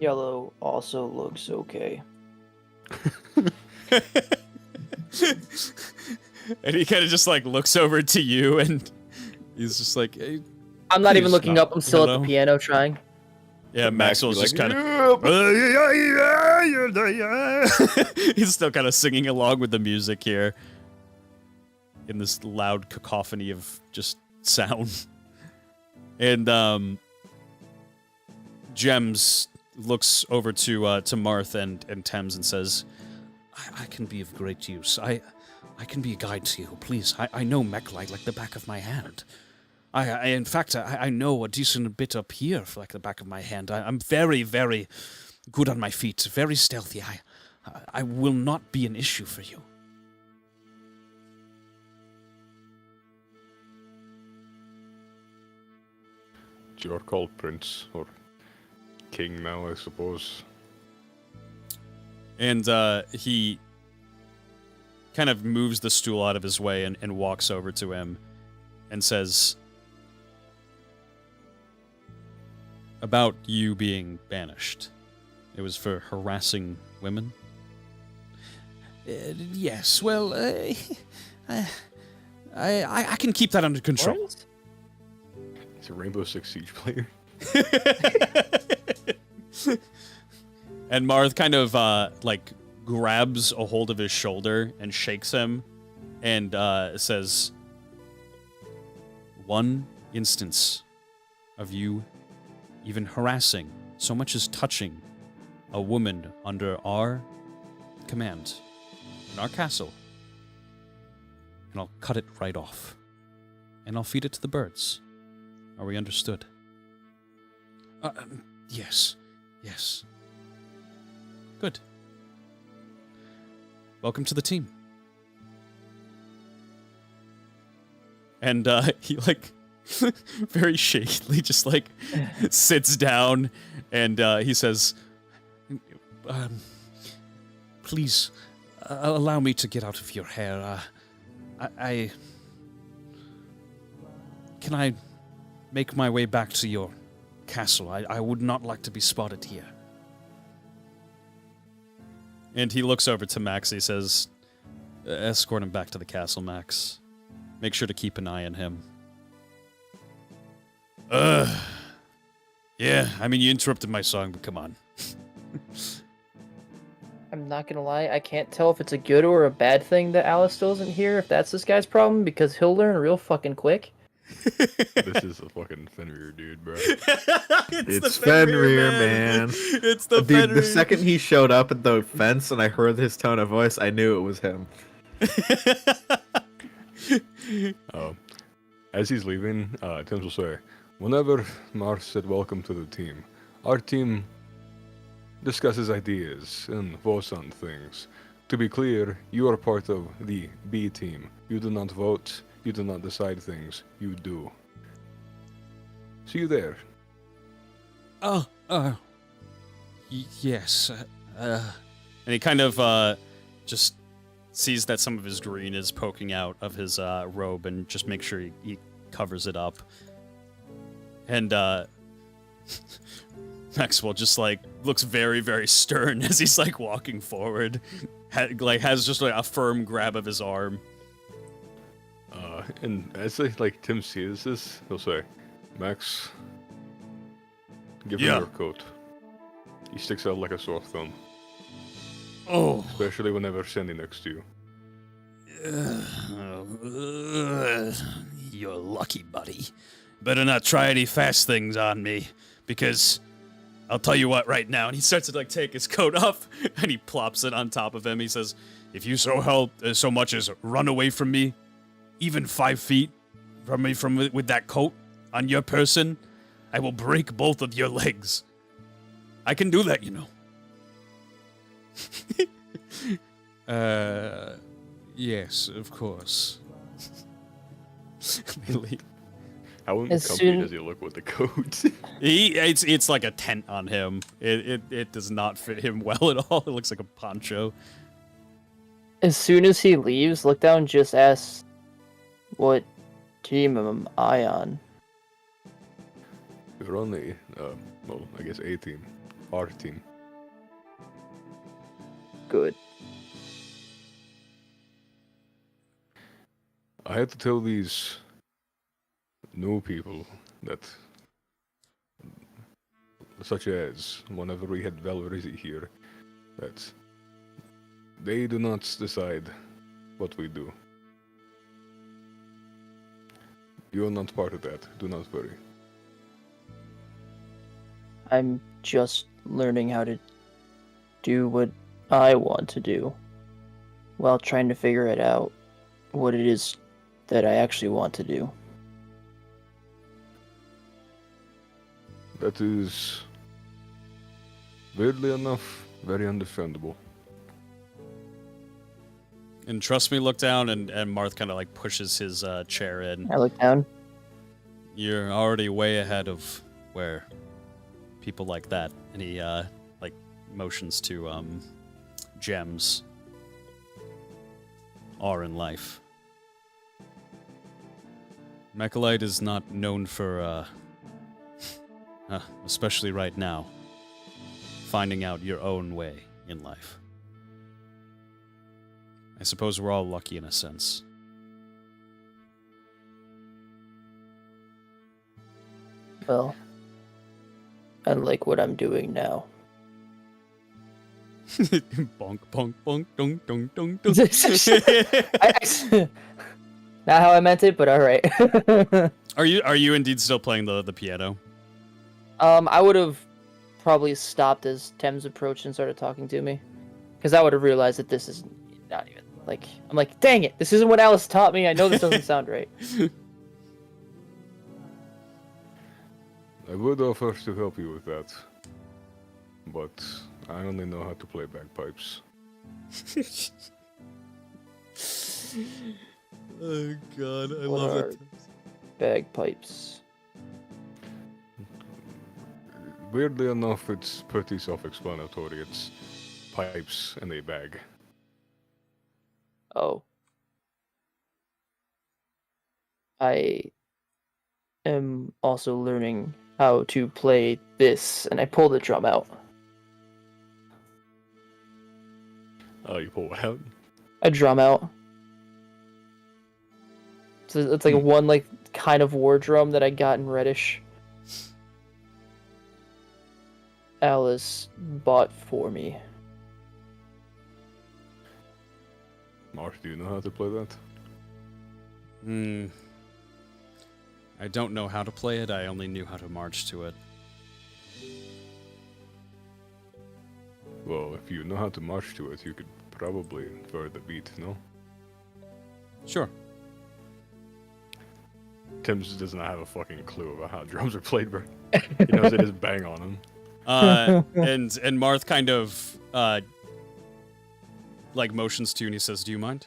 Yellow also looks okay. And he kind of just like looks over to you, and he's just like, hey, I'm not even please looking stop. up. I'm still at Hello? the piano trying. Yeah, Maxwell's Max just be like, kind of. He's still kind of singing along with the music here in this loud cacophony of just sound. And Gems looks over to Marth and Thames and says, I can be of great use. I can be a guide to you. Please, I know Mechlite like the back of my hand. In fact, I know a decent bit up here for like the back of my hand. I'm very, very good on my feet, very stealthy. I will not be an issue for you. It's your call, Prince, or King now, I suppose. And he kind of moves the stool out of his way and walks over to him and says, about you being banished. It was for harassing women? Yes, well, I can keep that under control. What? He's a Rainbow Six Siege player. And Marth kind of like grabs a hold of his shoulder and shakes him and says, one instance of you even harassing, so much as touching, a woman under our command in our castle, and I'll cut it right off, and I'll feed it to the birds. Are we understood? Yes. Good. Welcome to the team. And he like very shakily just like sits down and he says, Please, allow me to get out of your hair. Can I make my way back to your castle? I would not like to be spotted here. and he looks over to Max. He says, escort him back to the castle, Max. Make sure to keep an eye on him. Yeah, I mean, you interrupted my song, but come on. I'm not gonna lie, I can't tell if it's a good or a bad thing that Alice still isn't here, if that's this guy's problem, because he'll learn real fucking quick. This is a fucking Fenrir dude, bro. It's Fenrir, man. It's the Dude, Fenrir. the second he showed up at the fence and I heard his tone of voice, I knew it was him. As he's leaving, Tim will say, whenever Marth said welcome to the team, our team discusses ideas and votes on things. To be clear, you are part of the B team. You do not vote, you do not decide things, you do. See you there. Yes. And he kind of just sees that some of his green is poking out of his robe and just make sure he covers it up. And Maxwell just like looks very, very stern as he's like walking forward. Has just like a firm grab of his arm. And as Tim sees this, he'll say, Max, give me your coat. He sticks out like a sore thumb. Oh. Especially whenever standing next to you. You're lucky, buddy. Better not try any fast things on me, because I'll tell you what right now. And he starts to like take his coat off and he plops it on top of him. He says, if you so much as run away from me, even 5 feet from me with that coat on your person, I will break both of your legs. I can do that, you know. Yes, of course. How As uncomfy soon- does he look with the coat? It's like a tent on him. It does not fit him well at all. It looks like a poncho. As soon as he leaves, Look Down just asks, what team am I on? We're only, I guess A team. Our team. Good. I had to tell these new people that, such as whenever we had Valorizi here, that they do not decide what we do. You are not part of that. Do not worry. I'm just learning how to do what I want to do. while trying to figure it out what it is that I actually want to do. That is, weirdly enough, very understandable. And trust me, look down, and Marth kind of like pushes his chair in. I look down. You're already way ahead of where people like that, and he like motions to gems are in life. Mechalite is not known for, especially right now, finding out your own way in life. I suppose we're all lucky in a sense. Well, I like what I'm doing now. Bonk, bonk, bonk, dong, dong, dong, dong. Not how I meant it, but all right. Are you indeed still playing the piano? I would have probably stopped as Thames approached and started talking to me, because I would have realized that this is not even like, I'm like, dang it, this isn't what Alice taught me. I know this doesn't sound right. I would offer to help you with that, but I only know how to play bagpipes. Oh god, I What love are it. bagpipes? Weirdly enough, it's pretty self-explanatory. It's pipes in a bag. Oh. I am also learning how to play this, and I pull the drum out. Oh, you pull it out? A drum out. So it's like one like kind of war drum that I got in Reddish. Alice bought for me. Marth, do you know how to play that? I don't know how to play it, I only knew how to march to it. Well, if you know how to march to it, you could probably infer the beat, no? Sure. Tim's does not have a fucking clue about how drums are played, bro. He knows it is bang on him. And Marth kind of like motions to you and he says, "Do you mind?"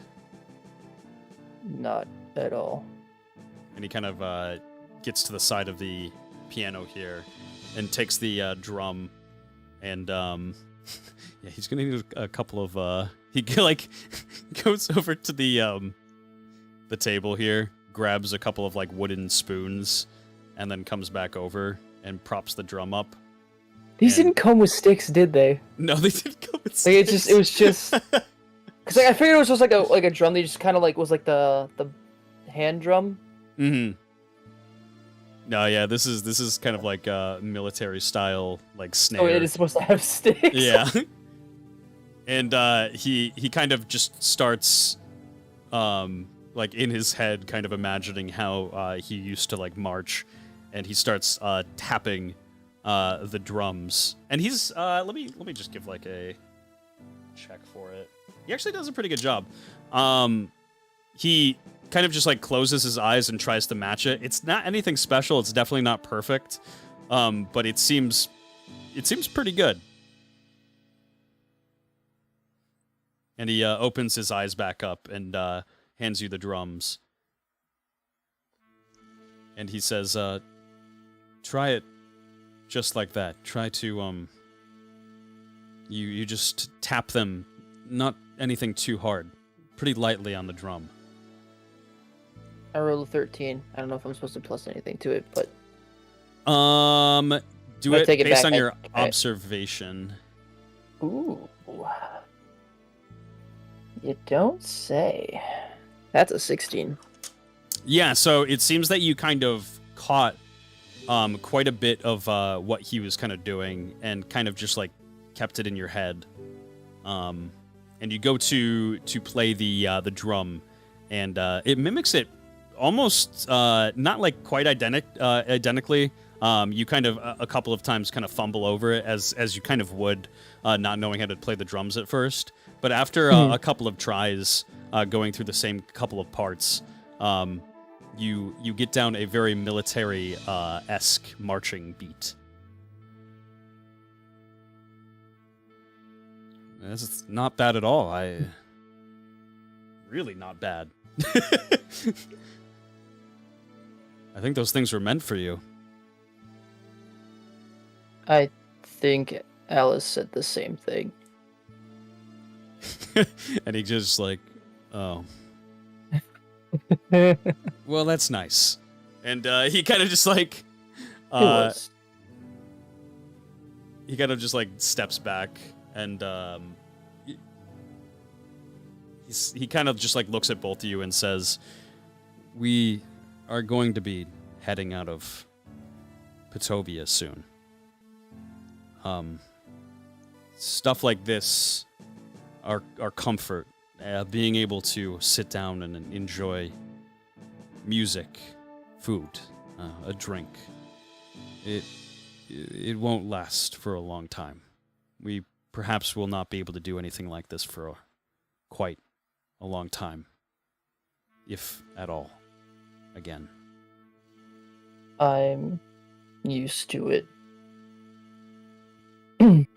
Not at all. And he kind of gets to the side of the piano here and takes the drum and yeah, he's gonna need a couple of he like goes over to the table here, grabs a couple of like wooden spoons, and then comes back over and props the drum up. These And- didn't come with sticks, did they? No, they didn't come with Like sticks. it was just because like, I figured it was just like a drum. They just kind of like was like the hand drum. Mm-hmm. No, yeah, this is kind of like military style, like snare. Oh, it is supposed to have sticks. Yeah. And he kind of just starts like in his head kind of imagining how he used to like march, and he starts tapping the drums. And he's let me just give like a check for it. He actually does a pretty good job. He kind of just like closes his eyes and tries to match it. It's not anything special. It's definitely not perfect. But it seems pretty good. And he opens his eyes back up and hands you the drums. And he says, try it just like that. Try to, you just tap them, not anything too hard. Pretty lightly on the drum. I rolled a 13. I don't know if I'm supposed to plus anything to it, but Do I it take it based back, on your I- observation. ooh, you don't say. That's a 16. Yeah, so it seems that you kind of caught quite a bit of what he was kind of doing and kind of just like kept it in your head. And you go to play the drum, and it mimics it almost not like quite identically. You kind of a couple of times kind of fumble over it as you kind of would not knowing how to play the drums at first. But after a couple of tries, going through the same couple of parts, you get down a very military esque marching beat. That's not bad at all. Really not bad. I think those things were meant for you. I think Alice said the same thing. And he just like, oh. Well, that's nice. And he kind of just like, It was. he kind of just like steps back and he kind of just like looks at both of you and says, we are going to be heading out of Petovia soon. Stuff like this, our comfort, being able to sit down and enjoy music, food, a drink, it won't last for a long time. We perhaps will not be able to do anything like this for quite a long time, if at all, again. I'm used to it. I'm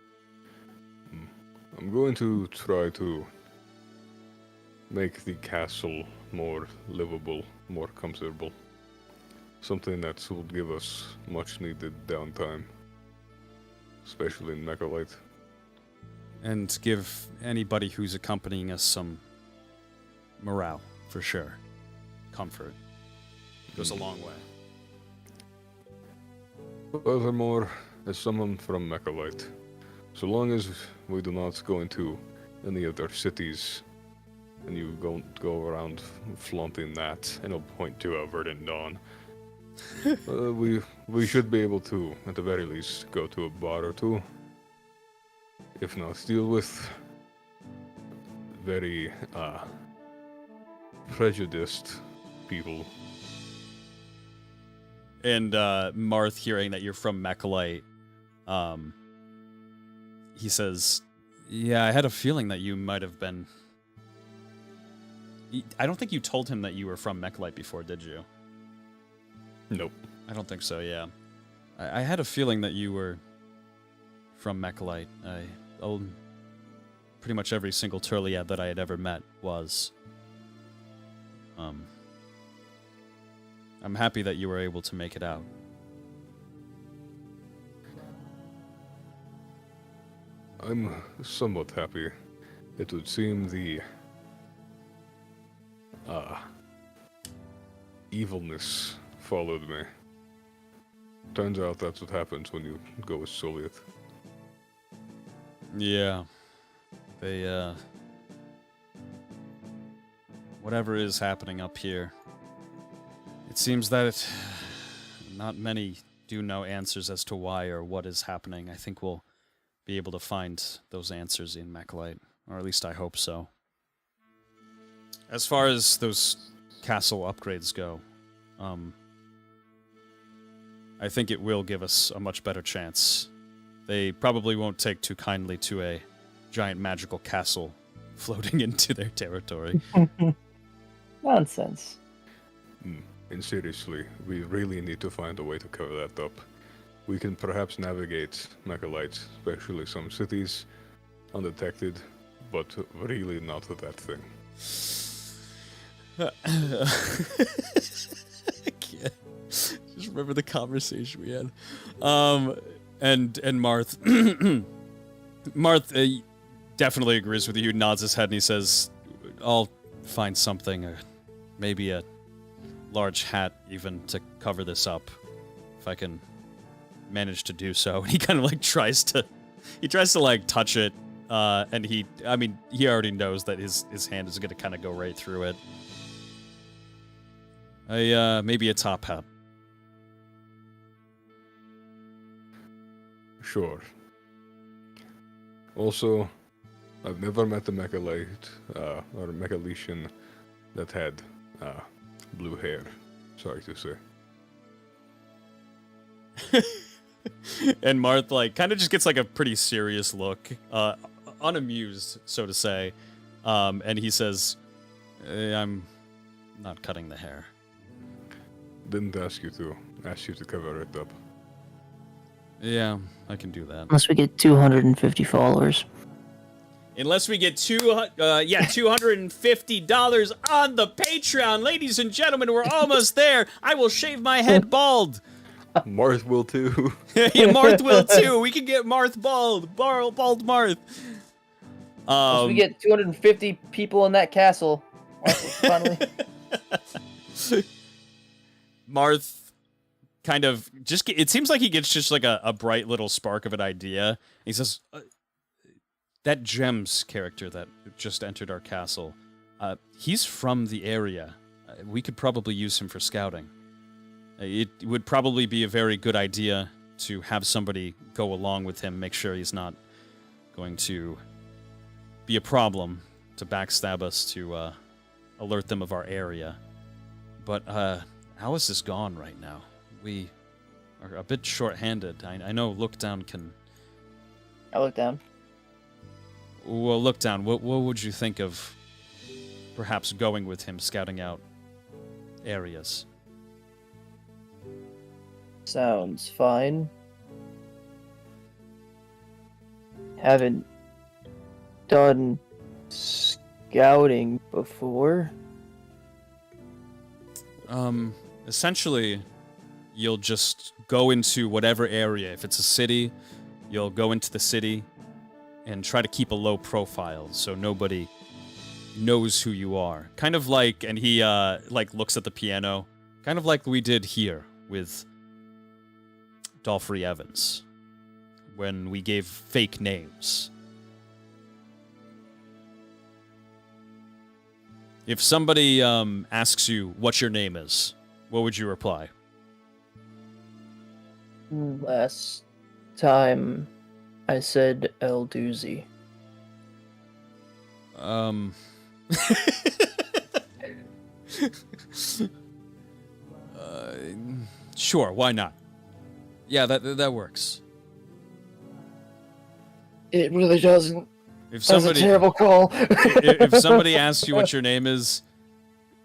going to try to make the castle more livable, more comfortable. Something that will give us much needed downtime, especially in Mechalite. And give anybody who's accompanying us some morale, for sure. Comfort. Goes a long way. Furthermore, as someone from Mechalite, so long as we do not go into any other cities and you don't go around flaunting that, and I'll point to a verdant dawn, we should be able to, at the very least, go to a bar or two. If not, deal with very prejudiced people. And Marth, hearing that you're from Mechalite, he says, yeah, I had a feeling that you might have been... I don't think you told him that you were from Mechalite before, did you? Nope. I don't think so, yeah. I had a feeling that you were from Mechalite. Pretty much every single Turliad that I had ever met was. I'm happy that you were able to make it out. I'm somewhat happy. It would seem the evilness followed me. Turns out that's what happens when you go with Solieth. Yeah. They, whatever is happening up here, it seems that not many do know answers as to why or what is happening. I think we'll be able to find those answers in Mechalite, or at least I hope so. As far as those castle upgrades go, I think it will give us a much better chance. They probably won't take too kindly to a giant magical castle floating into their territory. Nonsense. And seriously, we really need to find a way to cover that up. We can perhaps navigate Mechalite, especially some cities, undetected, but really not with that thing. I can't. Just remember the conversation we had. And Marth, Marth definitely agrees with you. Nods his head and he says, "I'll find something, maybe a large hat even to cover this up, if I can manage to do so." And he kind of like tries to like touch it, and he already knows that his hand is gonna kind of go right through it. Maybe a top hat. Sure. Also, I've never met a Mechalite, or a Mechalician that had, blue hair. Sorry to say. And Marth, like, kind of just gets, like, a pretty serious look. unamused, so to say, and he says, "I'm not cutting the hair." Didn't ask you to. Asked you to cover it up. Yeah, I can do that. Unless we get 250 followers. Unless we get $250 on the Patreon, ladies and gentlemen, we're almost there. I will shave my head bald. Marth will too. Yeah, Marth will too. We can get Marth bald, bald Marth. Once we get 250 people in that castle, finally. Marth kind of just, it seems like he gets just like a bright little spark of an idea. He says, that Gems character that just entered our castle, he's from the area. We could probably use him for scouting. It would probably be a very good idea to have somebody go along with him, make sure he's not going to be a problem to backstab us, to alert them of our area. But Alice is gone right now. We are a bit short-handed. I know Look Down can... I look down. Well, Look Down, what would you think of perhaps going with him, scouting out areas? Sounds fine. Haven't done scouting before. Essentially, you'll just go into whatever area. If it's a city, you'll go into the city and try to keep a low profile so nobody knows who you are. Kind of like, and he like looks at the piano, kind of like we did here with Dolphy Evans when we gave fake names. If somebody asks you what your name is, what would you reply? Last time I said El Doozy. Sure, why not? Yeah, that works. It really doesn't. If That was a somebody terrible call. if somebody asks you what your name is,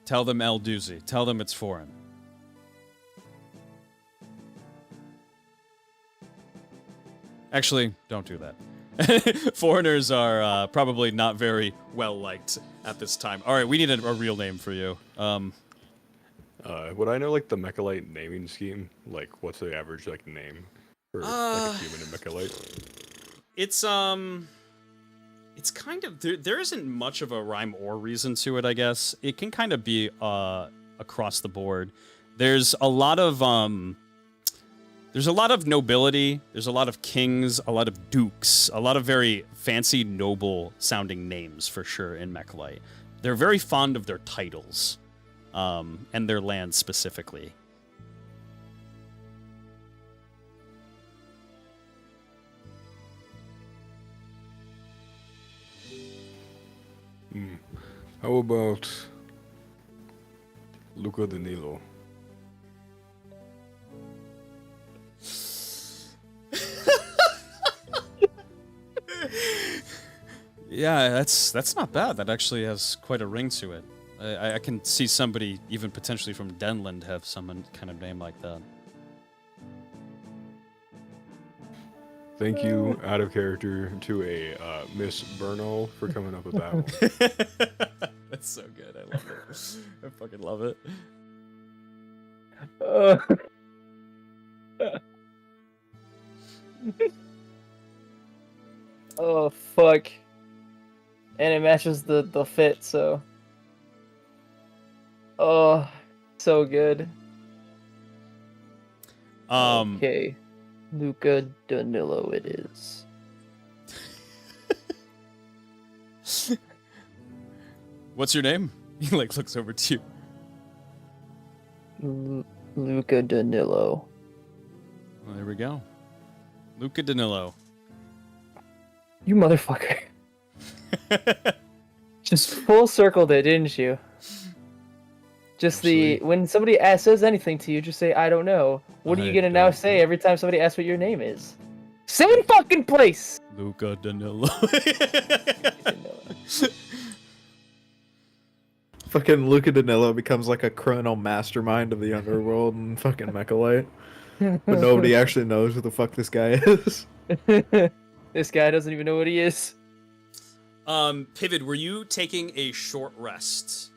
tell them El Doozy. Tell them it's foreign. Actually, don't do that. Foreigners are probably not very well liked at this time. All right, we need a real name for you. Would I know like the Mechalite naming scheme? Like, what's the average like name for like a human in Mechalite? It's kind of there isn't much of a rhyme or reason to it, I guess. It can kind of be across the board. There's a lot of nobility, there's a lot of kings, a lot of dukes, a lot of very fancy noble sounding names for sure in Mechalite. They're very fond of their titles. And their land specifically. How about Luca Danilo? Yeah, that's not bad. That actually has quite a ring to it. I can see somebody, even potentially from Denland, have some kind of name like that. Thank you, out of character, to a Miss Bernal for coming up with that one. That's so good. I love it. I fucking love it. Oh, fuck. And it matches the fit, so... Oh, so good. Okay. Luca Danilo it is. What's your name? He like looks over to Luca Danilo. Well, there we go. Luca Danilo. You motherfucker. Just full circled it, didn't you? Just when somebody says anything to you, just say, I don't know. What are you gonna now say every time somebody asks what your name is? same fucking place. Luca Danilo. Fucking Luca Danilo becomes like a criminal mastermind of the underworld and fucking Mechalite. But nobody actually knows who the fuck this guy is. This guy doesn't even know what he is. Pivot, were you taking a short rest?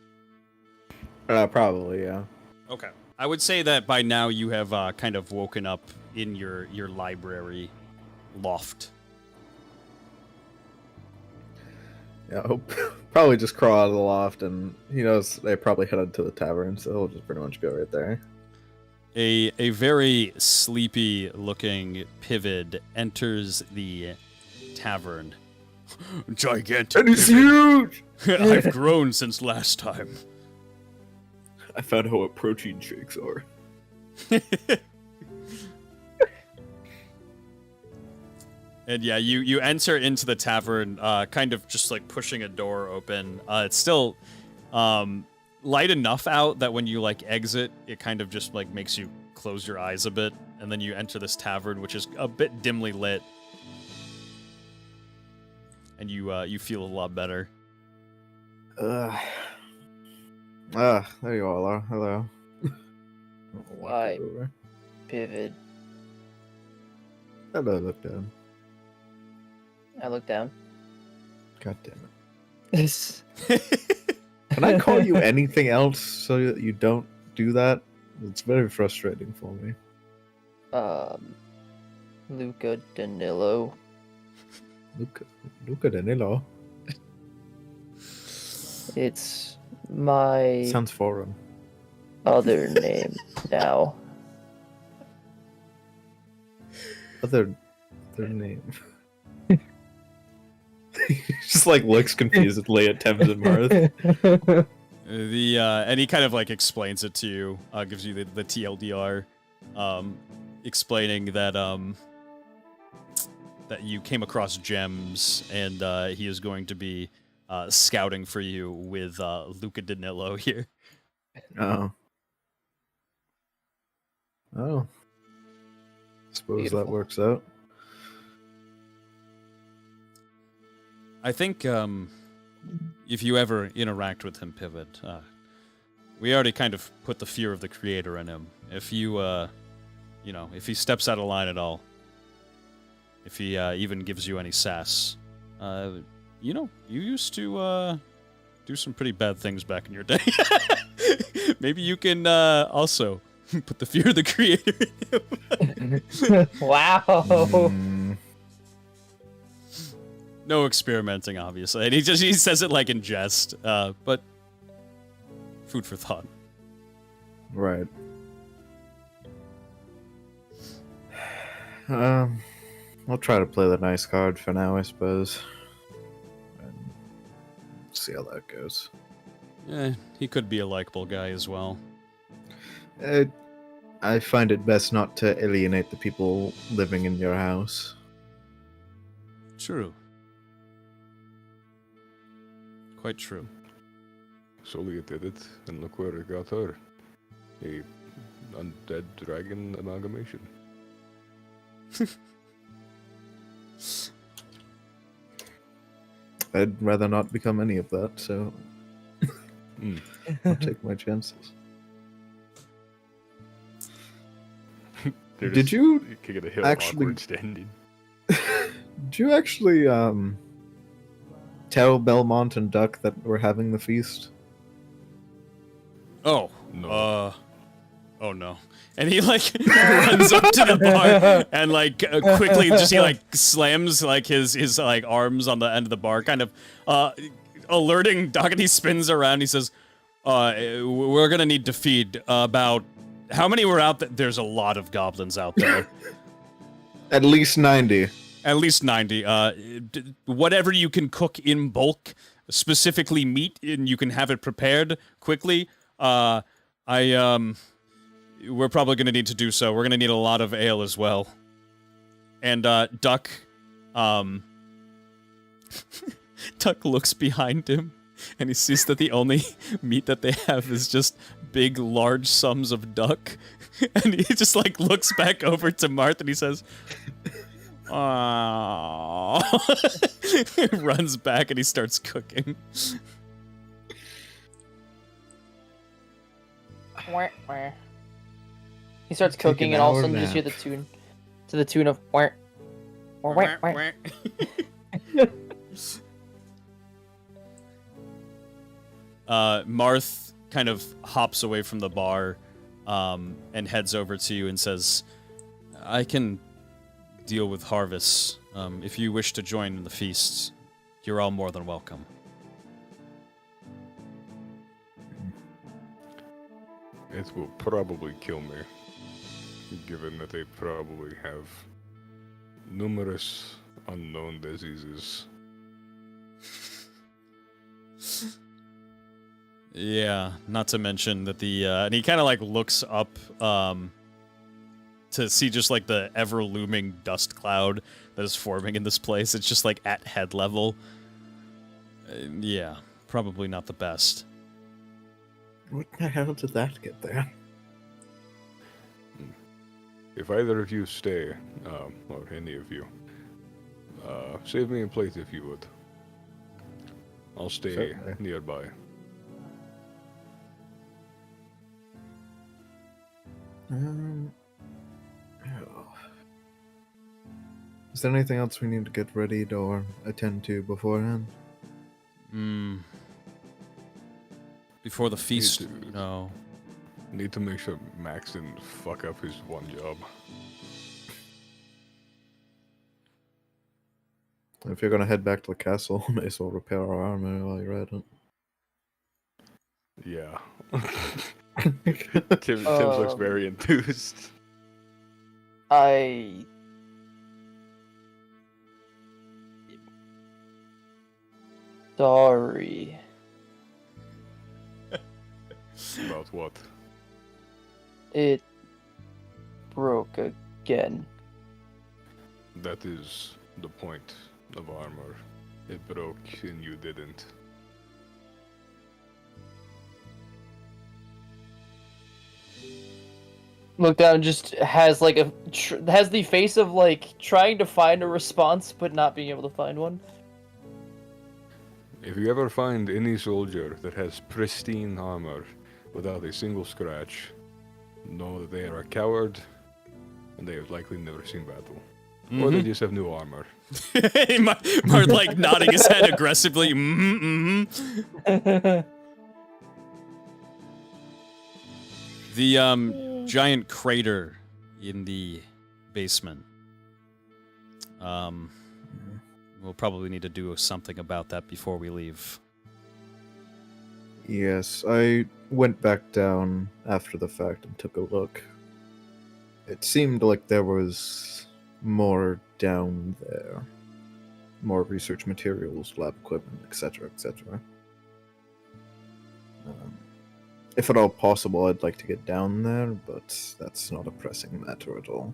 Probably, yeah. Okay. I would say that by now you have kind of woken up in your library loft. Yeah, I'll probably just crawl out of the loft, and he knows they probably headed to the tavern, so he'll just pretty much go right there. A very sleepy looking Pivot enters the tavern. Gigantic. And he's Pivot. huge! I've grown since last time. I found out what protein shakes are. And yeah, you enter into the tavern, kind of just like pushing a door open. It's still light enough out that when you like exit, it kind of just like makes you close your eyes a bit, and then you enter this tavern, which is a bit dimly lit, and you feel a lot better. There you all are. Hello. Why? Pivot. Hello, look down. I look down. God damn it. Can I call you anything else so that you don't do that? It's very frustrating for me. Luca Danilo. Luca Danilo. It's my Sounds foreign. other name now. Other name. He just like looks confusedly at Thames and Marth. And he kind of like explains it to you, gives you the TLDR, explaining that that you came across gems, and he is going to be scouting for you with Luca Danilo here. Oh. Suppose Beautiful. that works out. I think if you ever interact with him, Pivot, we already kind of put the fear of the creator in him. If you, if he steps out of line at all, if he even gives you any sass, you used to do some pretty bad things back in your day. Maybe you can also put the fear of the creator in him. Wow. No experimenting, obviously. And he says it like in jest, but food for thought. Right. I'll try to play the nice card for now, I suppose. And see how that goes. Yeah, he could be a likable guy as well. I find it best not to alienate the people living in your house. True. Quite true. Solia did it, and look where it got her. A undead dragon amalgamation. I'd rather not become any of that, so I'll take my chances. Did you Could get a hill actually- awkward standing. Did you actually tell Belmont and Duck that we're having the feast? Oh. No. Oh no. And he like runs up to the bar and like quickly he like slams like his like arms on the end of the bar, kind of alerting Duck, and he spins around. He says, we're gonna need to feed about how many were out there? There's a lot of goblins out there. At least 90. At least 90. Whatever you can cook in bulk, specifically meat, and you can have it prepared quickly. We're probably going to need to do so. We're going to need a lot of ale as well. And Duck, Duck looks behind him, and he sees that the only meat that they have is just big, large sums of duck. And he just like looks back over to Marth, and he says, Aww. He runs back and he starts cooking. Wah, wah. He starts Take cooking, an and all of a hour sudden you just hear nap. the tune, to the tune of wah, wah, wah, wah. Marth kind of hops away from the bar and heads over to you and says, I can deal with harvests. If you wish to join in the feasts, you're all more than welcome. It will probably kill me, given that they probably have numerous unknown diseases. Yeah, not to mention that and he kind of like looks up to see just like the ever looming dust cloud that is forming in this place. It's just like at head level. Yeah, probably not the best. What the hell did that get there? If either of you stay, or any of you, save me a plate if you would. I'll stay Certainly. nearby. Oh. Is there anything else we need to get ready or attend to beforehand? Before the feast, to- no. Need to make sure Max didn't fuck up his one job. If you're gonna head back to the castle, may as well repair our armor while you're at it. Yeah. Tim looks very enthused. I sorry. About what? It broke again. That is the point of armor. It broke and you didn't. Look down, just has like has the face of like trying to find a response but not being able to find one. If you ever find any soldier that has pristine armor without a single scratch, know that they are a coward and they have likely never seen battle. Or they just have new armor. Marth like nodding his head aggressively. The giant crater in the basement. We'll probably need to do something about that before we leave. Yes, I went back down after the fact and took a look. It seemed like there was more down there. More research materials, lab equipment, etc., etc. If at all possible, I'd like to get down there, but that's not a pressing matter at all.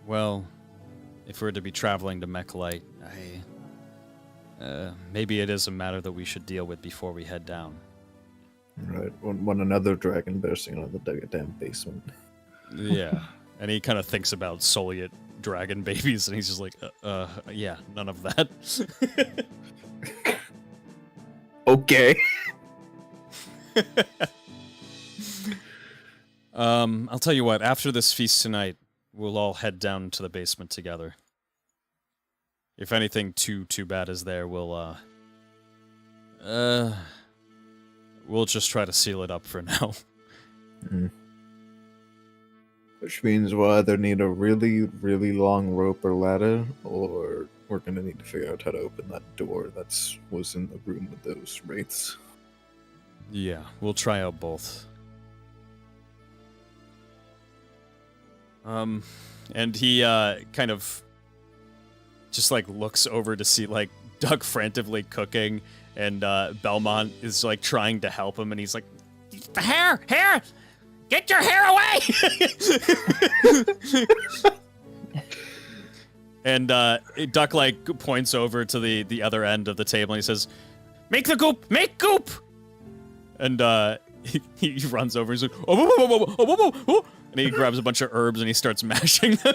Well, if we're to be traveling to Mechalite, maybe it is a matter that we should deal with before we head down. Right, when another dragon bursting out of the damn basement. Yeah, and he kind of thinks about Soliot dragon babies, and he's just like, yeah, none of that. Okay. I'll tell you what, after this feast tonight, we'll all head down to the basement together. If anything too bad is there, we'll just try to seal it up for now. Which means we'll either need a really, really long rope or ladder, or we're gonna need to figure out how to open that door that was in the room with those wraiths. Yeah, we'll try out both. And he kind of just like looks over to see like Doug frantically cooking, and Belmont is like trying to help him, and he's like, The hair! Get your hair away! and Duck like points over to the other end of the table, and he says, Make the goop! Make goop! and he runs over. He's like, oh, whoa, whoa, whoa, whoa, whoa, whoa, whoa, and he grabs a bunch of herbs and he starts mashing them.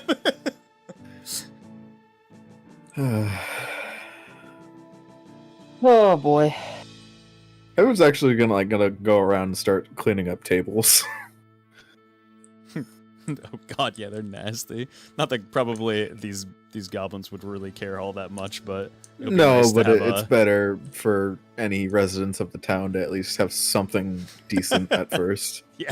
Oh boy. I was actually gonna go around and start cleaning up tables. Oh god, yeah, they're nasty. Not that probably these goblins would really care all that much, but it'll be No, nice to but have it's better for any residents of the town to at least have something decent at first. Yeah.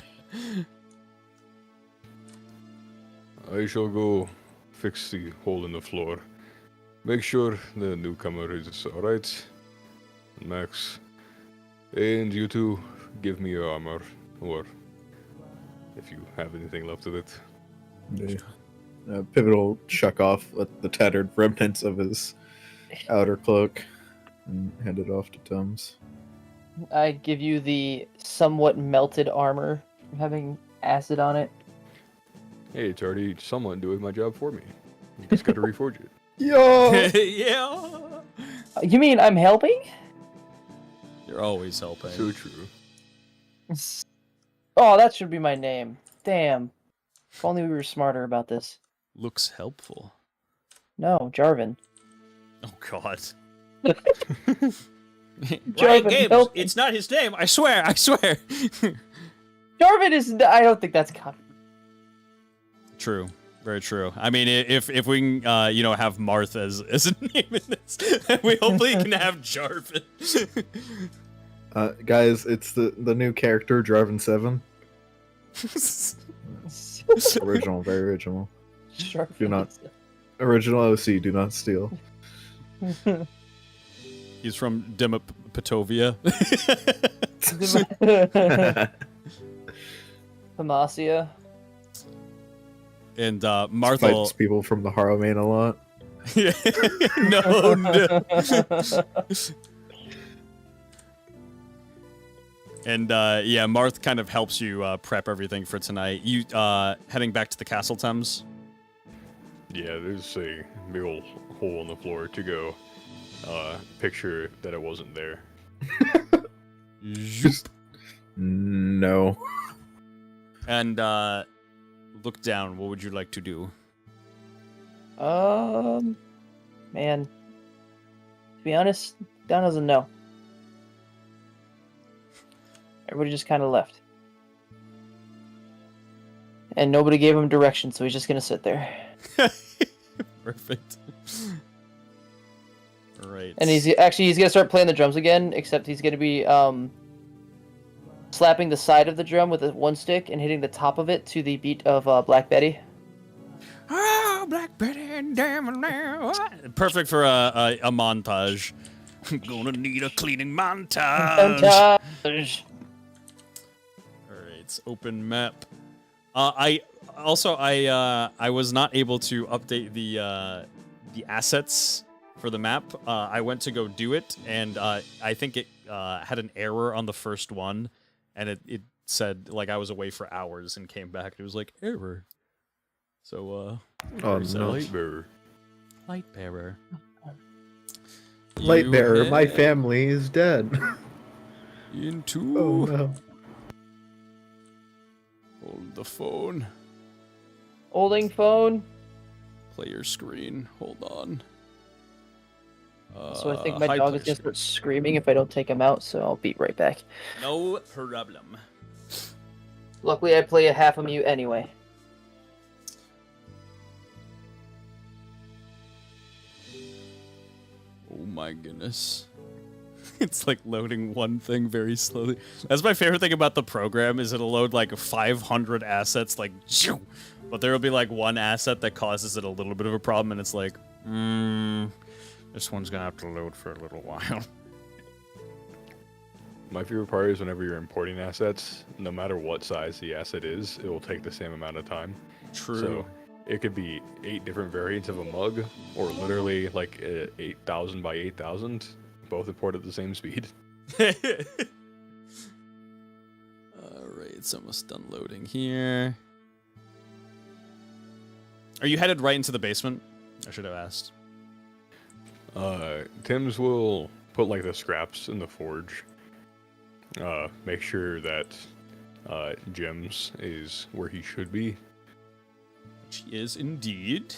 I shall go fix the hole in the floor. Make sure the newcomer is alright. Max. And you two, give me your armor. Or if you have anything left of it. Pivot will chuck off with the tattered remnants of his outer cloak and hand it off to Tums. I give you the somewhat melted armor, having acid on it. Hey, it's already somewhat doing my job for me. You just gotta reforge it. Yo! Yeah. You mean I'm helping? You're always helping. So true. Oh, that should be my name. Damn. If only we were smarter about this. Looks helpful. No, Jarvan. Oh god. Jarvan, Games, help. it's not his name. I swear. Jarvan is. I don't think that's common. True. Very true. I mean, if we can, have Marth as a name in this, we hopefully can have Jarvan. Guys, it's the new character, Jarvan 7. Original, very original. Jarvan. Do not. Original OC, do not steal. He's from Patovia. Demacia. And Marth Fights people from the Harrowmane a lot. no. And Marth kind of helps you prep everything for tonight. You heading back to the castle, Thames? Yeah, there's a big old hole in the floor to go. Picture that it wasn't there. No. And look down. What would you like to do? Man. To be honest, Don doesn't know. Everybody just kind of left. And nobody gave him direction, so he's just gonna sit there. Perfect. All right. And he's gonna start playing the drums again, except he's gonna be slapping the side of the drum with one stick and hitting the top of it to the beat of Black Betty. Ah, Black Betty and damn now. Perfect for a montage. I'm gonna need a cleaning montage. Montage. All right, open map. I was not able to update the assets for the map. I went to go do it, and I think it had an error on the first one, and it said like I was away for hours and came back. And it was like error. So Light bearer. light bearer. Light You bearer, my head family is dead. into Oh no. hold the phone. Holding phone. Player screen. Hold on. So I think my hide dog player is gonna screen. start screaming if I don't take him out, so I'll be right back. No problem. Luckily, I play a half a mute anyway. Oh my goodness. It's like loading one thing very slowly. That's my favorite thing about the program is it'll load like 500 assets like shoo, but there will be like one asset that causes it a little bit of a problem and it's like, this one's gonna have to load for a little while. My favorite part is whenever you're importing assets, no matter what size the asset is, it will take the same amount of time. True. So it could be 8 different variants of a mug, or literally like 8,000 by 8,000, both import at the same speed. Alright, it's almost done loading here. Are you headed right into the basement? I should have asked. Tim's will put like the scraps in the forge, make sure that Gems is where he should be. She is indeed.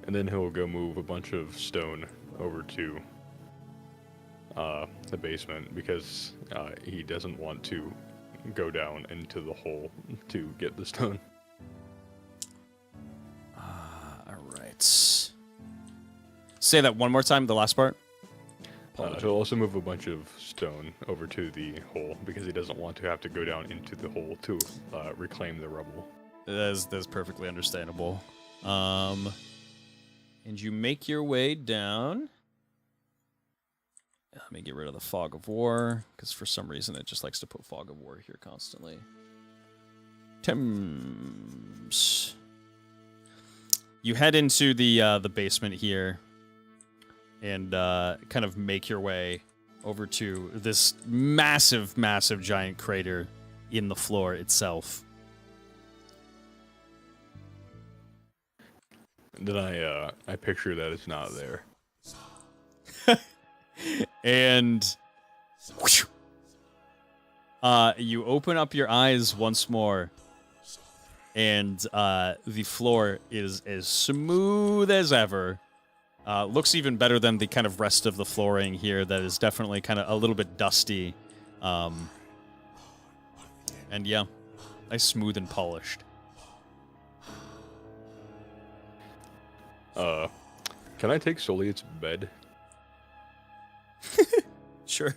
And then he'll go move a bunch of stone over to the basement because he doesn't want to go down into the hole to get the stone. All right. Say that one more time, the last part. He'll also move a bunch of stone over to the hole because he doesn't want to have to go down into the hole to reclaim the rubble. That's perfectly understandable. And you make your way down. Let me get rid of the fog of war, because for some reason it just likes to put fog of war here constantly. Thames. You head into the basement here, and kind of make your way over to this massive, massive giant crater in the floor itself. Then I picture that it's not there. And you open up your eyes once more, and the floor is as smooth as ever. Looks even better than the kind of rest of the flooring here that is definitely kind of a little bit dusty. And yeah, nice, smooth, and polished. Can I take Soliet's bed? Sure.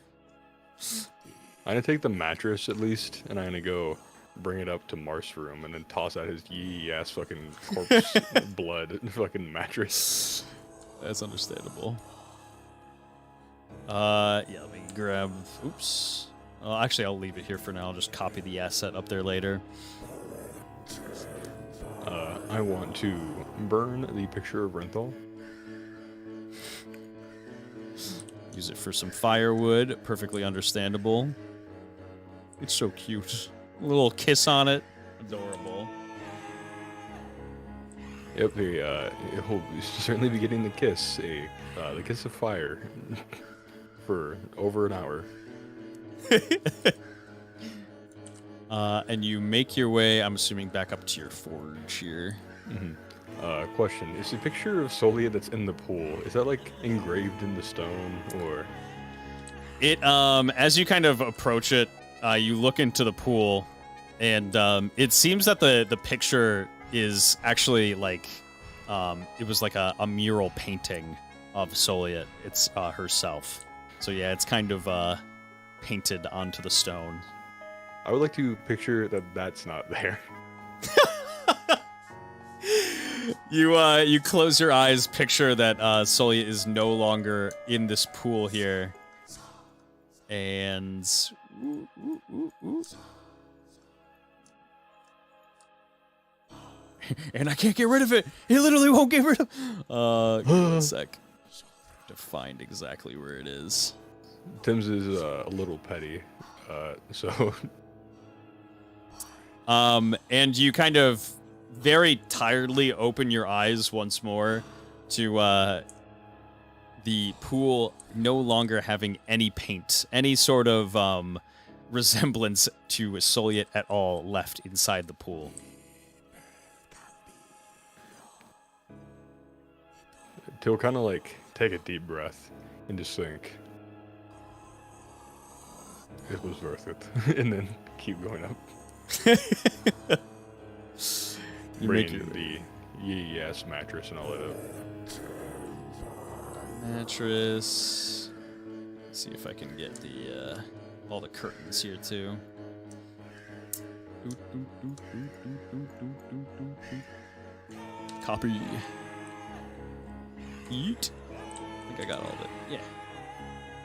I'm gonna take the mattress at least, and I'm gonna go bring it up to Marth's room and then toss out his yee ass fucking corpse blood fucking mattress. That's understandable. Yeah, let me grab... Oops. Actually, I'll leave it here for now. I'll just copy the asset up there later. I want to burn the picture of Renthal. Use it for some firewood. Perfectly understandable. It's so cute. A little kiss on it. Adorable. Yep, he'll certainly be getting the kiss, the kiss of fire, for over an hour. And you make your way, I'm assuming, back up to your forge here. Mm-hmm. Question: is the picture of Soliet that's in the pool, is that like engraved in the stone, or? It as you kind of approach it, you look into the pool, and it seems that the picture is actually like it was like a mural painting of Soliet. It's herself. So yeah, it's kind of painted onto the stone. I would like to picture that that's not there. You close your eyes, picture that Soliet is no longer in this pool here, and and I can't get rid of it. It literally won't get rid of. Give me a sec to find exactly where it is. Tim's is a little petty, so. And you kind of very tiredly open your eyes once more to the pool no longer having any paint, any sort of resemblance to Soliet at all left inside the pool. He'll kind of like take a deep breath and just think, it was worth it, and then keep going up. You Bring make your the yee-ass mattress and all that up. mattress. Let's see if I can get the all the curtains here too. Copy. Yeet. I think I got all of it. Yeah.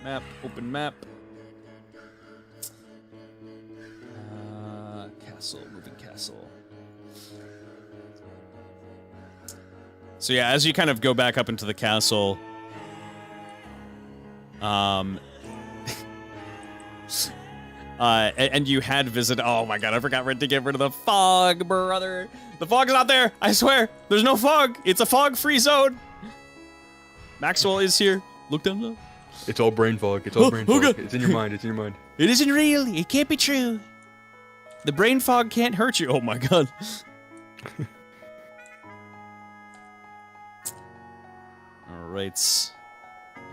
Map. Open map. Castle. Moving castle. So yeah, as you kind of go back up into the castle, and you had visited. Oh my god, I forgot to get rid of the fog, brother. The fog's not there. I swear, there's no fog. It's a fog-free zone. Maxwell is here. Look down low. It's all brain fog. It's all brain oh fog. God. It's in your mind. It's in your mind. It isn't real. It can't be true. The brain fog can't hurt you. Oh my god. All right.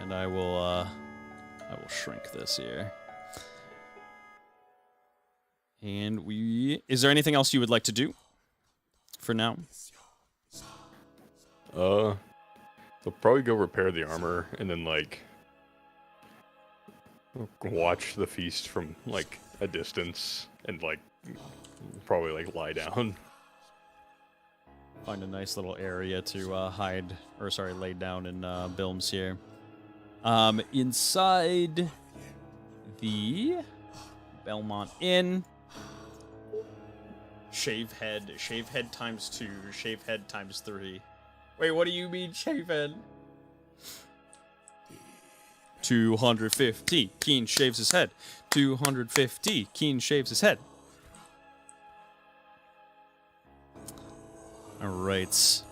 And I will shrink this here. And is there anything else you would like to do for now? They'll probably go repair the armor and then like watch the feast from like a distance and like probably like lie down. Find a nice little area to lay down in Bilms here. Inside the Belmont Inn. Shave head times 2, shave head times 3. Wait, what do you mean shave head? 250. Keen shaves his head. 250. Keen shaves his head. Alright.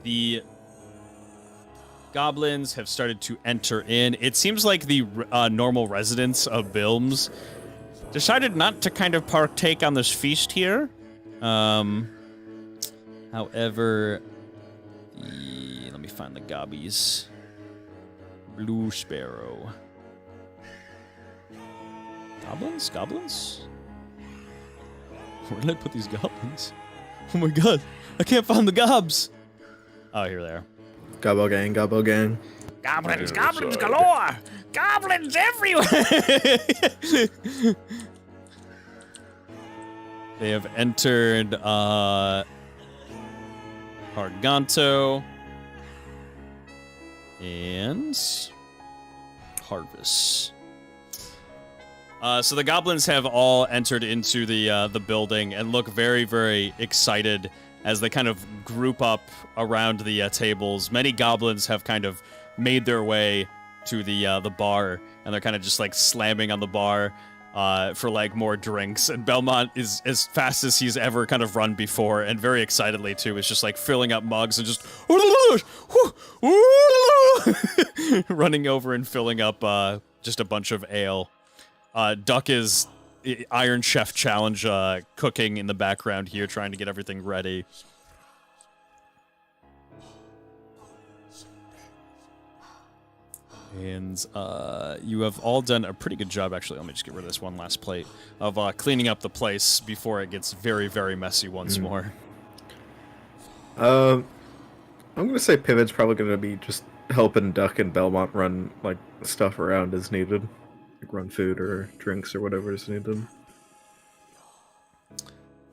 The goblins have started to enter in. It seems like the normal residents of Bilms decided not to kind of partake on this feast here. However, let me find the gobbies. Blue Sparrow. Goblins? Where did I put these goblins? Oh my god, I can't find the gobs! Oh, here they are. Gobbo gang, gobbo gang. Goblins galore! Goblins everywhere! They have entered, Arganto and Harvest. So the goblins have all entered into the building and look very, very excited as they kind of group up around the tables. Many goblins have kind of made their way to the bar, and they're kind of just like slamming on the bar for like more drinks. And Belmont is as fast as he's ever kind of run before, and very excitedly too. Is just like filling up mugs and just running over and filling up just a bunch of ale. Duck is Iron Chef Challenge cooking in the background here, trying to get everything ready. And you have all done a pretty good job, actually. Let me just get rid of this one last plate of cleaning up the place before it gets very, very messy once more. I'm gonna say Pivot's probably gonna be just helping Duck and Belmont run like stuff around as needed. Like run food or drinks or whatever is needed.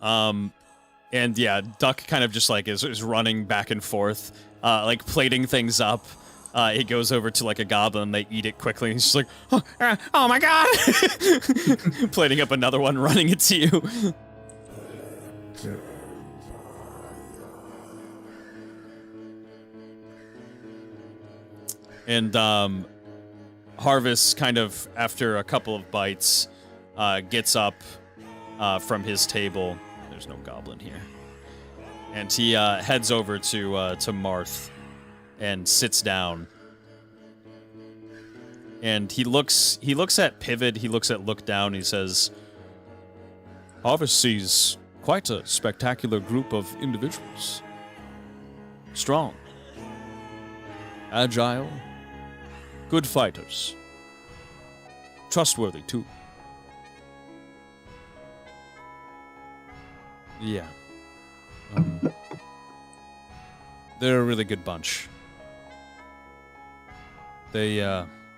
And yeah, Duck kind of just like is running back and forth, like plating things up. He goes over to like a goblin, they eat it quickly, and he's just like, oh my god! Plating up another one, running it to you. Yeah. And Harvest, kind of after a couple of bites, gets up from his table. There's no goblin here. And he heads over to Marth and sits down. And he looks at Pivot, he looks at Look Down, he says, Harvest sees quite a spectacular group of individuals. Strong. Agile. Good fighters. Trustworthy, too. Yeah. They're a really good bunch. They,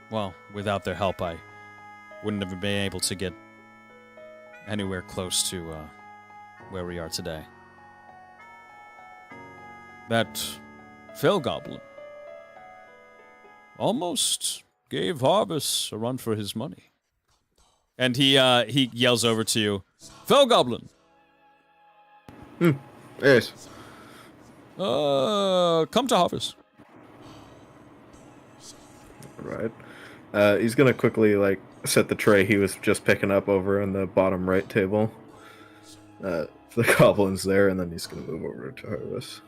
well, without their help, I wouldn't have been able to get anywhere close to, where we are today. That fell goblin almost gave Harvest a run for his money. And he yells over to you, Fell Goblin! Yes. Come to Harvest. Right. He's gonna quickly like set the tray he was just picking up over on the bottom right table. The goblin's there, and then he's gonna move over to Harvest.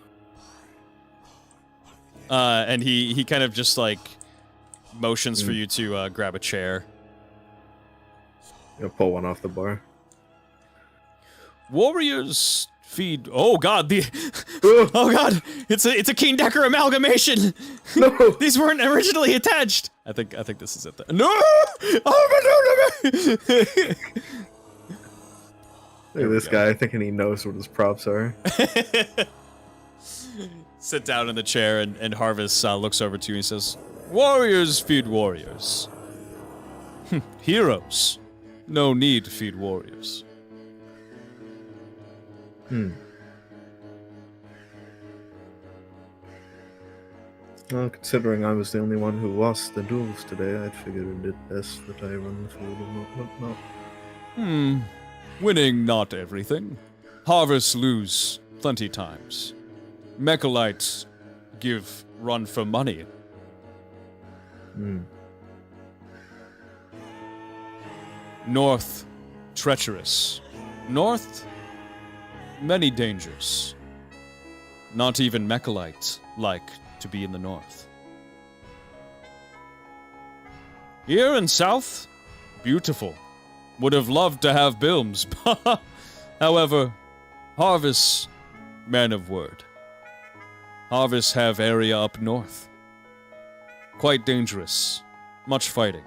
And he kind of just like motions for you to grab a chair. Pull one off the bar. Warriors feed. Oh God, oh God, it's a Keen Decker amalgamation. No! These weren't originally attached. I think this is it. No! Oh my God! Look at this guy thinking he knows what his props are. Sit down in the chair, and Harvest looks over to you and he says, "Warriors feed warriors. Heroes, no need to feed warriors." Well, considering I was the only one who lost the duels today, I'd figured it best that I run the food and whatnot. Winning not everything. Harvests lose plenty times. Mechalites give run for money. North, treacherous. North, many dangers. Not even Mechalites like to be in the north. Here in south, beautiful. Would have loved to have Bilms. However, Harvests, man of word. Harvests have area up north. Quite dangerous. Much fighting.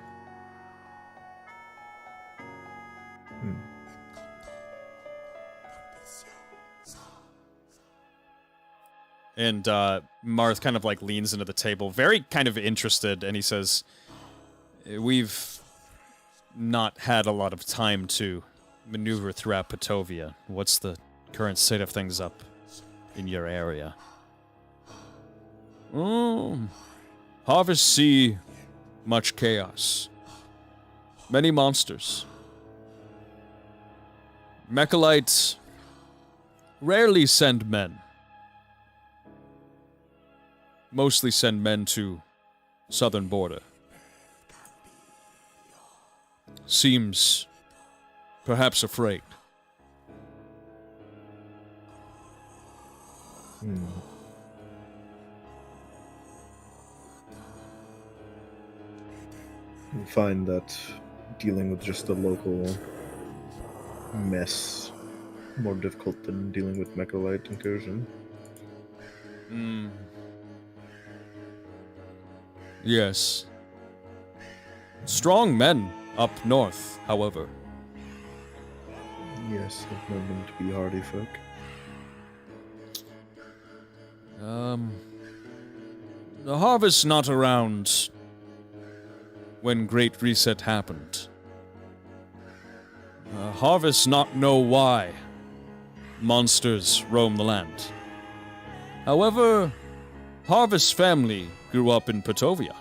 And Marth kind of like leans into the table, very kind of interested, and he says, "We've not had a lot of time to maneuver throughout Petovia. What's the current state of things up in your area?" Harvest see much chaos. Many monsters. Mechalites rarely send men. Mostly send men to southern border. Seems perhaps afraid. You find that dealing with just the local mess more difficult than dealing with Mechalite incursion. Yes. Strong men up north, however. Yes, I've known them to be hardy folk. The Harvest's not around when Great Reset happened. Harvest not know why monsters roam the land. However, Harvest's family grew up in Petovia.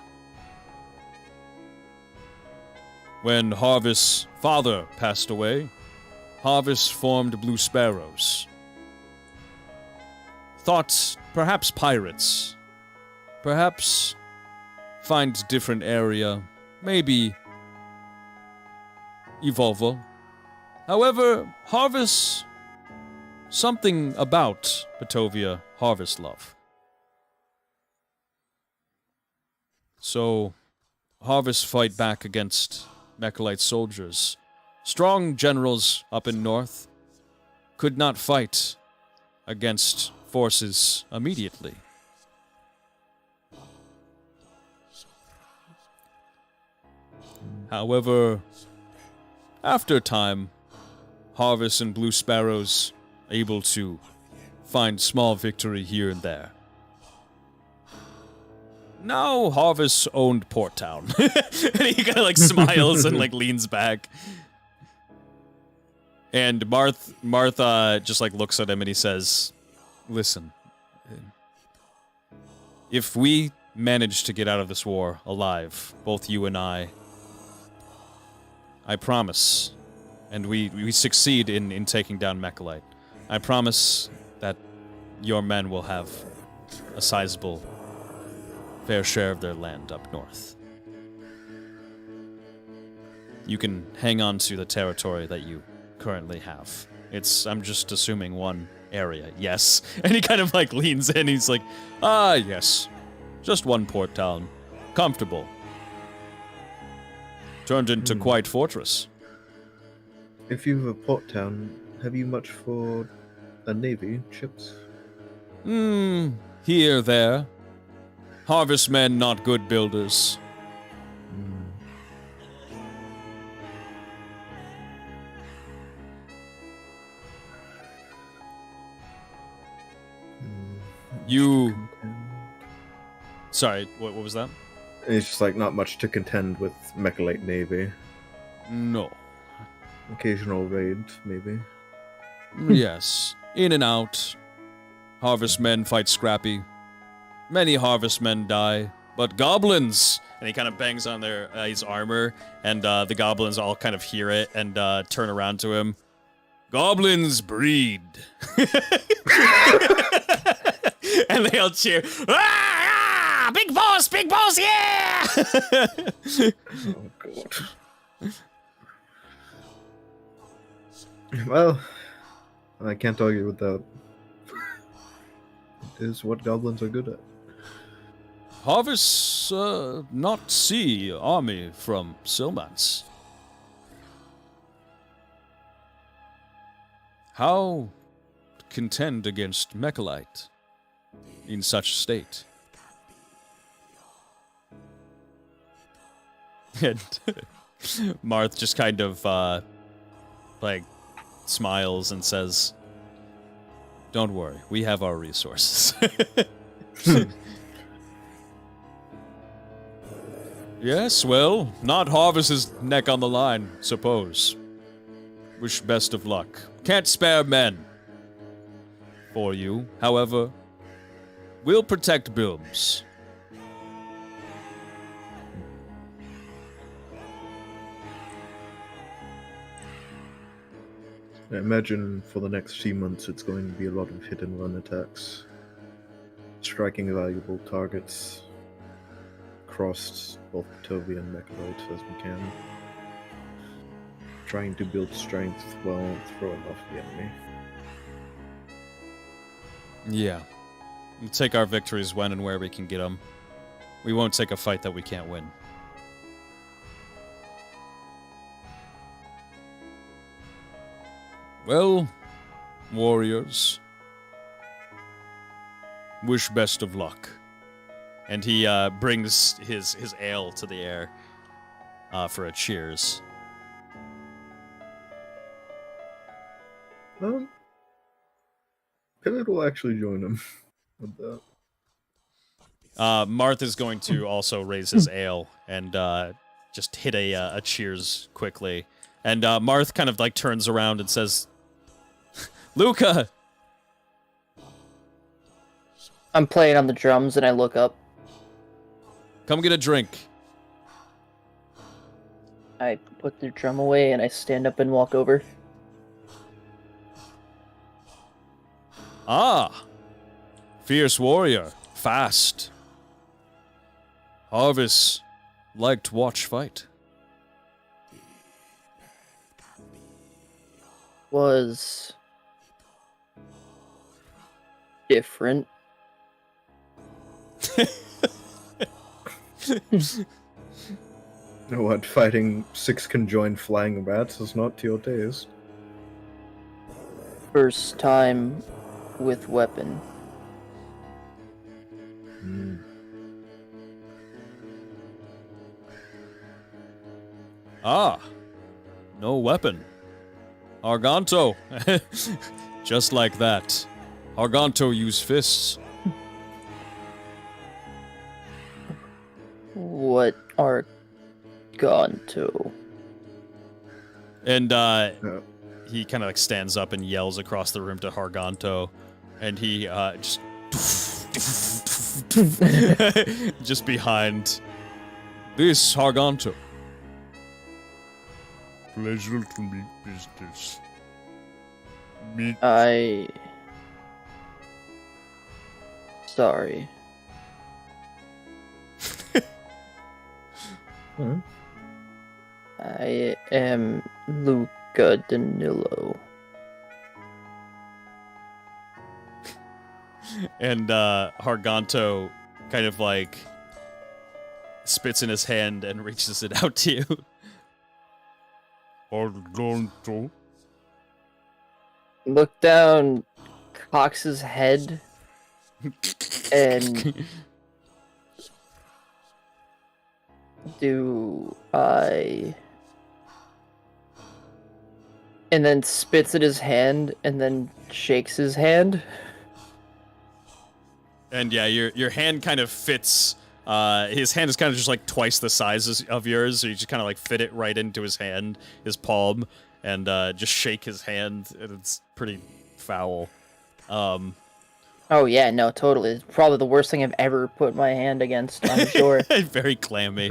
When Harvest's father passed away, Harvest formed Blue Sparrows. Thought perhaps pirates. Perhaps find different area. Maybe Evolvo. However, Harvest, something about Petovia Harvest love. So, Harvest fight back against Mechalite soldiers. Strong generals up in north could not fight against forces immediately. However, after time, Harvest and Blue Sparrows able to find small victory here and there. Now Harvest owned Port Town. And he kind of like smiles and like leans back. And Martha just like looks at him and he says, "Listen, if we manage to get out of this war alive, both you and I promise, and we succeed in taking down Mechalite, I promise that your men will have a sizable fair share of their land up north. You can hang on to the territory that you currently have. I'm just assuming one area, yes." And he kind of like leans in, he's like, yes. Just one port town. Comfortable. turned into quite fortress. If you have a port town, have you much for a navy, ships? Here, there. Harvestmen not good builders. You... Sorry, what was that? It's just like not much to contend with Mechalite Navy. No. Occasional raid, maybe. Yes. In and out. Harvestmen fight scrappy. Many harvestmen die. But goblins! And he kind of bangs on his armor, and the goblins all kind of hear it and turn around to him. Goblins breed. And they all cheer. Ah! Big boss, yeah! Oh, God. Well, I can't argue with that. It is what goblins are good at. Harvests not see army from Silmans. How contend against Mechalite in such state? And Marth just kind of like smiles and says, "Don't worry, we have our resources." Yes, well, not Harvest's neck on the line, suppose. Wish best of luck. Can't spare men for you, however. We'll protect Bilms. I imagine for the next few months it's going to be a lot of hit and run attacks. Striking valuable targets across both Toby and Mechalite as we can. Trying to build strength while throwing off the enemy. Yeah. We'll take our victories when and where we can get them. We won't take a fight that we can't win. Well, warriors, wish best of luck. And he brings his ale to the air for a cheers. Pivot will actually join him with that. Marth is going to also raise his ale and just hit a cheers quickly. And Marth kind of like turns around and says, "Luca!" I'm playing on the drums and I look up. Come get a drink. I put the drum away and I stand up and walk over. Ah! Fierce warrior. Fast. Harvest liked watch fight. Was different. What, fighting 6 conjoined flying rats is not to your taste? First time with weapon. Ah! No weapon. Arganto. Just like that. Arganto use fists. What are gone to? And he kind of like stands up and yells across the room to Harganto, and he just just behind this Harganto. Pleasure to meet business. Meet Sorry. I am Luca Danilo. And Harganto kind of like spits in his hand and reaches it out to you. Arganto. Look down Cox's head and do I... And then spits at his hand and then shakes his hand. And yeah, your hand kind of fits. His hand is kind of just like twice the size of yours, so you just kind of like fit it right into his hand, his palm, and just shake his hand, and it's pretty foul. Oh yeah, no, totally. It's probably the worst thing I've ever put my hand against, I'm sure. Very clammy.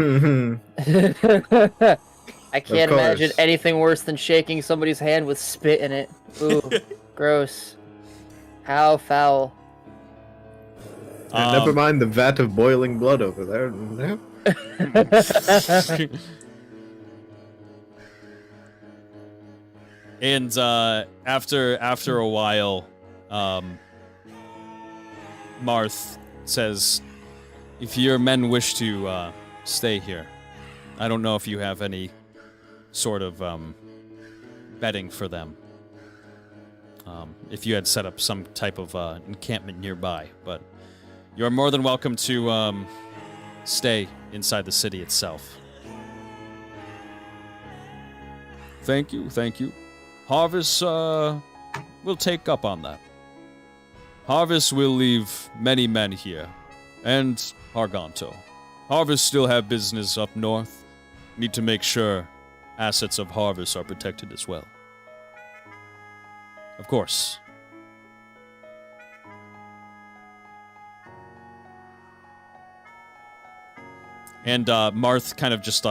I can't imagine anything worse than shaking somebody's hand with spit in it. Ooh, gross. How foul. Never mind the vat of boiling blood over there. And after a while, Marth says, "If your men wish to stay here, I don't know if you have any sort of bedding for them. If you had set up some type of encampment nearby, but you're more than welcome to stay inside the city itself." Thank you. Harvest will take up on that. Harvest will leave many men here, and Arganto. Harvest still have business up north. Need to make sure assets of Harvest are protected as well. Of course. And Marth kind of just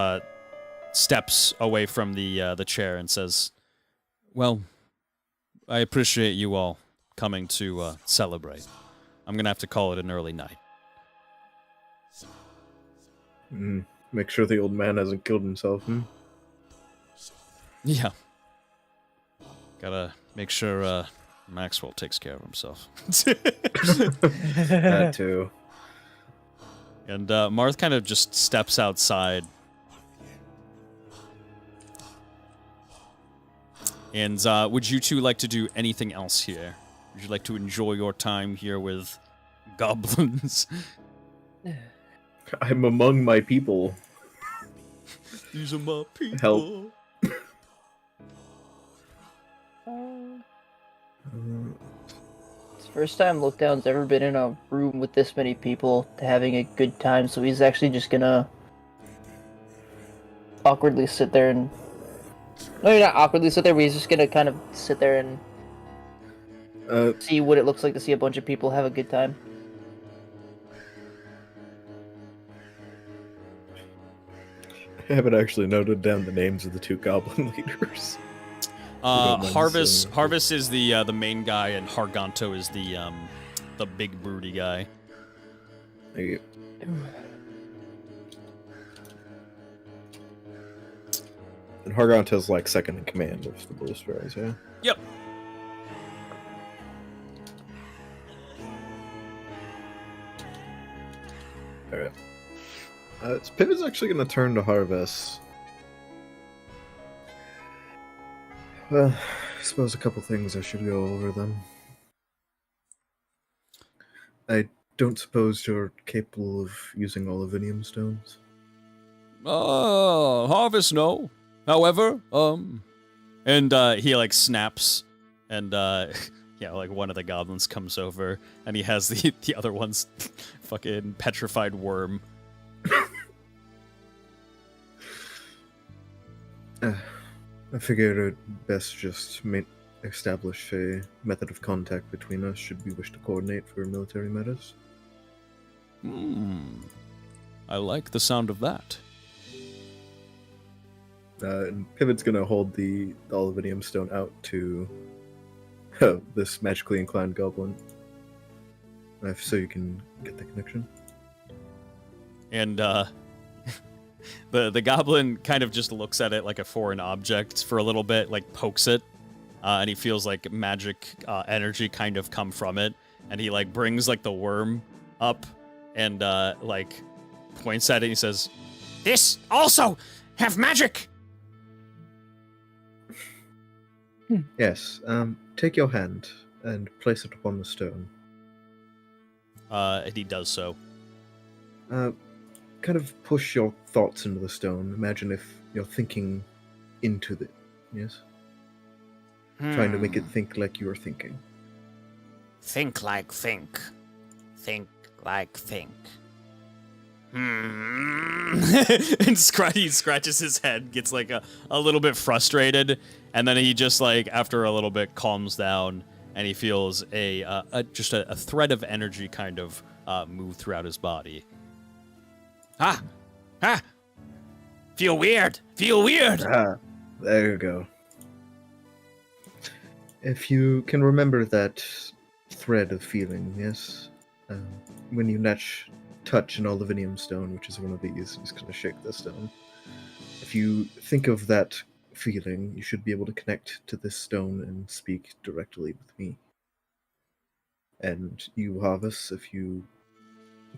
steps away from the chair and says, "Well, I appreciate you all coming to celebrate. I'm gonna have to call it an early night." Make sure the old man hasn't killed himself. Yeah. Gotta make sure Maxwell takes care of himself. That too. And Marth kind of just steps outside. And would you two like to do anything else here? Would you like to enjoy your time here with goblins? I'm among my people. These are my people. Help. It's the first time Lookdown's ever been in a room with this many people having a good time, so he's actually just gonna awkwardly sit there and... No, you're not awkwardly sit there, but he's just gonna kind of sit there and see what it looks like to see a bunch of people have a good time. I haven't actually noted down the names of the two goblin leaders. Harvest is the main guy, and Harganto is the big broody guy. Thank you. And Harganto's like second in command of the Blue Sparrows, yeah? Yep. Alright. Pivot's actually going to turn to Harvest. Well, I suppose a couple things I should go over them. I don't suppose you're capable of using Olivinium stones? Harvest, no. However, and he like snaps, and yeah, like one of the goblins comes over, and he has the other one's fucking petrified worm. I figured it best just establish a method of contact between us should we wish to coordinate for military matters. I like the sound of that. And Pivot's gonna hold the Olivinium stone out to this magically inclined goblin, so you can get the connection. And the goblin kind of just looks at it like a foreign object for a little bit, like pokes it, and he feels like magic energy kind of come from it, and he like brings like the worm up and like points at it and he says, This also have magic. Yes. Take your hand and place it upon the stone. And he does so. Kind of push your thoughts into the stone. Imagine if you're thinking into it. Yes. Trying to make it think like you are thinking. Think like think. Think like think. And he scratches his head, gets like a little bit frustrated, and then he just like after a little bit calms down, and he feels just a thread of energy kind of move throughout his body. Ah! Feel weird! Feel weird! There you go. If you can remember that thread of feeling, yes? When you touch an olivinium stone, which is one of these, you just kind of shake the stone. If you think of that feeling, you should be able to connect to this stone and speak directly with me. And you, Harvest, if you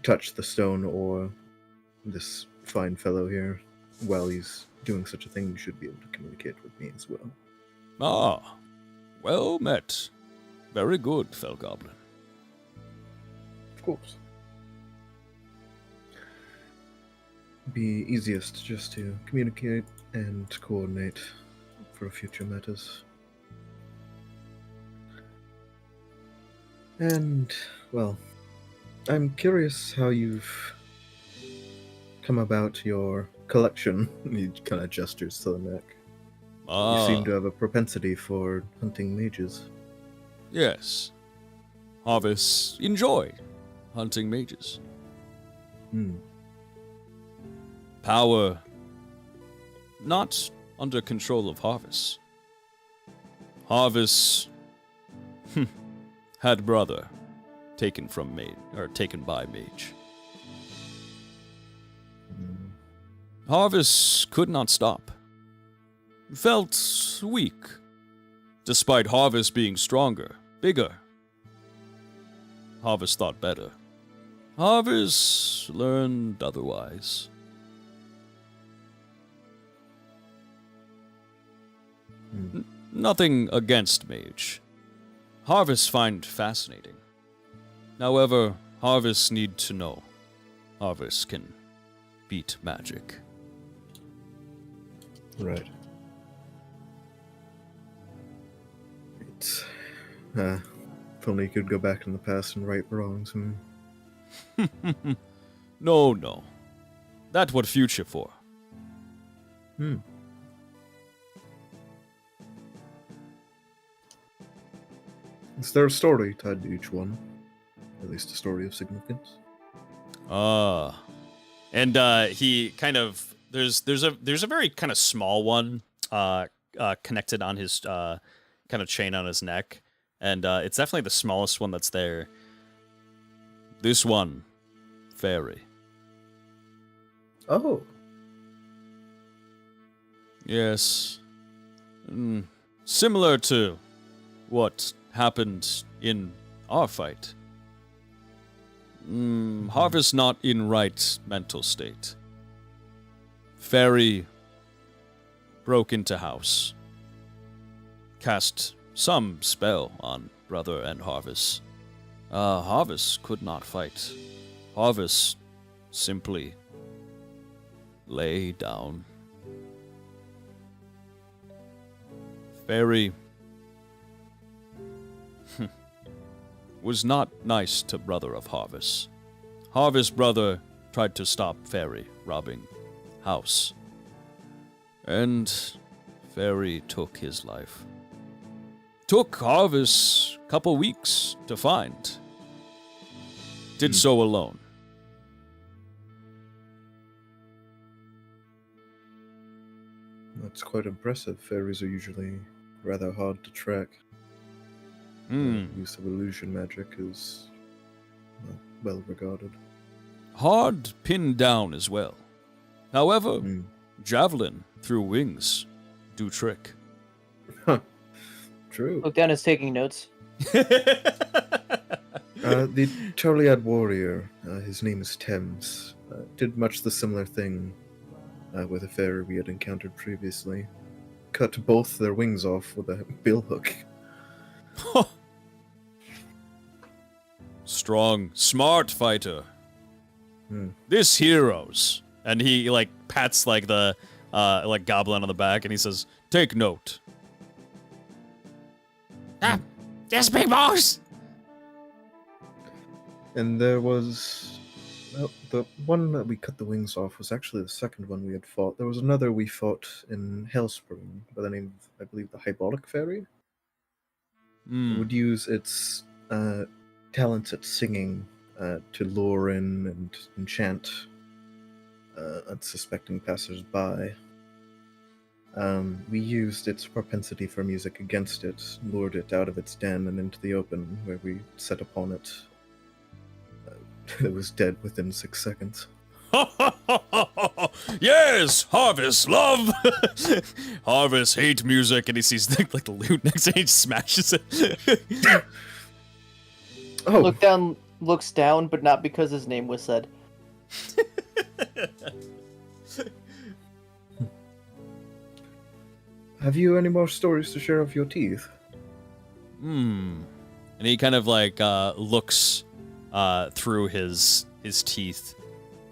touch the stone or this fine fellow here while he's doing such a thing, you should be able to communicate with me as well. Ah, well met. Very good, Fell Goblin. Of course. Be easiest just to communicate and coordinate for future matters. And, well, I'm curious how you've come about your collection. He kind of gestures to the neck. You seem to have a propensity for hunting mages. Yes. Harvest enjoy hunting mages. Power not under control of Harvest. Harvest had brother taken by mage. Harvest could not stop. Felt weak, despite Harvest being stronger, bigger. Harvest thought better. Harvest learned otherwise. Nothing against mage. Harvest find fascinating. However, Harvest need to know. Harvest can beat magic. Right. It's, if only you could go back in the past and right wrongs. No. That what future for. Is there a story tied to each one? At least a story of significance? And he kind of there's a very kind of small one connected on his kind of chain on his neck, and it's definitely the smallest one that's there. This one, fairy. Oh. Yes. Similar to what happened in our fight. Harvest not in right mental state. Fairy broke into house. Cast some spell on brother and Harvest. Harvest could not fight. Harvest simply lay down. Fairy was not nice to brother of Harvest. Harvest brother tried to stop Fairy robbing house. And Fairy took his life. Took Harvest couple weeks to find. Did so alone. That's quite impressive. Fairies are usually rather hard to track. Use of illusion magic is well regarded. Hard pinned down as well. However, javelin through wings do trick. True. Look down is taking notes. The Toliad warrior, his name is Thames, did much the similar thing with a fairy we had encountered previously. cut both their wings off with a billhook. Strong, smart fighter. Hmm. This heroes. And he like pats like the like goblin on the back, and he says, "Take note." Ah, yes, big boss. And there was... Well, the one that we cut the wings off was actually the second one we had fought. There was another we fought in Hellspring by the name of, I believe, the Hypolic Fairy. It would use its talents at singing to lure in and enchant unsuspecting passers-by. We used its propensity for music against it, lured it out of its den and into the open, where we set upon it. It was dead within 6 seconds. Yes, Harvest, love. Harvest hate music, and he sees like the lute next to him, he smashes it. Oh, Looks down, but not because his name was said. have you any more stories to share of your teeth? And he kind of like looks through his teeth,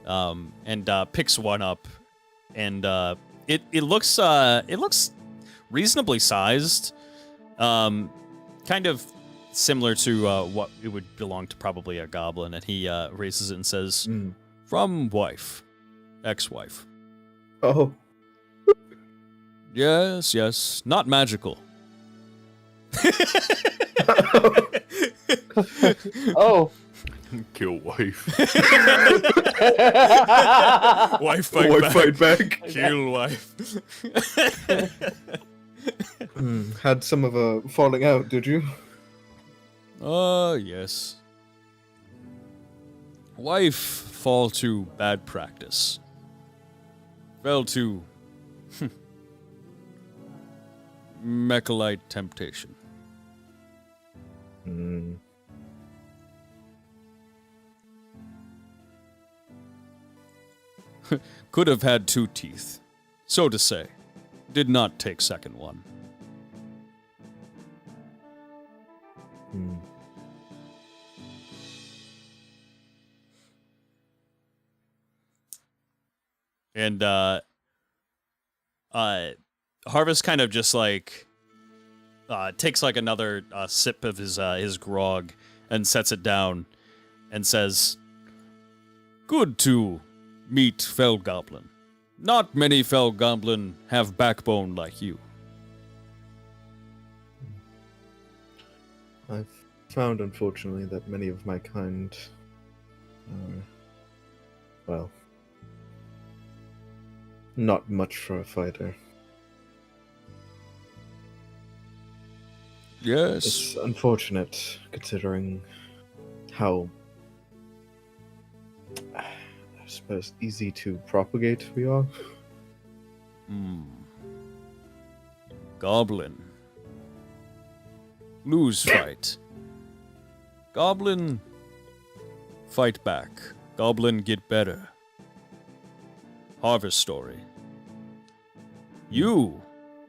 and picks one up, and it looks reasonably sized, kind of similar to what it would belong to probably a goblin, and he raises it and says, "From wife, ex-wife." Oh, Yes, not magical. Oh. Kill wife. Wife fight why back. fight back? Kill wife. Had some of a falling out, did you? Yes. Wife fall to bad practice. Fell to mechalite temptation. Could have had 2 teeth. So to say. Did not take second one. And Harvest kind of just like takes like another sip of his grog and sets it down and says, "Good to meet fell goblin. Not many fell goblin have backbone like you." I've found, unfortunately, that many of my kind are, well, not much for a fighter. Yes. It's unfortunate, considering how, I suppose, easy to propagate we are. Goblin. Lose fight. Goblin. Fight back. Goblin get better. Harvest story. You.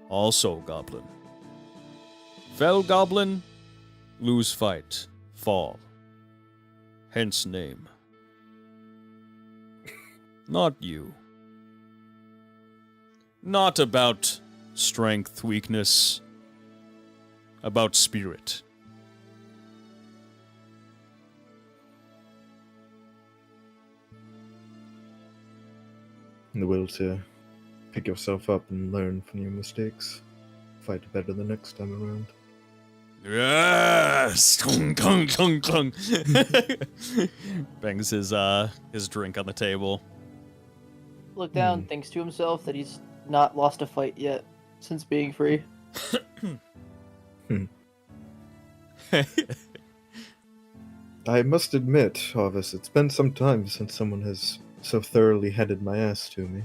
Also goblin. Fell goblin. Lose fight. Fall. Hence name. Not you. Not about strength, weakness. About spirit. And the will to pick yourself up and learn from your mistakes. Fight better the next time around. Yes! Tung, tung, tung, tung. Bangs his drink on the table. Look down, thinks to himself that he's not lost a fight yet since being free. I must admit, Harvest, it's been some time since someone has so thoroughly headed my ass to me.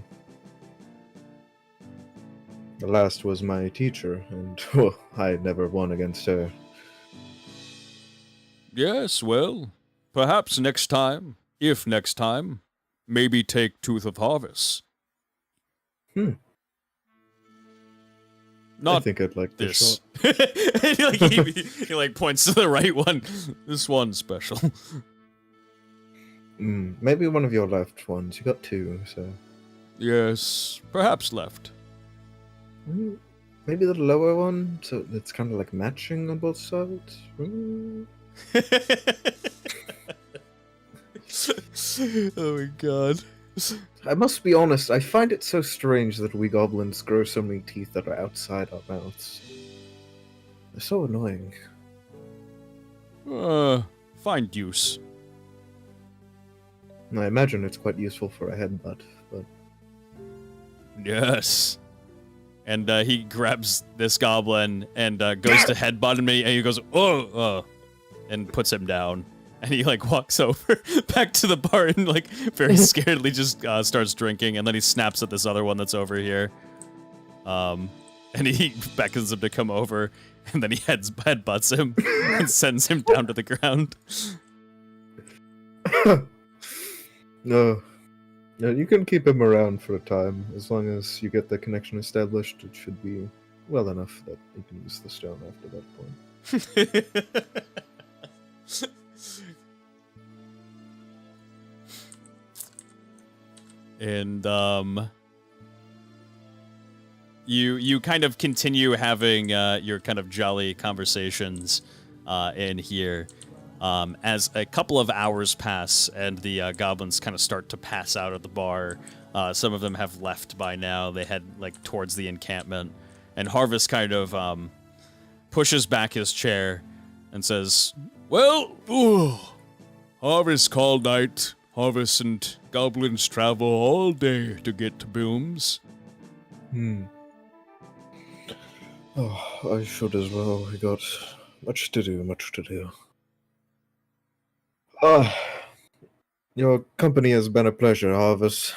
The last was my teacher, and well, I never won against her. Yes, well, perhaps next time, if next time, maybe take Tooth of Harvest. Not I think I'd like this. this shot. he like points to the right one. This one's special. Maybe one of your left ones. You got two, so Yes, perhaps left. Maybe the lower one, so it's kind of like matching on both sides. Oh my god. I must be honest, I find it so strange that we goblins grow so many teeth that are outside our mouths. They're so annoying. Find use. I imagine it's quite useful for a headbutt, but... Yes. And he grabs this goblin and goes to headbutt him, and he goes, oh, and puts him down. And he, like, walks over back to the bar and, like, very scaredly just starts drinking. And then he snaps at this other one that's over here. And he beckons him to come over. And then he headbutts him and sends him down to the ground. No, you can keep him around for a time. As long as you get the connection established, it should be well enough that you can use the stone after that point. And you kind of continue having your kind of jolly conversations in here as a couple of hours pass and the goblins kind of start to pass out of the bar. Some of them have left by now. They head like towards the encampment, and Harvest kind of pushes back his chair and says, "Well, Harvest call night. Harvest and goblins travel all day to get to Booms." Oh, I should as well. We got much to do, Your company has been a pleasure, Harvest.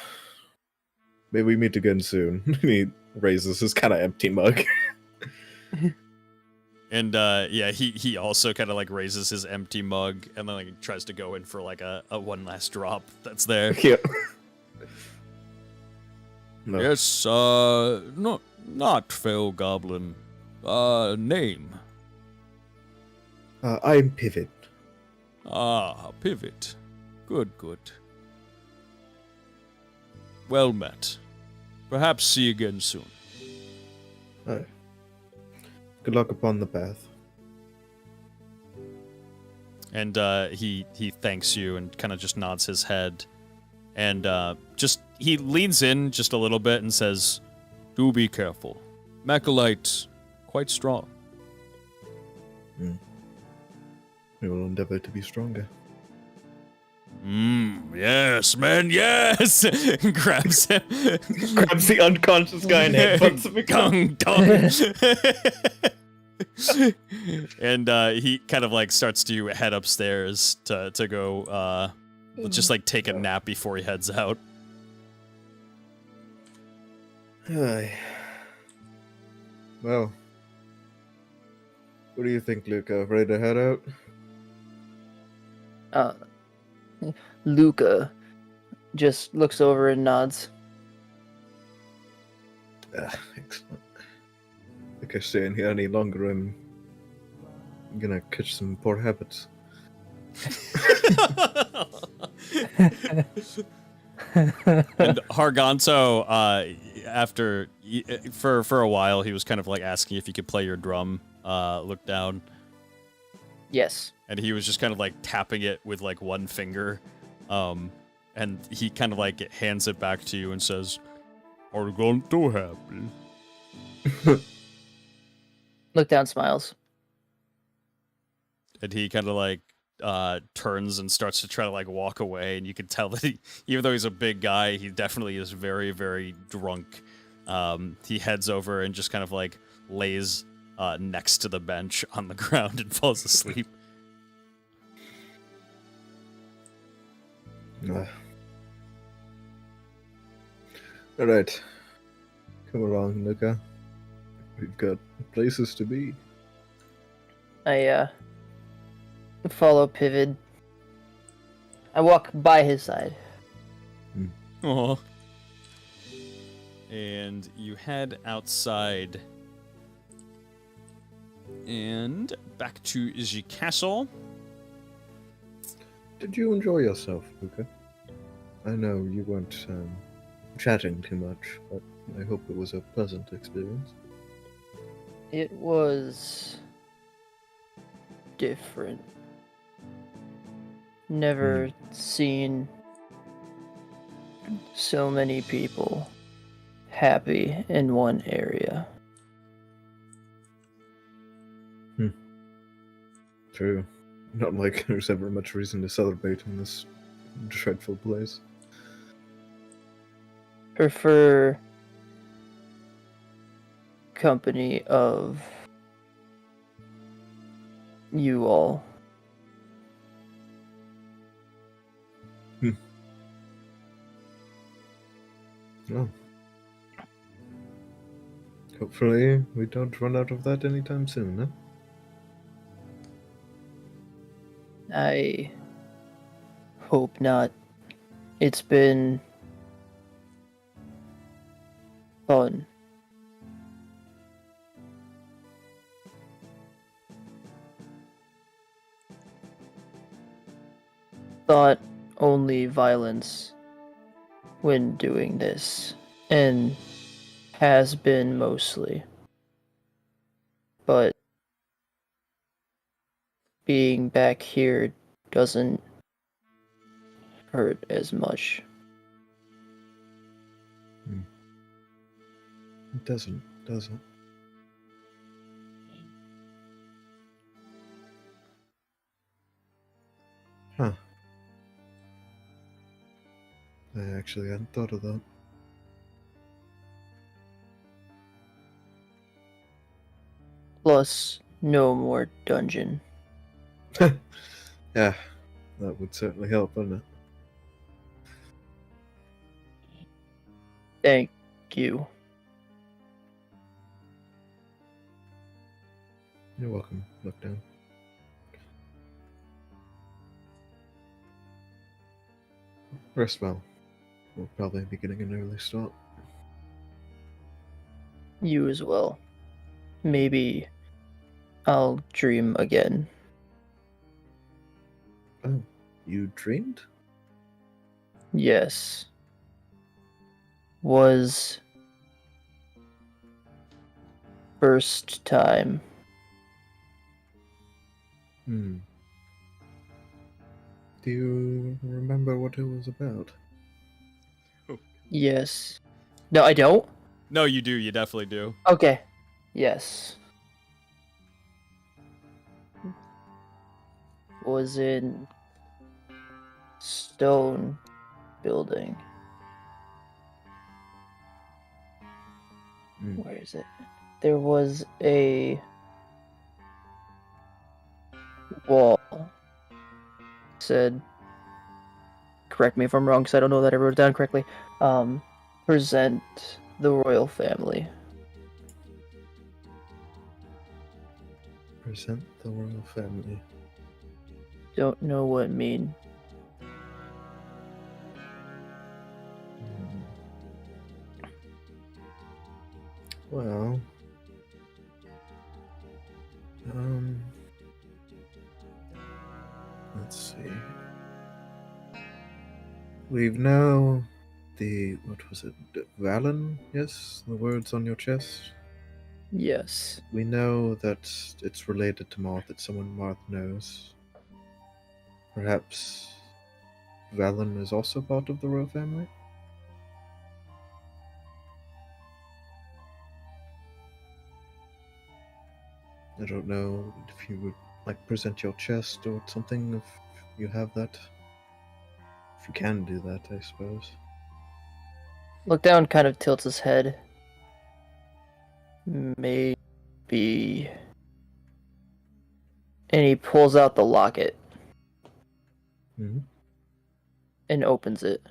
May we meet again soon. He raises his kind of empty mug. And yeah, he also kind of like raises his empty mug and then like tries to go in for like a one last drop that's there. Yeah. No. Yes, not Fell Goblin. Name. I'm Pivot. Ah, Pivot. Good. Well met. Perhaps see you again soon. Aye. Good luck upon the path. And he thanks you and kind of just nods his head. And he leans in just a little bit and says, "Do be careful. Macalite, quite strong." We will endeavor to be stronger. Yes, man, yes! Grabs him. Grabs the unconscious guy and headbutts him. Dong. And he kind of like starts to head upstairs to go just like take a nap before he heads out. Aye. Well, what do you think, Luca? Ready to head out? Luca just looks over and nods. Excellent. If I stay in here any longer, I'm gonna catch some poor habits. And Harganto, after for a while, he was kind of like asking if you could play your drum. Look down. Yes. And he was just kind of like tapping it with like one finger. And he kind of like hands it back to you and says, "Harganto happy." Look down, smiles. And he kind of like turns and starts to try to like walk away, and you can tell that even though he's a big guy, he definitely is very, very drunk. He heads over and just kind of like lays next to the bench on the ground and falls asleep. All right, come along, Luca. We've got places to be. I follow Pivot. I walk by his side. Aww. And you head outside And back to the castle. Did you enjoy yourself, Luca? I know you weren't chatting too much, but I hope it was a pleasant experience. It was different. Never seen so many people happy in one area. True. Not like there's ever much reason to celebrate in this dreadful place. Prefer company of you all. Oh. Hopefully we don't run out of that anytime soon, huh? I hope not. It's been fun. Thought only violence when doing this, and has been mostly. But being back here doesn't hurt as much. It doesn't, does it? Huh. I actually hadn't thought of that. Plus, no more dungeon. Yeah, that would certainly help, wouldn't it? Thank you. You're welcome. Look down. Rest well. We'll probably be getting an early start. You as well. Maybe I'll dream again. Oh, you dreamed? Yes. Was first time. Hmm. Do you remember what it was about? Yes. No, I don't? No, you do. You definitely do. Okay. Yes. Was in stone building. Hmm. Where is it? There was a wall. Said, correct me if I'm wrong, because I don't know that I wrote it down correctly. Present the royal family. Present the royal family. Don't know what it mean. Hmm. Well, let's see. We've now what was it? Valen? Yes, the words on your chest. Yes. We know that it's related to Marth. It's someone Marth knows. Perhaps Valen is also part of the royal family. I don't know if you would like present your chest or something, if you have that. If you can do that, I suppose. Look down kind of tilts his head. Maybe. And he pulls out the locket Hmm. and opens it.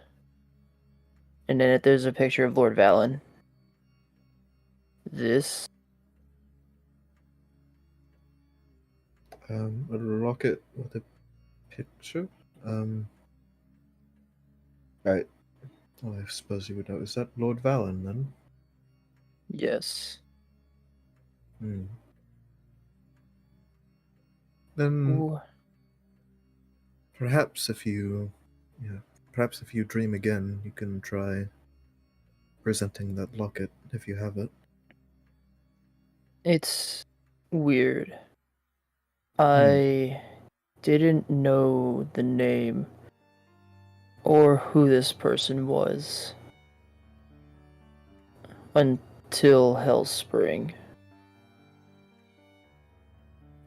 And in it there's a picture of Lord Valen. This A rocket with a picture. Right. Well, I suppose you would know. Is that Lord Valen then? yes. Hmm. Then Ooh. perhaps if you dream again, you can try presenting that locket if you have it. It's weird. I didn't know the name or who this person was until Hellspring.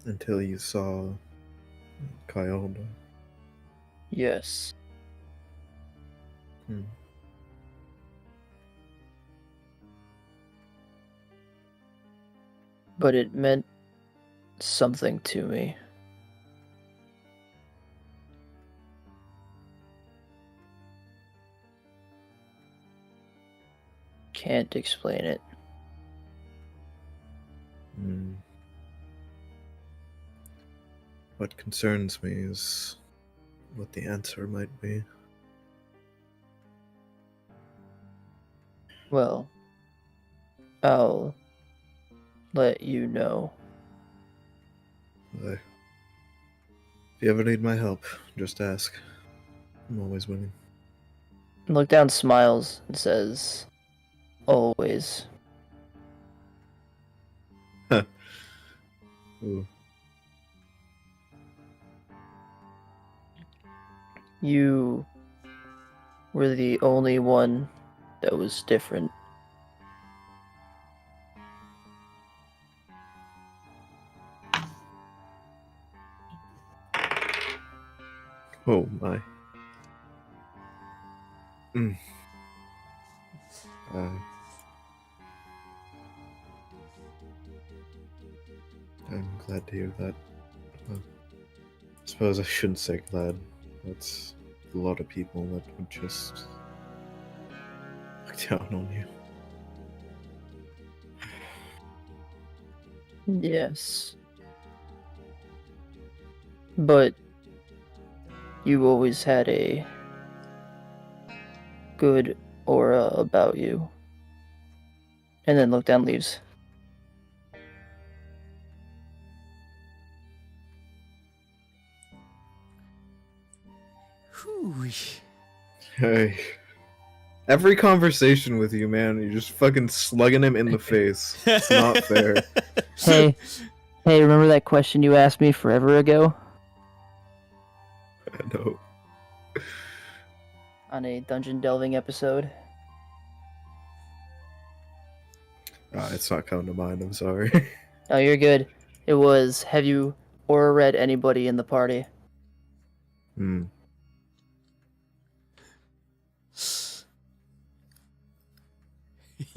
Until you saw Kyalda. Yes. Hmm. But it meant something to me. Can't explain it. Hmm. What concerns me is what the answer might be. Well, I'll let you know. If you ever need my help, just ask. I'm always willing. Lookdown smiles and says, always. Ooh. You were the only one that was different. Oh my. I'm glad to hear that. Well, I suppose I shouldn't say glad. That's a lot of people that would just look down on you. Yes. But you always had a good aura about you. And then Lookdown leaves. Hey. Every conversation with you, man, you're just fucking slugging him in the face. It's not fair. Hey, remember that question you asked me forever ago? I know. On a dungeon delving episode? It's not coming to mind, I'm sorry. Oh, you're good. It was, have you aura read anybody in the party? Hmm.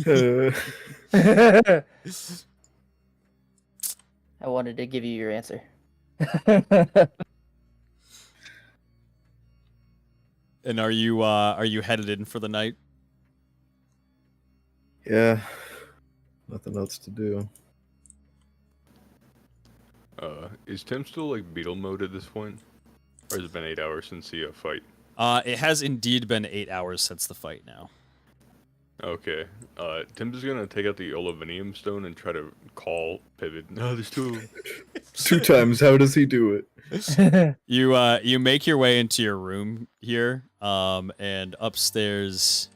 I wanted to give you your answer. And are you headed in for the night? Yeah. Nothing else to do. Is Tim still like beetle mode at this point? Or has it been 8 hours since the fight? It has indeed been 8 hours since the fight now. Okay. Tim's just gonna take out the Olivinium stone and try to call Pivot. No, there's two of them. 2 times, how does he do it? You make your way into your room here, and upstairs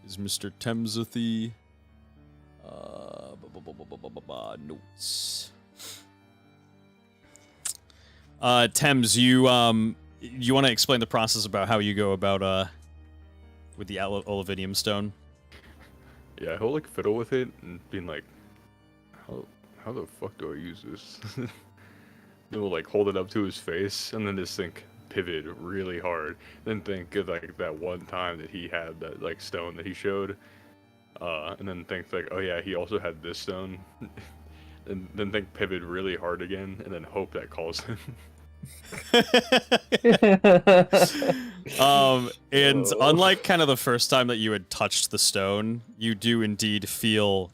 is Mr. Temsothy. Notes. Thames, you want to explain the process about how you go about with the Olivinium stone? Yeah, he'll like fiddle with it and being like, how the fuck do I use this? Then we'll like hold it up to his face and then just think pivot really hard. Then think of like that one time that he had that like stone that he showed. And then think like, oh yeah, he also had this stone. And then think pivot really hard again and then hope that calls him. And unlike kind of the first time that you had touched the stone, you do indeed feel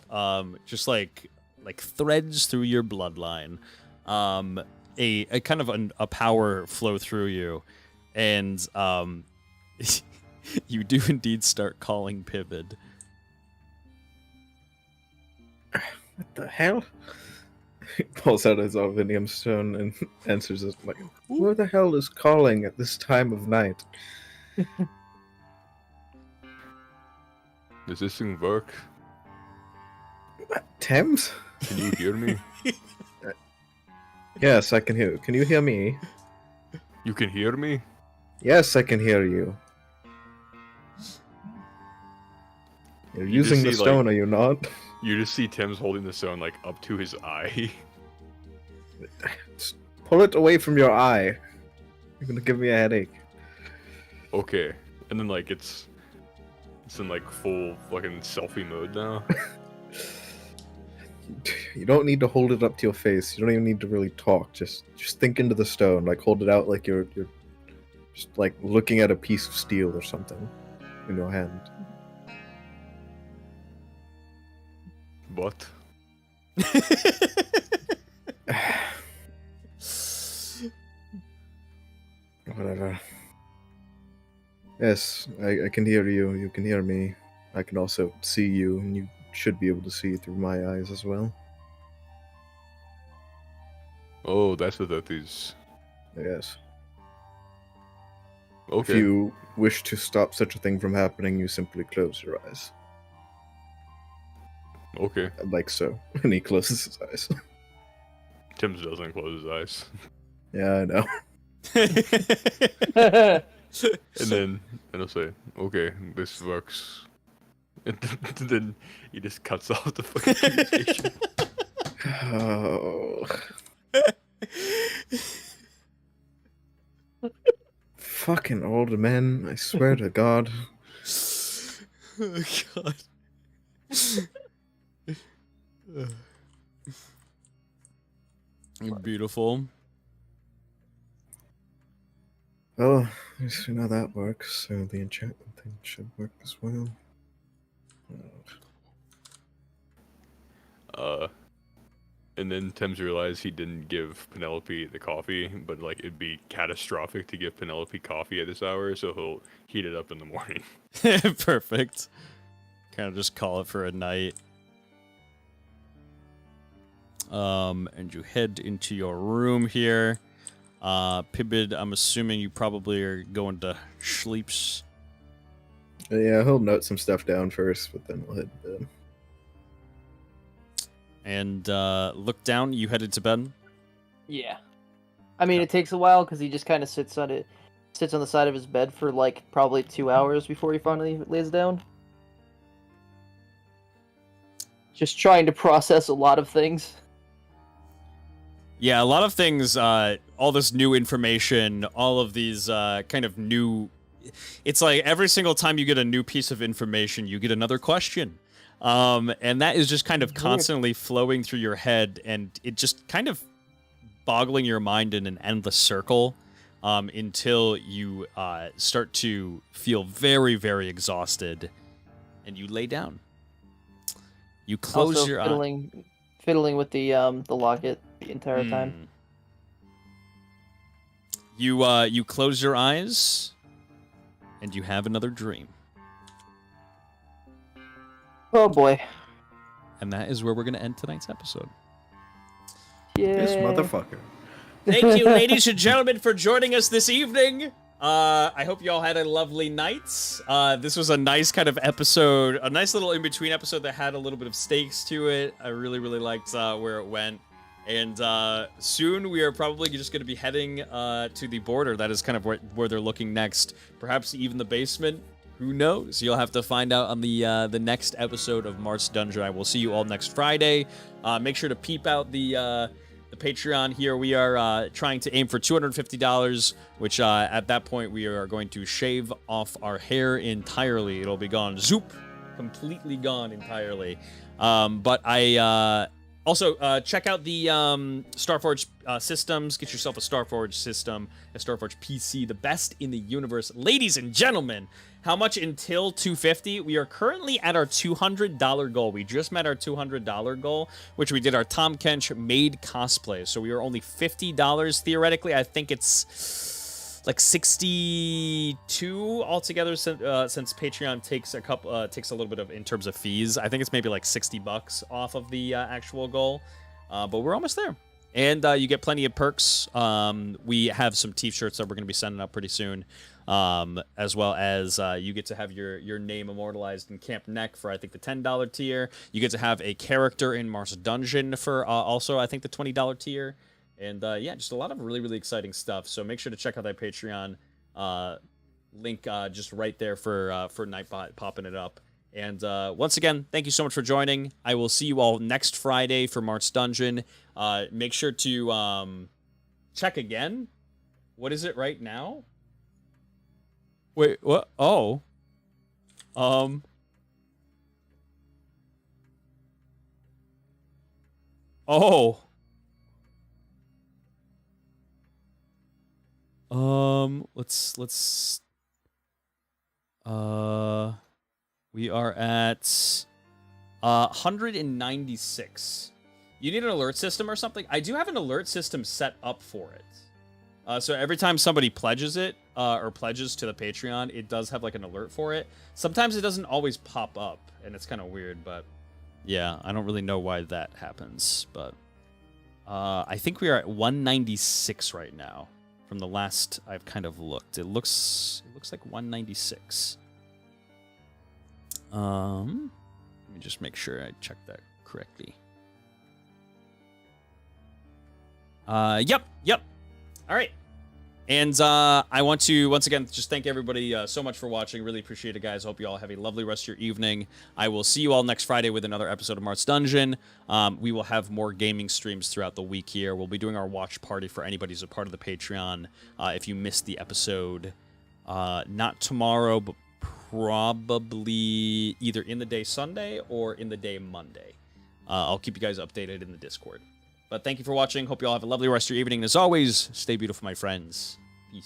just like threads through your bloodline, a kind of a power flow through you, and you do indeed start calling Pivid. What the hell? He pulls out his aluminium stone and answers it like, "Who the hell is calling at this time of night?" Does this thing work? Thames? Can you hear me? Yes, I can hear. Can you hear me? You can hear me? Yes, I can hear you. You're You just using the see, stone, like- are you not? You just see Tim's holding the stone like up to his eye. Just pull it away from your eye. You're gonna give me a headache. Okay. And then like it's in like full fucking selfie mode now. You don't need to hold it up to your face. You don't even need to really talk. Just think into the stone. Like hold it out like you're just like looking at a piece of steel or something in your hand. What? Whatever. Yes, I can hear you. You can hear me. I can also see you, and you should be able to see through my eyes as well. Oh, that's what that is. Yes. Okay. If you wish to stop such a thing from happening, you simply close your eyes. Okay. Like so. And he closes his eyes. Tim's doesn't close his eyes. Yeah, I know. And then I'll say, okay, this works. And then he just cuts off the fucking communication. Oh. Fucking old men, I swear to God. Oh god. Beautiful. Well, I see how that works, so the enchantment thing should work as well. And then Tim's realized he didn't give Penelope the coffee, but like it'd be catastrophic to give Penelope coffee at this hour, so he'll heat it up in the morning. Perfect. Kind of just call it for a night. And you head into your room here. Pibid, I'm assuming you probably are going to sleeps. Yeah, he'll note some stuff down first, but then we'll head to bed. And look down, you headed to bed. Yeah. I mean, it takes a while because he just kind of sits on the side of his bed for like probably 2 hours before he finally lays down. Just trying to process a lot of things. Yeah, a lot of things, all this new information, all of these kind of new... It's like every single time you get a new piece of information, you get another question. And that is just kind of constantly flowing through your head, and it just kind of boggling your mind in an endless circle until you start to feel very, very exhausted, and you lay down. You close Also your eyes. fiddling with the locket the entire time. You close your eyes, and you have another dream. Oh boy. And that is where we're going to end tonight's episode. Yeah. This motherfucker. Thank you, ladies and gentlemen, for joining us this evening. I hope you all had a lovely night. This was a nice kind of episode, a nice little in-between episode that had a little bit of stakes to it. I really, really liked where it went. And soon we are probably just going to be heading to the border. That is kind of where they're looking next. Perhaps even the basement. Who knows? You'll have to find out on the next episode of Marth's Dungeon. I will see you all next Friday. Make sure to peep out the Patreon here. We are trying to aim for $250, which at that point we are going to shave off our hair entirely. It'll be gone. Zoop! Completely gone entirely. But I... Also, check out the Starforge systems. Get yourself a Starforge system, a Starforge PC, the best in the universe. Ladies and gentlemen, how much until 250? We are currently at our $200 goal. We just met our $200 goal, which we did our Tom Kench made cosplay. So we are only $50 theoretically. I think it's like 62 altogether since Patreon takes a little bit of in terms of fees. I think it's maybe like $60 off of the actual goal. but we're almost there. And you get plenty of perks. We have some t-shirts that we're going to be sending up pretty soon, as well as you get to have your name immortalized in Camp Neck for, I think, the $10 tier. You get to have a character in Marth's Dungeon for also, I think, the $20 tier. And yeah, just a lot of really, really exciting stuff. So make sure to check out that Patreon link just right there for Nightbot popping it up. And once again, thank you so much for joining. I will see you all next Friday for Marth's Dungeon. Make sure to check again. What is it right now? Wait, what? Oh. Oh. Let's we are at 196. You need an alert system or something? I do have an alert system set up for it. So every time somebody pledges it, or pledges to the Patreon, it does have like an alert for it. Sometimes it doesn't always pop up, and it's kind of weird, but yeah, I don't really know why that happens, but I think we are at 196 right now. From the last I've kind of looked, it looks like 196. Let me just make sure I checked that correctly. Yep. All right. And I want to, once again, just thank everybody so much for watching. Really appreciate it, guys. Hope you all have a lovely rest of your evening. I will see you all next Friday with another episode of Marth's Dungeon. We will have more gaming streams throughout the week here. We'll be doing our watch party for anybody who's a part of the Patreon. If you missed the episode, not tomorrow, but probably either in the day Sunday or in the day Monday. I'll keep you guys updated in the Discord. But thank you for watching. Hope you all have a lovely rest of your evening. And as always, stay beautiful, my friends. Peace.